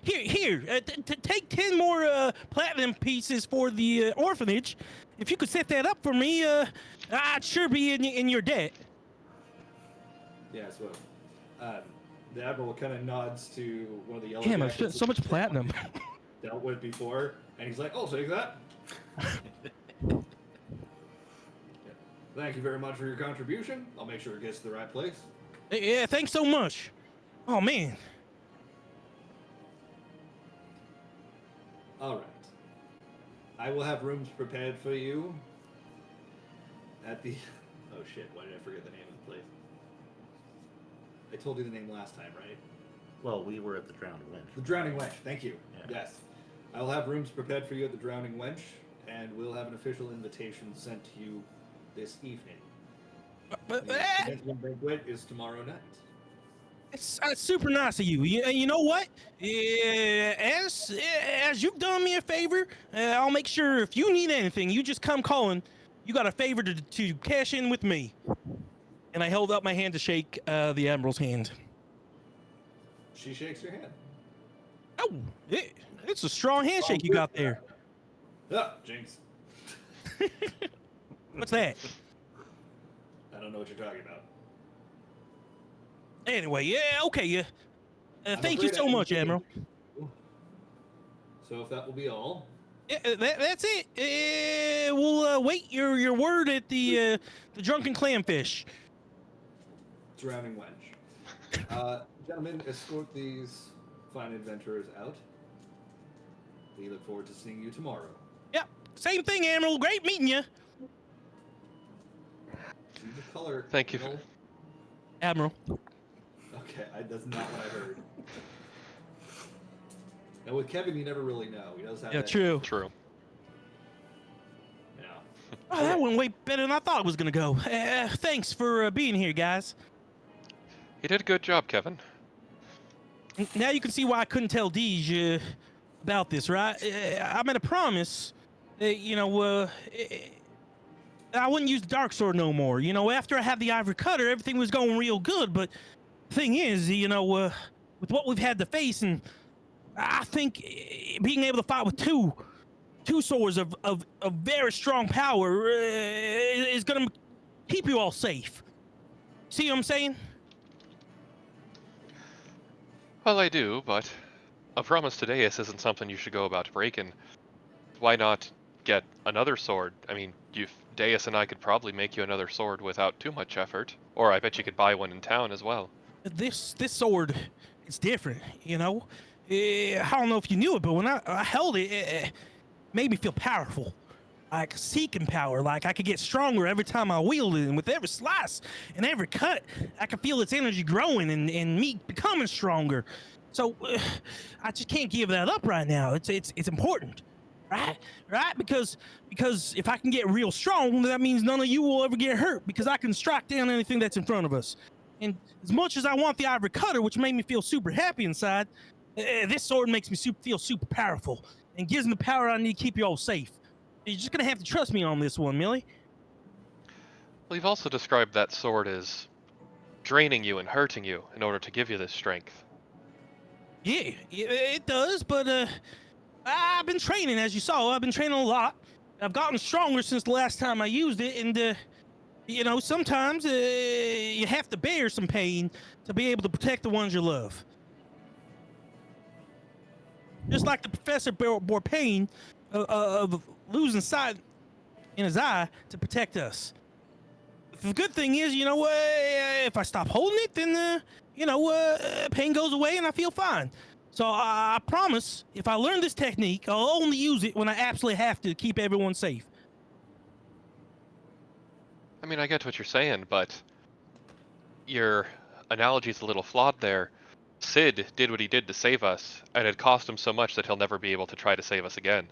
Here, take 10 more platinum pieces for the orphanage. If you could set that up for me, I'd sure be in your debt. Yeah, so the admiral kind of nods to one of the yellow Damn, I jackets spent so much platinum. dealt with before, and he's like, "Oh, take that." Yeah. Thank you very much for your contribution. I'll make sure it gets to the right place. Yeah, thanks so much. Oh man, All right. I will have rooms prepared for you at the. Oh shit! Why did I forget the name of the place? I told you the name last time, right? Well, we were at the Drowning The Wench. Drowning Wench. Thank you. Yeah. Yes. I will have rooms prepared for you at the Drowning Wench, and we'll have an official invitation sent to you this evening. but The commencement banquet is tomorrow night. it's super nice of you. You know what? As you've done me a favor, I'll make sure if you need anything, you just come calling. You got a favor to cash in with me. And I held up my hand to shake the Admiral's hand. She shakes your hand. Oh, it's a strong handshake you got there. Ah, jinx. What's that? I don't know what you're talking about. Anyway, yeah, okay, yeah. I'm Thank you afraid so I much, can- Admiral. So if that will be all, Yeah, that's it. We'll wait your word at the drunken clamfish. Drowning Wench. Gentlemen, escort these fine adventurers out. We look forward to seeing you tomorrow. Yep, same thing, Admiral. Great meeting you, See the color. Thank you. Colonel? Admiral. Okay, that's not what I heard. And with Kevin, you never really know. He does have Yeah, that. true. True. Yeah. Oh, that went way better than I thought it was gonna go. Thanks for being here, guys. You did a good job, Kevin. Now you can see why I couldn't tell Deej about this, right? I made a promise, I wouldn't use the dark sword no more. After I had the ivory cutter, everything was going real good. But the thing is, with what we've had to face, and I think being able to fight with two swords of very strong power is gonna keep you all safe. See what I'm saying? Well, I do, but a promise to Deus isn't something you should go about breaking. Why not get another sword? I mean, Deus and I could probably make you another sword without too much effort. Or I bet you could buy one in town as well. This sword is different, I don't know if you knew it, but when I held it, it made me feel powerful. Like seeking power, like I could get stronger every time I wield it, and with every slice and every cut, I could feel its energy growing and me becoming stronger. So I just can't give that up right now. It's important, right? Because if I can get real strong, that means none of you will ever get hurt because I can strike down anything that's in front of us. And as much as I want the ivory cutter, which made me feel super happy inside, this sword makes me feel super powerful and gives me the power I need to keep you all safe. You're just gonna have to trust me on this one, Millie. Well, you've also described that sword as draining you and hurting you in order to give you this strength. Yeah, it does, but I've been training, as you saw. I've been training a lot. I've gotten stronger since the last time I used it, and you know, sometimes you have to bear some pain to be able to protect the ones you love. Just like the professor bore pain of losing sight in his eye to protect us. The good thing is, you know, if I stop holding it, then you know, pain goes away and I feel fine. So I promise, if I learn this technique, I'll only use it when I absolutely have to keep everyone safe. I mean, I get what you're saying, but your analogy's a little flawed there. Sid did what he did to save us, and it cost him so much that he'll never be able to try to save us again.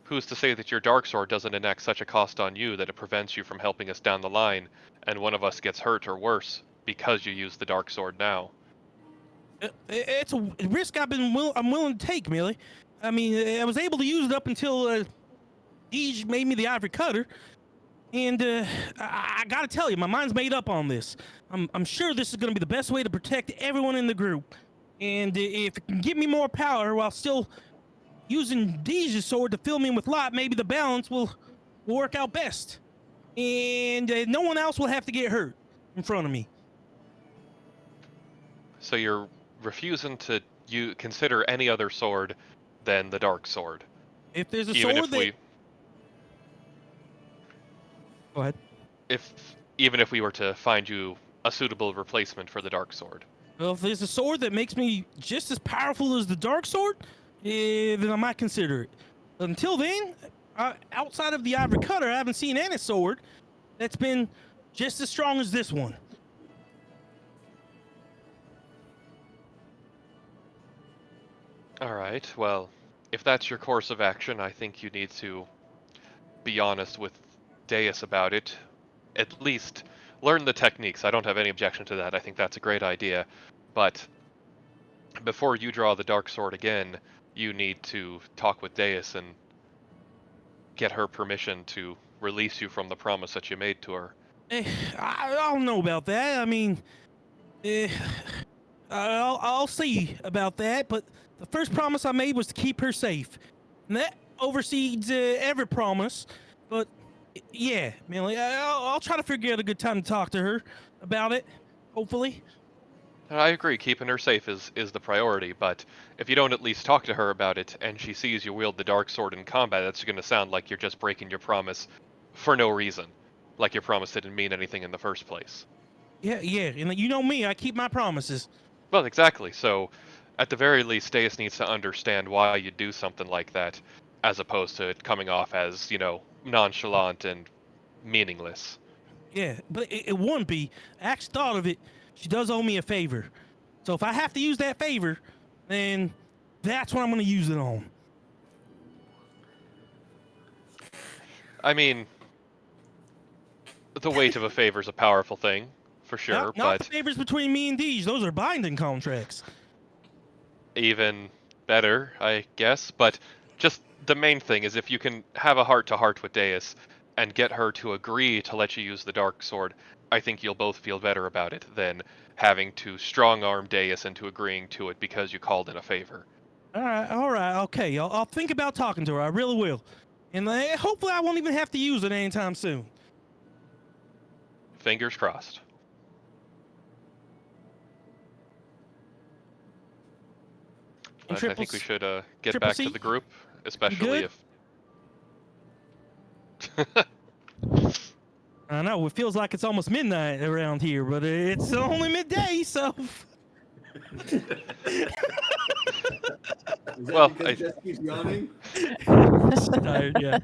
Who's to say that your dark sword doesn't enact such a cost on you that it prevents you from helping us down the line, and one of us gets hurt or worse because you use the dark sword now? It's a risk I'm willing to take, Millie. I mean, I was able to use it up until Deej made me the ivory cutter, and I gotta tell you, my mind's made up on this. I'm sure this is gonna be the best way to protect everyone in the group, and if it can give me more power while still using Deej's sword to fill me with light, maybe the balance will work out best, and no one else will have to get hurt in front of me. So you're refusing to consider any other sword than the dark sword. If there's a Even sword if that... we Go ahead. even if we were to find you a suitable replacement for the dark sword. Well, if there's a sword that makes me just as powerful as the dark sword, then I might consider it. But until then, outside of the ivory cutter, I haven't seen any sword that's been just as strong as this one. Alright, well, if that's your course of action, I think you need to be honest with Deus about it. At least learn the techniques. I don't have any objection to that. I think that's a great idea. But before you draw the dark sword again, you need to talk with Deus and get her permission to release you from the promise that you made to her. I don't know about that. I mean, I'll see about that. But the first promise I made was to keep her safe, and that oversees every promise. But yeah, Millie, I'll try to figure out a good time to talk to her about it. Hopefully. I agree, keeping her safe is the priority, but if you don't at least talk to her about it, and she sees you wield the dark sword in combat, that's going to sound like you're just breaking your promise for no reason. Like your promise didn't mean anything in the first place. Yeah, and you know me, I keep my promises. Well, exactly, so at the very least, Deus needs to understand why you do something like that, as opposed to it coming off as, you know, nonchalant and meaningless. Yeah, but it won't be. I actually thought of it. She does owe me a favor. So if I have to use that favor, then that's what I'm going to use it on. I mean, the weight of a favor's a powerful thing, for sure, Not but the favors between me and Deej. Those are binding contracts. even better, I guess. But just the main thing is if you can have a heart-to-heart with Deus and get her to agree to let you use the dark sword, I think you'll both feel better about it than having to strong-arm Deus into agreeing to it because you called in a favor. All right, okay. I'll think about talking to her. I really will. And hopefully I won't even have to use it anytime soon. Fingers crossed. And But I think we should get Triple back C? to the group, especially good? if... I know, it feels like it's almost midnight around here, but it's only midday, so... Is that Well, because Jess keeps yawning? She's tired, yeah.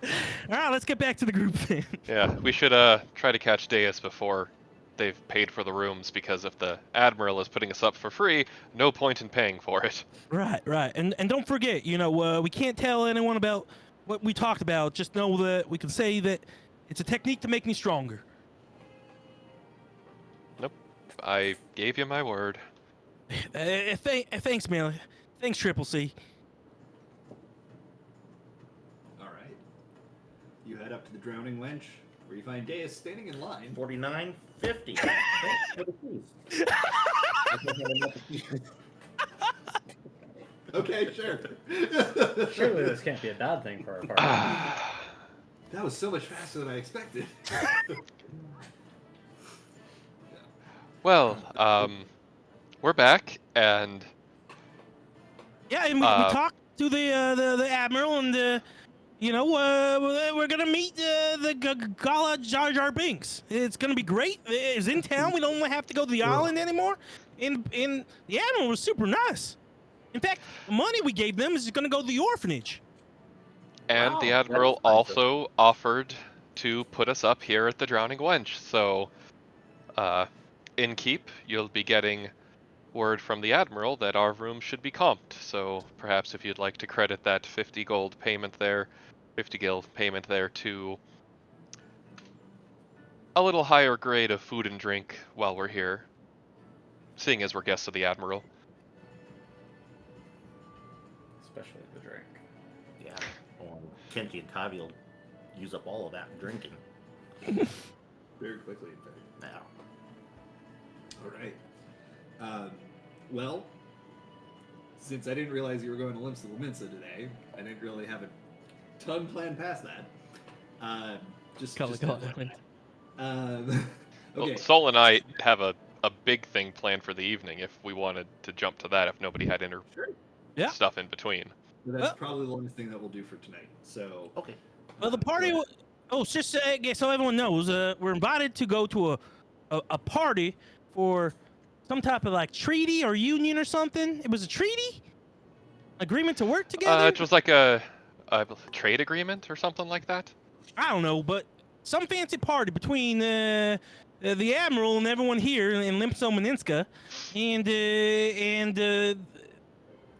All right, let's get back to the group then. Yeah, we should try to catch Deus before they've paid for the rooms, because if the Admiral is putting us up for free, no point in paying for it. Right. And don't forget, you know, we can't tell anyone about what we talked about. Just know that we can say that it's a technique to make me stronger. Nope. I gave you my word. Thanks, man. Thanks, Triple C. you head up to the Drowning Wench, where you find Deus standing in line. $49.50. Thanks for the keys. I think I have enough keys. Okay, sure. Surely this can't be a bad thing for our party. That was so much faster than I expected. Well, we're back, and Yeah, and we talked to the admiral, and you know, we're gonna meet the Gala Jar Jar Binks. It's gonna be great. It's in town. We don't have to go to the island anymore. And the admiral was super nice. In fact, the money we gave them is gonna go to the orphanage. and Wow, the that Admiral is nice. also offered to put us up here at the Drowning Wench. So, in keep, you'll be getting word from the Admiral that our room should be comped. So perhaps if you'd like to credit that 50 gold payment there, 50 gil payment there to a little higher grade of food and drink while we're here, seeing as we're guests of the Admiral. Especially the drink. Yeah. Well, Kenji and Tavi will use up all of that drinking. Very quickly, in fact. Now. All right. Well, since I didn't realize you were going to Limsa Laminsa today, I didn't really have a ton planned past that. Just Island. okay. Well, Sol and I have a big thing planned for the evening if we wanted to jump to that if nobody had Sure. Yeah. stuff in between. That's probably the last thing that we'll do for tonight. So. Okay. Well, the party. Just so everyone knows, we're invited to go to a party for some type of like treaty or union or something. It was a treaty, agreement to work together. It was like a trade agreement or something like that. I don't know, but some fancy party between the admiral and everyone here in Limso-Maninska and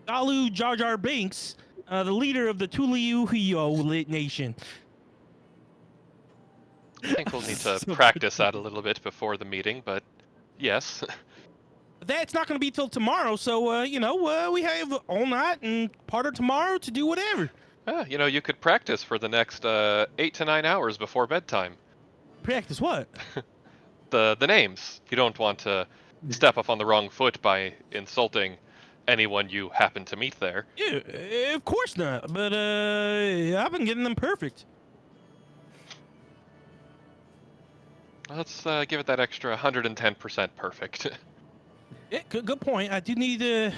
Galu Jar Jar Binks, the leader of the Tuliuhio nation. I think we'll need to So practice that a little bit before the meeting, but yes. That's not going to be till tomorrow, so we have all night and part of tomorrow to do whatever. You could practice for the next 8 to 9 hours before bedtime. Practice what? The names. You don't want to step up on the wrong foot by insulting anyone you happen to meet there. Yeah, of course not. But I've been getting them perfect. Let's give it that extra 110% perfect. Yeah, good point. I do need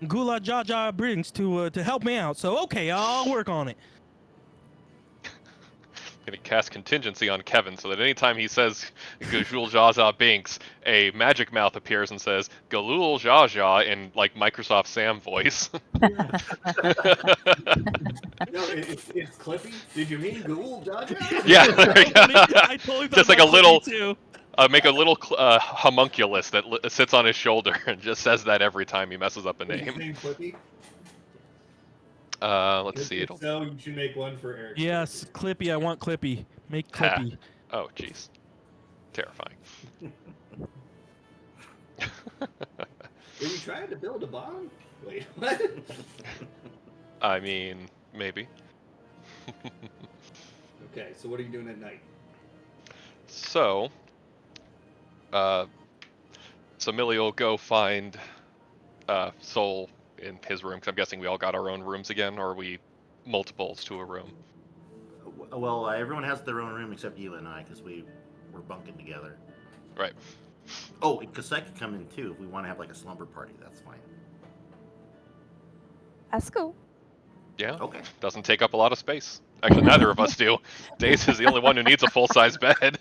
Gula Jar Jar Binks to help me out. So okay, I'll work on it. Gonna cast contingency on Kevin so that anytime he says Gajul Jaja Binks, a magic mouth appears and says Galul Jaja in like Microsoft Sam voice. No, it's Cliffy. Did you mean Ghoul Jaja? Yeah, there you go. I totally thought Just like a about little, Cliffy, too. make a little homunculus that sits on his shoulder and just says that every time he messes up a Is his name. name Cliffy? Let's see. If so, you should make one for Eric. Yes, Clippy. I want Clippy. Make Clippy. Oh, jeez. Terrifying. Are you trying to build a bomb? Wait, what? I mean, maybe. Okay, so what are you doing at night? So Millie will go find Sol in his room, because I'm guessing we all got our own rooms again, or are we multiples to a room? Well, everyone has their own room except you and I, because we're bunking together. Right. Oh, Kasai could come in too if we want to have like a slumber party. That's fine. That's cool. Yeah. Okay. Doesn't take up a lot of space. Actually, neither of us do. Dace is the only one who needs a full-size bed.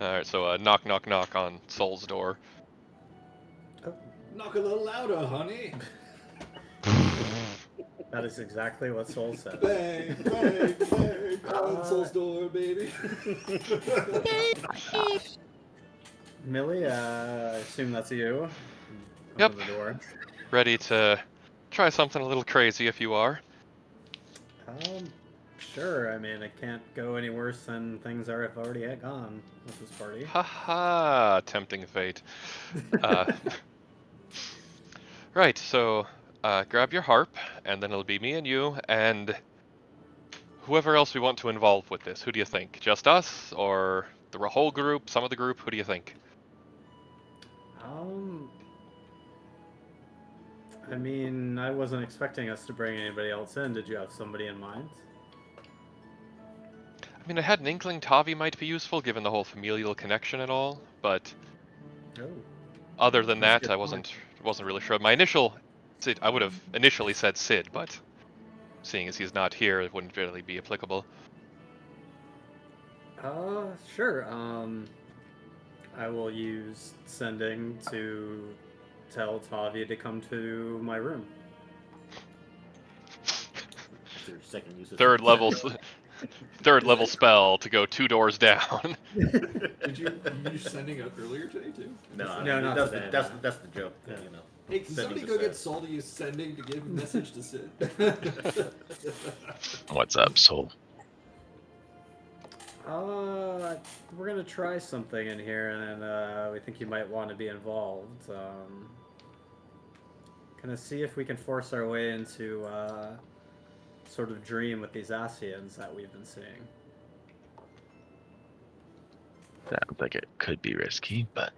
Alright, so knock, knock, knock on Sol's door. Knock a little louder, honey. That is exactly what Soul said. Bang, bang, bang. On Soul's door, baby. Millie, I assume that's you. Yep. Open the door. Ready to try something a little crazy if you are. Sure. I mean, it can't go any worse than things have already gone with this party. Haha, tempting fate. Right, so grab your harp, and then it'll be me and you, and whoever else we want to involve with this. Who do you think? Just us, or the whole group, some of the group? Who do you think? I mean, I wasn't expecting us to bring anybody else in. Did you have somebody in mind? I mean, I had an inkling Tavi might be useful, given the whole familial connection and all, but Oh. other than That's a that, good I point. wasn't really sure. My initial Sid, I would have initially said Sid, but seeing as he's not here, it wouldn't really be applicable. Sure. I will use sending to tell Tavi to come to my room. That's your second use of Third level, sending. third level spell to go 2 doors down. Did you sending up earlier today too? No, No, not that's today, the, no. that's the joke. Yeah. You know. Hey, can Sending somebody to go get Sid. Saul to use sending to give a message to Sid? What's up, Soul? We're gonna try something in here, and we think you might want to be involved. Gonna see if we can force our way into sort of dream with these Asians that we've been seeing. Sounds like it could be risky, but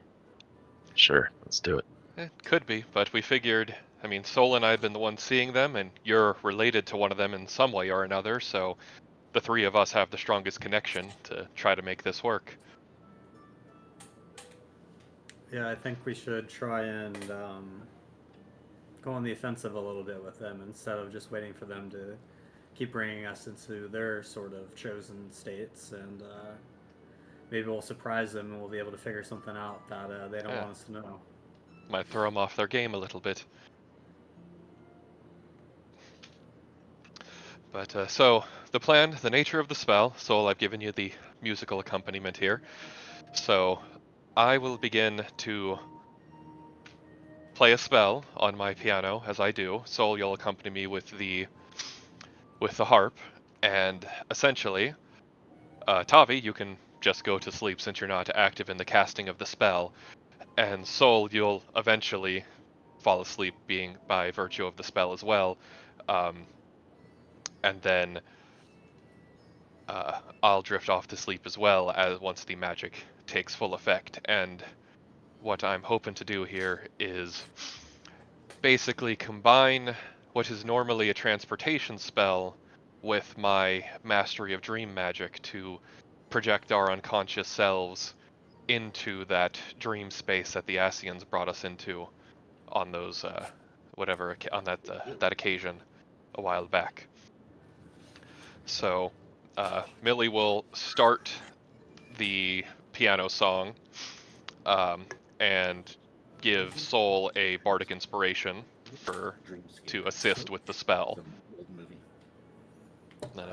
sure, let's do it. It could be, but we figured, I mean, Sol and I have been the ones seeing them, and you're related to one of them in some way or another, so the three of us have the strongest connection to try to make this work. Yeah, I think we should try and go on the offensive a little bit with them instead of just waiting for them to keep bringing us into their sort of chosen states, and maybe we'll surprise them and we'll be able to figure something out that they don't Yeah. want us to know. Might throw them off their game a little bit. But, so, the plan, the nature of the spell, Sol, I've given you the musical accompaniment here. So, I will begin to play a spell on my piano, as I do. Sol, you'll accompany me with the harp, and essentially, Tavi, you can just go to sleep since you're not active in the casting of the spell, and Sol, you'll eventually fall asleep, being by virtue of the spell as well, and then I'll drift off to sleep as well as once the magic takes full effect. And what I'm hoping to do here is basically combine what is normally a transportation spell with my mastery of dream magic to project our unconscious selves into that dream space that the Asians brought us into on those on that occasion a while back. So Millie will start the piano song and give Sol a bardic inspiration to assist with the spell. Some old movie. Then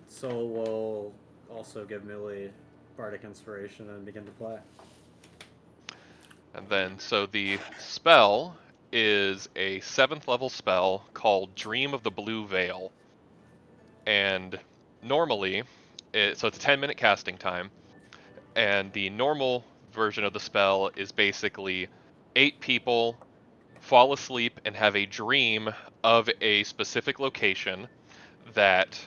Sol will also give Millie bardic inspiration and begin to play. And then, so the spell is a 7th level spell called Dream of the Blue Veil. And normally, so it's a 10-minute casting time, and the normal version of the spell is basically 8 people fall asleep and have a dream of a specific location that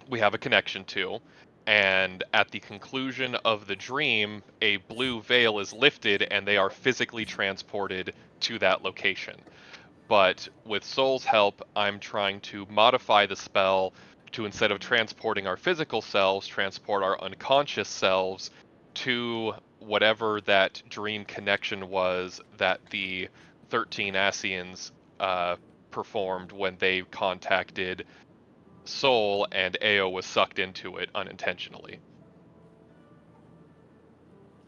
we have a connection to, and at the conclusion of the dream, a blue veil is lifted and they are physically transported to that location. But with Sol's help, I'm trying to modify the spell to, instead of transporting our physical selves, transport our unconscious selves to whatever that dream connection was that the 13 Asians performed when they contacted Sol, and Ao was sucked into it unintentionally.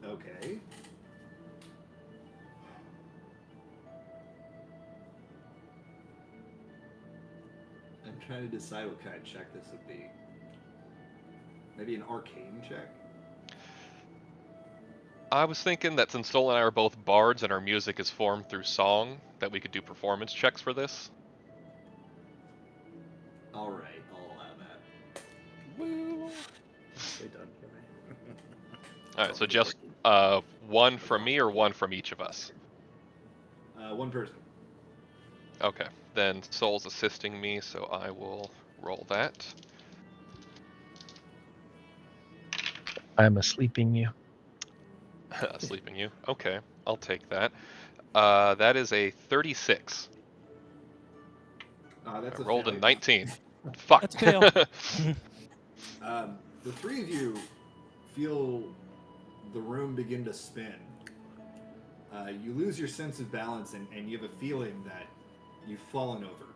Okay. I'm trying to decide what kind of check this would be. Maybe an arcane check? I was thinking that since Sol and I are both bards and our music is formed through song, that we could do performance checks for this. Alright, I'll allow that. Woo. Nicely done for me. Alright, so just one from me or one from each of us? One person. Okay, then Soul's assisting me, so I will roll that. I'm asleeping you. Sleeping you. Okay, I'll take that. That is a 36. That's I a rolled a failure. 19. Fuck. That's a fail. The three of you feel the room begin to spin. You lose your sense of balance, and you have a feeling that you've fallen over.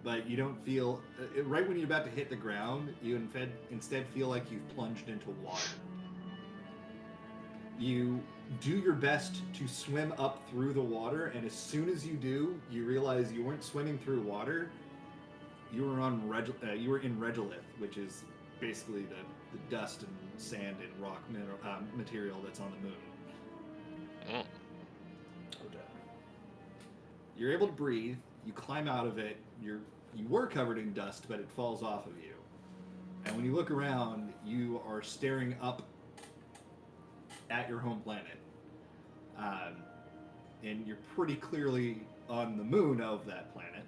But you don't feel right when you're about to hit the ground. You instead feel like you've plunged into water. You do your best to swim up through the water, and as soon as you do, you realize you weren't swimming through water. You were you were in regolith, which is basically the dust and sand and rock material that's on the moon. Mm. You're able to breathe. You climb out of it. You were covered in dust, but it falls off of you. And when you look around, you are staring up at your home planet. And you're pretty clearly on the moon of that planet.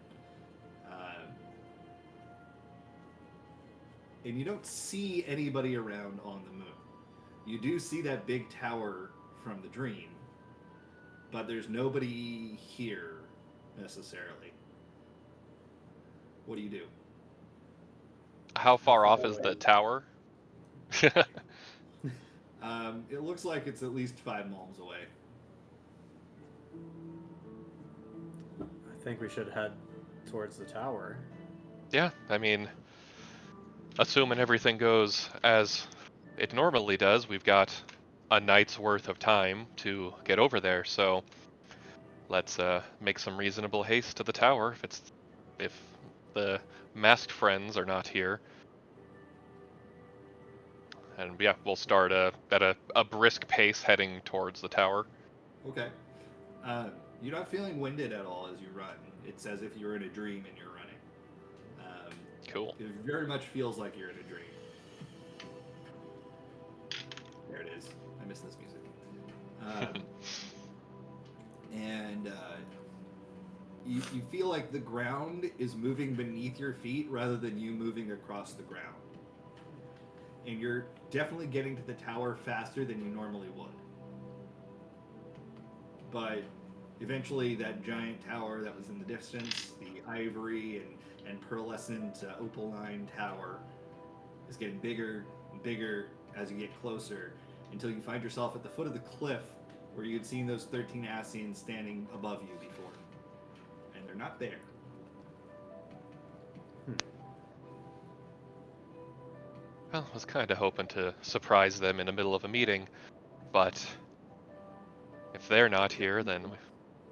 And you don't see anybody around on the moon. You do see that big tower from the dream, but there's nobody here necessarily. What do you do? How far off is the tower? It looks like it's at least 5 miles away. I think we should head towards the tower. Yeah, I mean, assuming everything goes as it normally does, we've got a night's worth of time to get over there, so let's make some reasonable haste to the tower if the masked friends are not here. And yeah, we'll start at a brisk pace heading towards the tower. Okay. You're not feeling winded at all as you run. It's as if you're in a dream and you're running. Cool. It very much feels like you're in a dream. There it is. I miss this music. And you feel like the ground is moving beneath your feet rather than you moving across the ground. And you're definitely getting to the tower faster than you normally would. But eventually that giant tower that was in the distance, the ivory and pearlescent opaline tower, is getting bigger and bigger as you get closer until you find yourself at the foot of the cliff where you had seen those 13 Ascians standing above you before. And they're not there. Well, I was kind of hoping to surprise them in the middle of a meeting, but if they're not here, then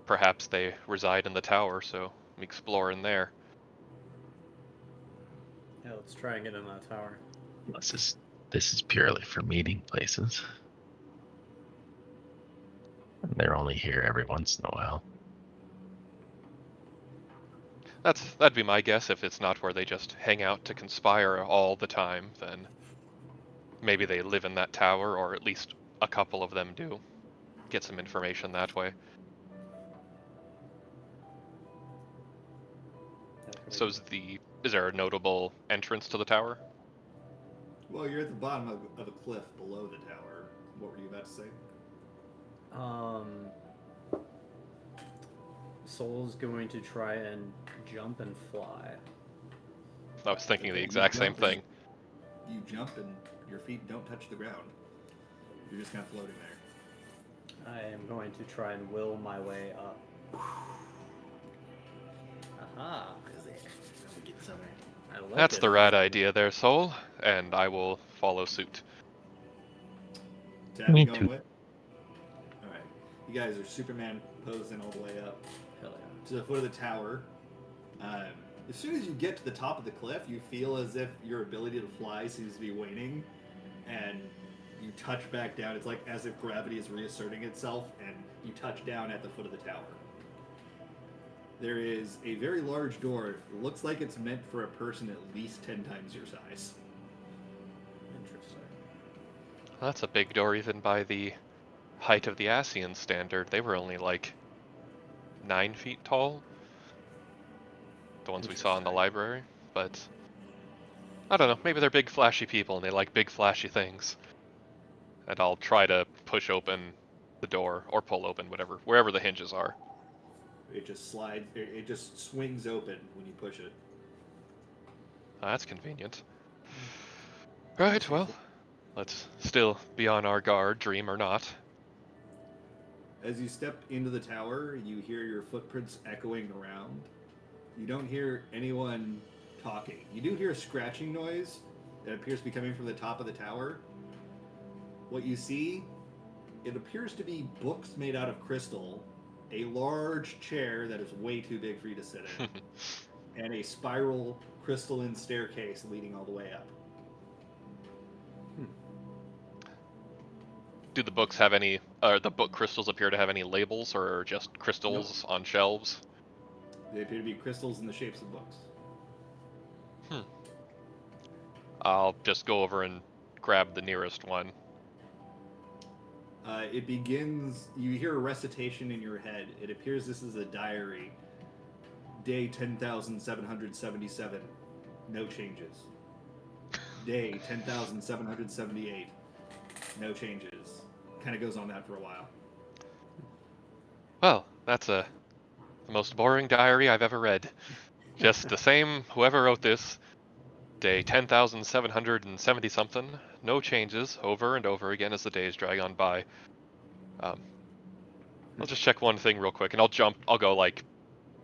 perhaps they reside in the tower, so we explore in there. Yeah, let's try and get in that tower. This is purely for meeting places. And they're only here every once in a while. That'd be my guess. If it's not where they just hang out to conspire all the time, then maybe they live in that tower, or at least a couple of them do. Get some information that way. So is there a notable entrance to the tower? Well, you're at the bottom of a cliff below the tower. What were you about to say? Soul's going to try and jump and fly. I was thinking the exact same thing. You jump and your feet don't touch the ground. You're just kind of floating there. I am going to try and will my way up. Aha! I like That's it. the right idea there, Soul, and I will follow suit. Tabby Me going too. with? Alright. You guys are Superman posing all the way up Hell yeah. to the foot of the tower. As soon as you get to the top of the cliff, you feel as if your ability to fly seems to be waning, and you touch back down. It's like as if gravity is reasserting itself, and you touch down at the foot of the tower. There is a very large door. It looks like it's meant for a person at least 10 times your size. Interesting. That's a big door even by the height of the Ascian standard. They were only like 9 feet tall. the ones we saw in the library, but I don't know. Maybe they're big flashy people and they like big flashy things. And I'll try to push open the door or pull open wherever the hinges are. It just slides. It just swings open when you push it. That's convenient. Right, well, let's still be on our guard, dream or not. As you step into the tower, you hear your footprints echoing around. You don't hear anyone talking. You do hear a scratching noise that appears to be coming from the top of the tower. What you see, it appears to be books made out of crystal, a large chair that is way too big for you to sit in, and a spiral crystalline staircase leading all the way up. Do the books have any, the book crystals appear to have any labels, or just crystals on shelves? They appear to be crystals in the shapes of books. I'll just go over and grab the nearest one. It begins, you hear a recitation in your head. It appears this is a diary. Day 10,777. No changes. Day 10,778. No changes. Kind of goes on that for a while. Well, that's the most boring diary I've ever read. Just the same, whoever wrote this, day 10,770 something, no changes, over and over again as the days drag on by. I'll just check one thing real quick, and I'll go like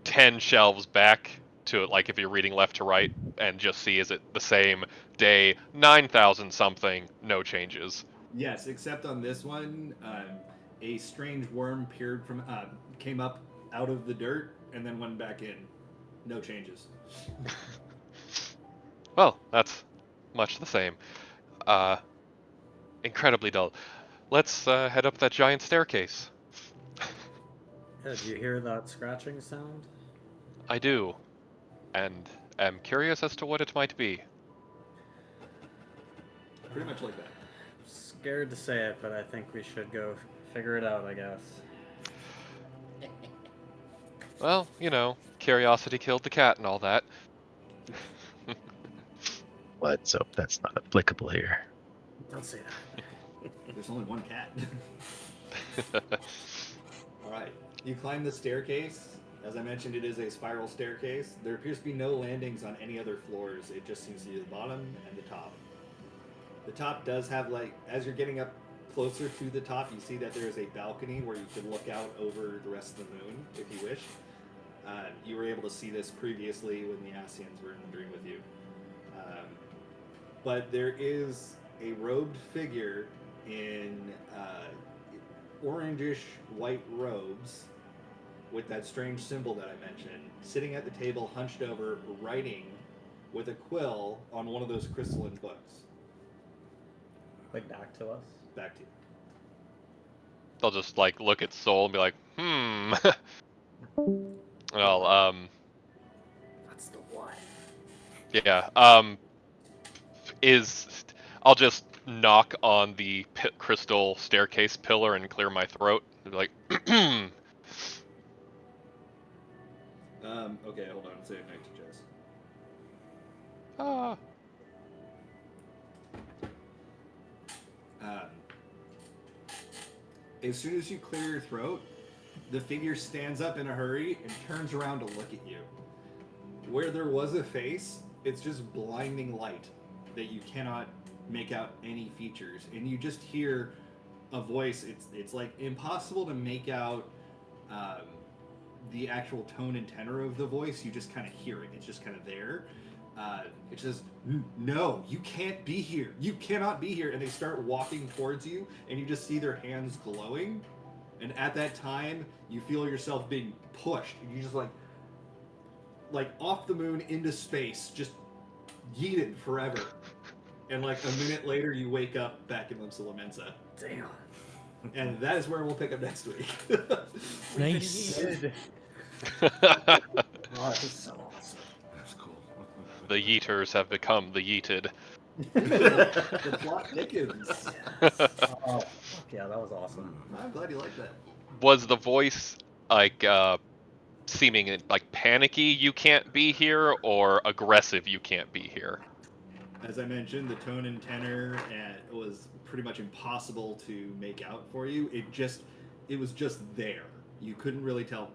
10 shelves back to, like, if you're reading left to right, and just see, is it the same day 9,000 something, no changes. Yes, except on this one, a strange worm came up out of the dirt and then went back in. No changes. Well, that's much the same. Incredibly dull. Let's head up that giant staircase. Yeah, do you hear that scratching sound? I do, and am curious as to what it might be. Pretty much like that. Scared to say it, but I think we should go figure it out, I guess. Well, you know, curiosity killed the cat and all that. Let's hope that's not applicable here. Don't say that. There's only one cat. Alright. You climb the staircase. As I mentioned, it is a spiral staircase. There appears to be no landings on any other floors. It just seems to be the bottom and the top. The top does have, like, as you're getting up closer to the top, you see that there is a balcony where you can look out over the rest of the moon, if you wish. You were able to see this previously when the Asians were in the dream with you. But there is a robed figure in orangish white robes with that strange symbol that I mentioned, sitting at the table, hunched over, writing with a quill on one of those crystalline books. Like back to us? Back to you. They'll just, like, look at Soul and be like, Well, That's the one. yeah, I'll just knock on the crystal staircase pillar and clear my throat. Be like, Okay, hold on. Say it next to Jess. ah. As soon as you clear your throat, the figure stands up in a hurry and turns around to look at you. Where there was a face, it's just blinding light that you cannot make out any features, and you just hear a voice. It's like impossible to make out the actual tone and tenor of the voice. You just kind of hear it. It's just kind of there. It says, "No, you can't be here. You cannot be here." And they start walking towards you, and you just see their hands glowing. And at that time, you feel yourself being pushed, and you just like off the moon into space, just yeeted forever. And like a minute later, you wake up back in Limsa Lamensa. Damn. And that is where we'll pick up next week. Nice. Oh, this is so awesome. That's cool. The yeeters have become the yeeted. The plot thickens. Oh, fuck yeah, that was awesome. I'm glad you like that. Was the voice, like, seeming like panicky you can't be here or aggressive you can't be here? As I mentioned, the tone and tenor was pretty much impossible to make out for you. It was just there. You couldn't tell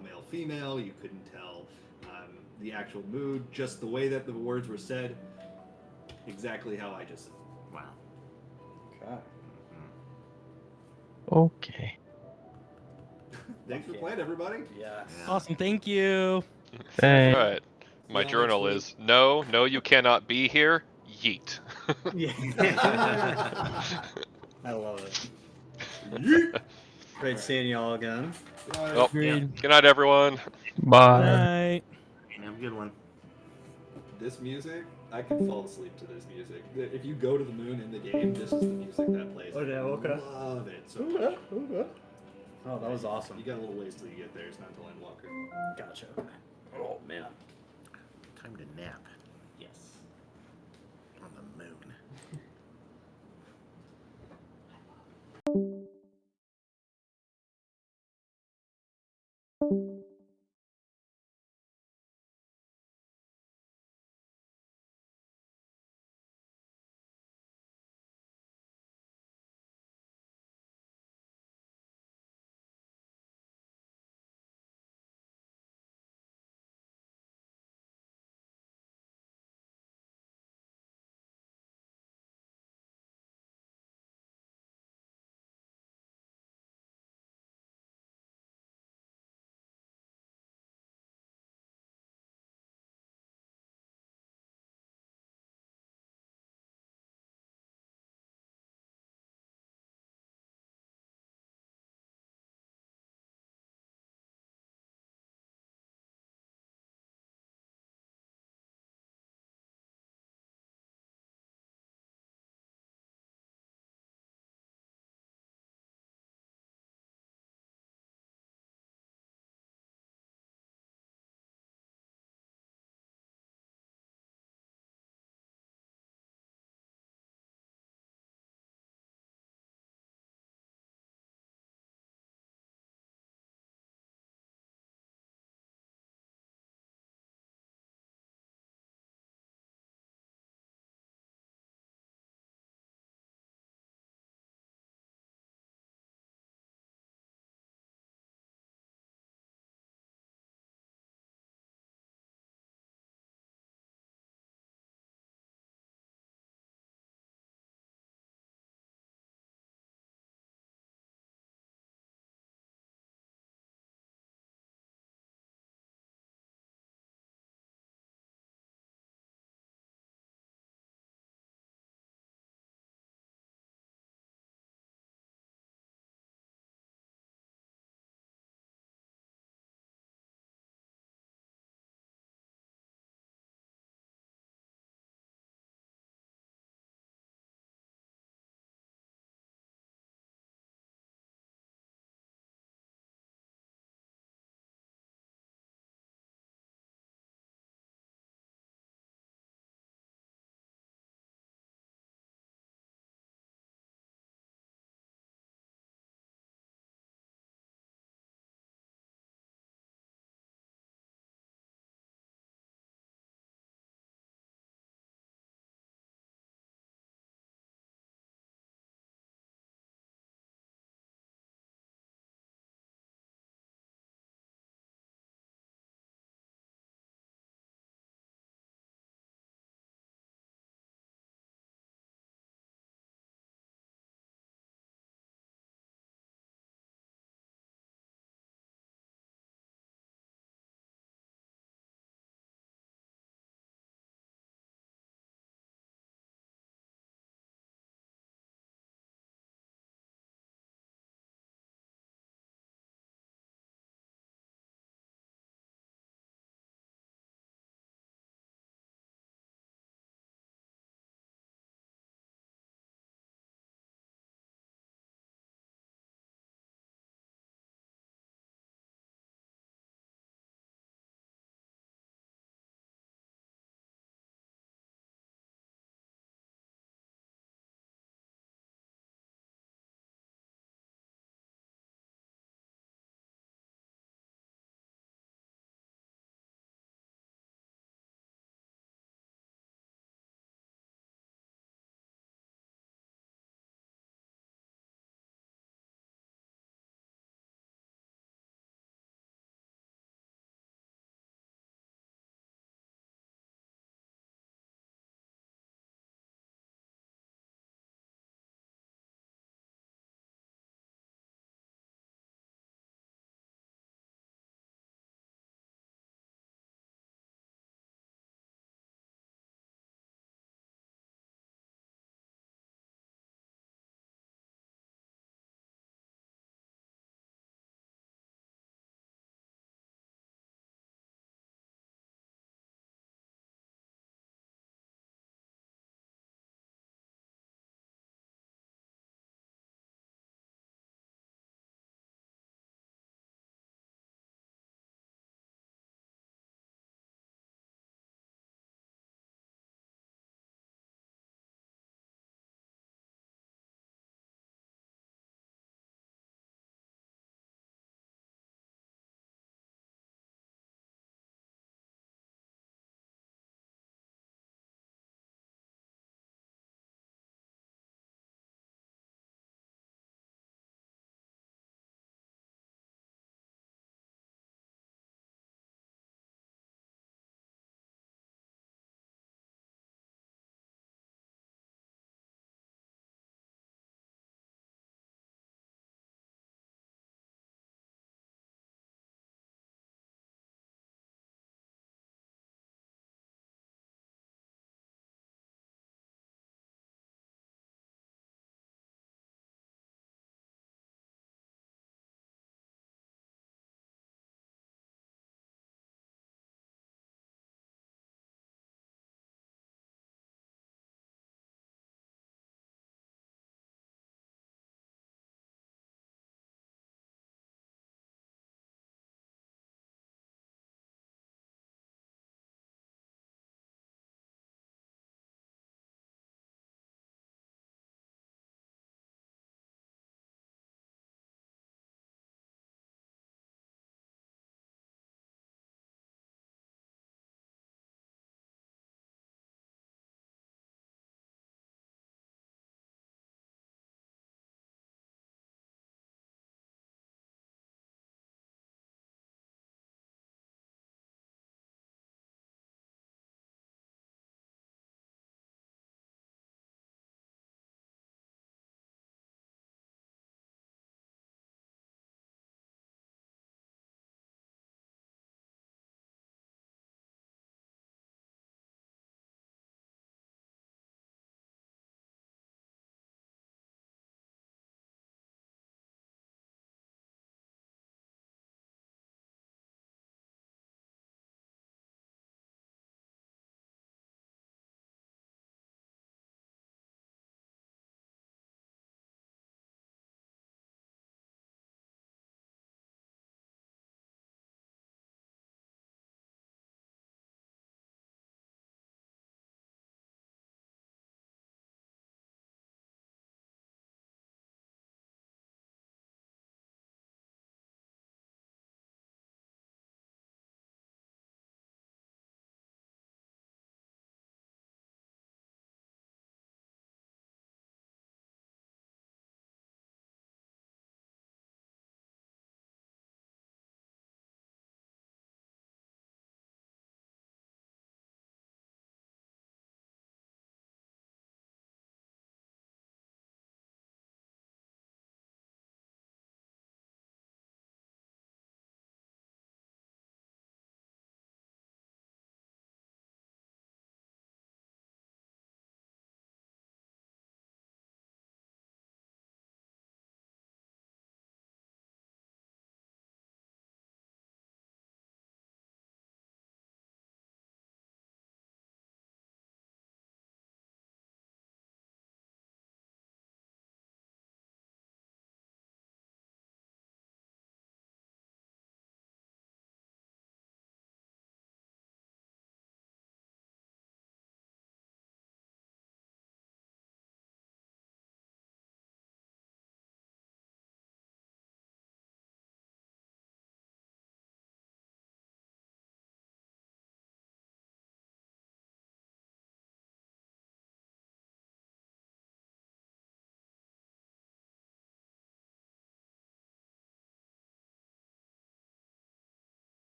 male, female. You couldn't tell the actual mood. Just the way that the words were said, exactly how I just said. Wow. Okay. Okay. Thanks for playing, everybody. Yes. Yeah. Awesome. Thank you. Thanks. All right. My y'all next journal week. is no, you cannot be here. Yeet. Yeah. I love it. Yeet. Great seeing y'all again. Oh, Agreed. good night, everyone. Bye. Night. Have a good one. This music, I can fall asleep to this music. If you go to the moon in the game, this is the music that plays. Oh, yeah, okay. Love it so much. Oh, that was awesome. You got a little ways till you get there. It's not until Endwalker. Gotcha. Okay. Oh man. Time to nap.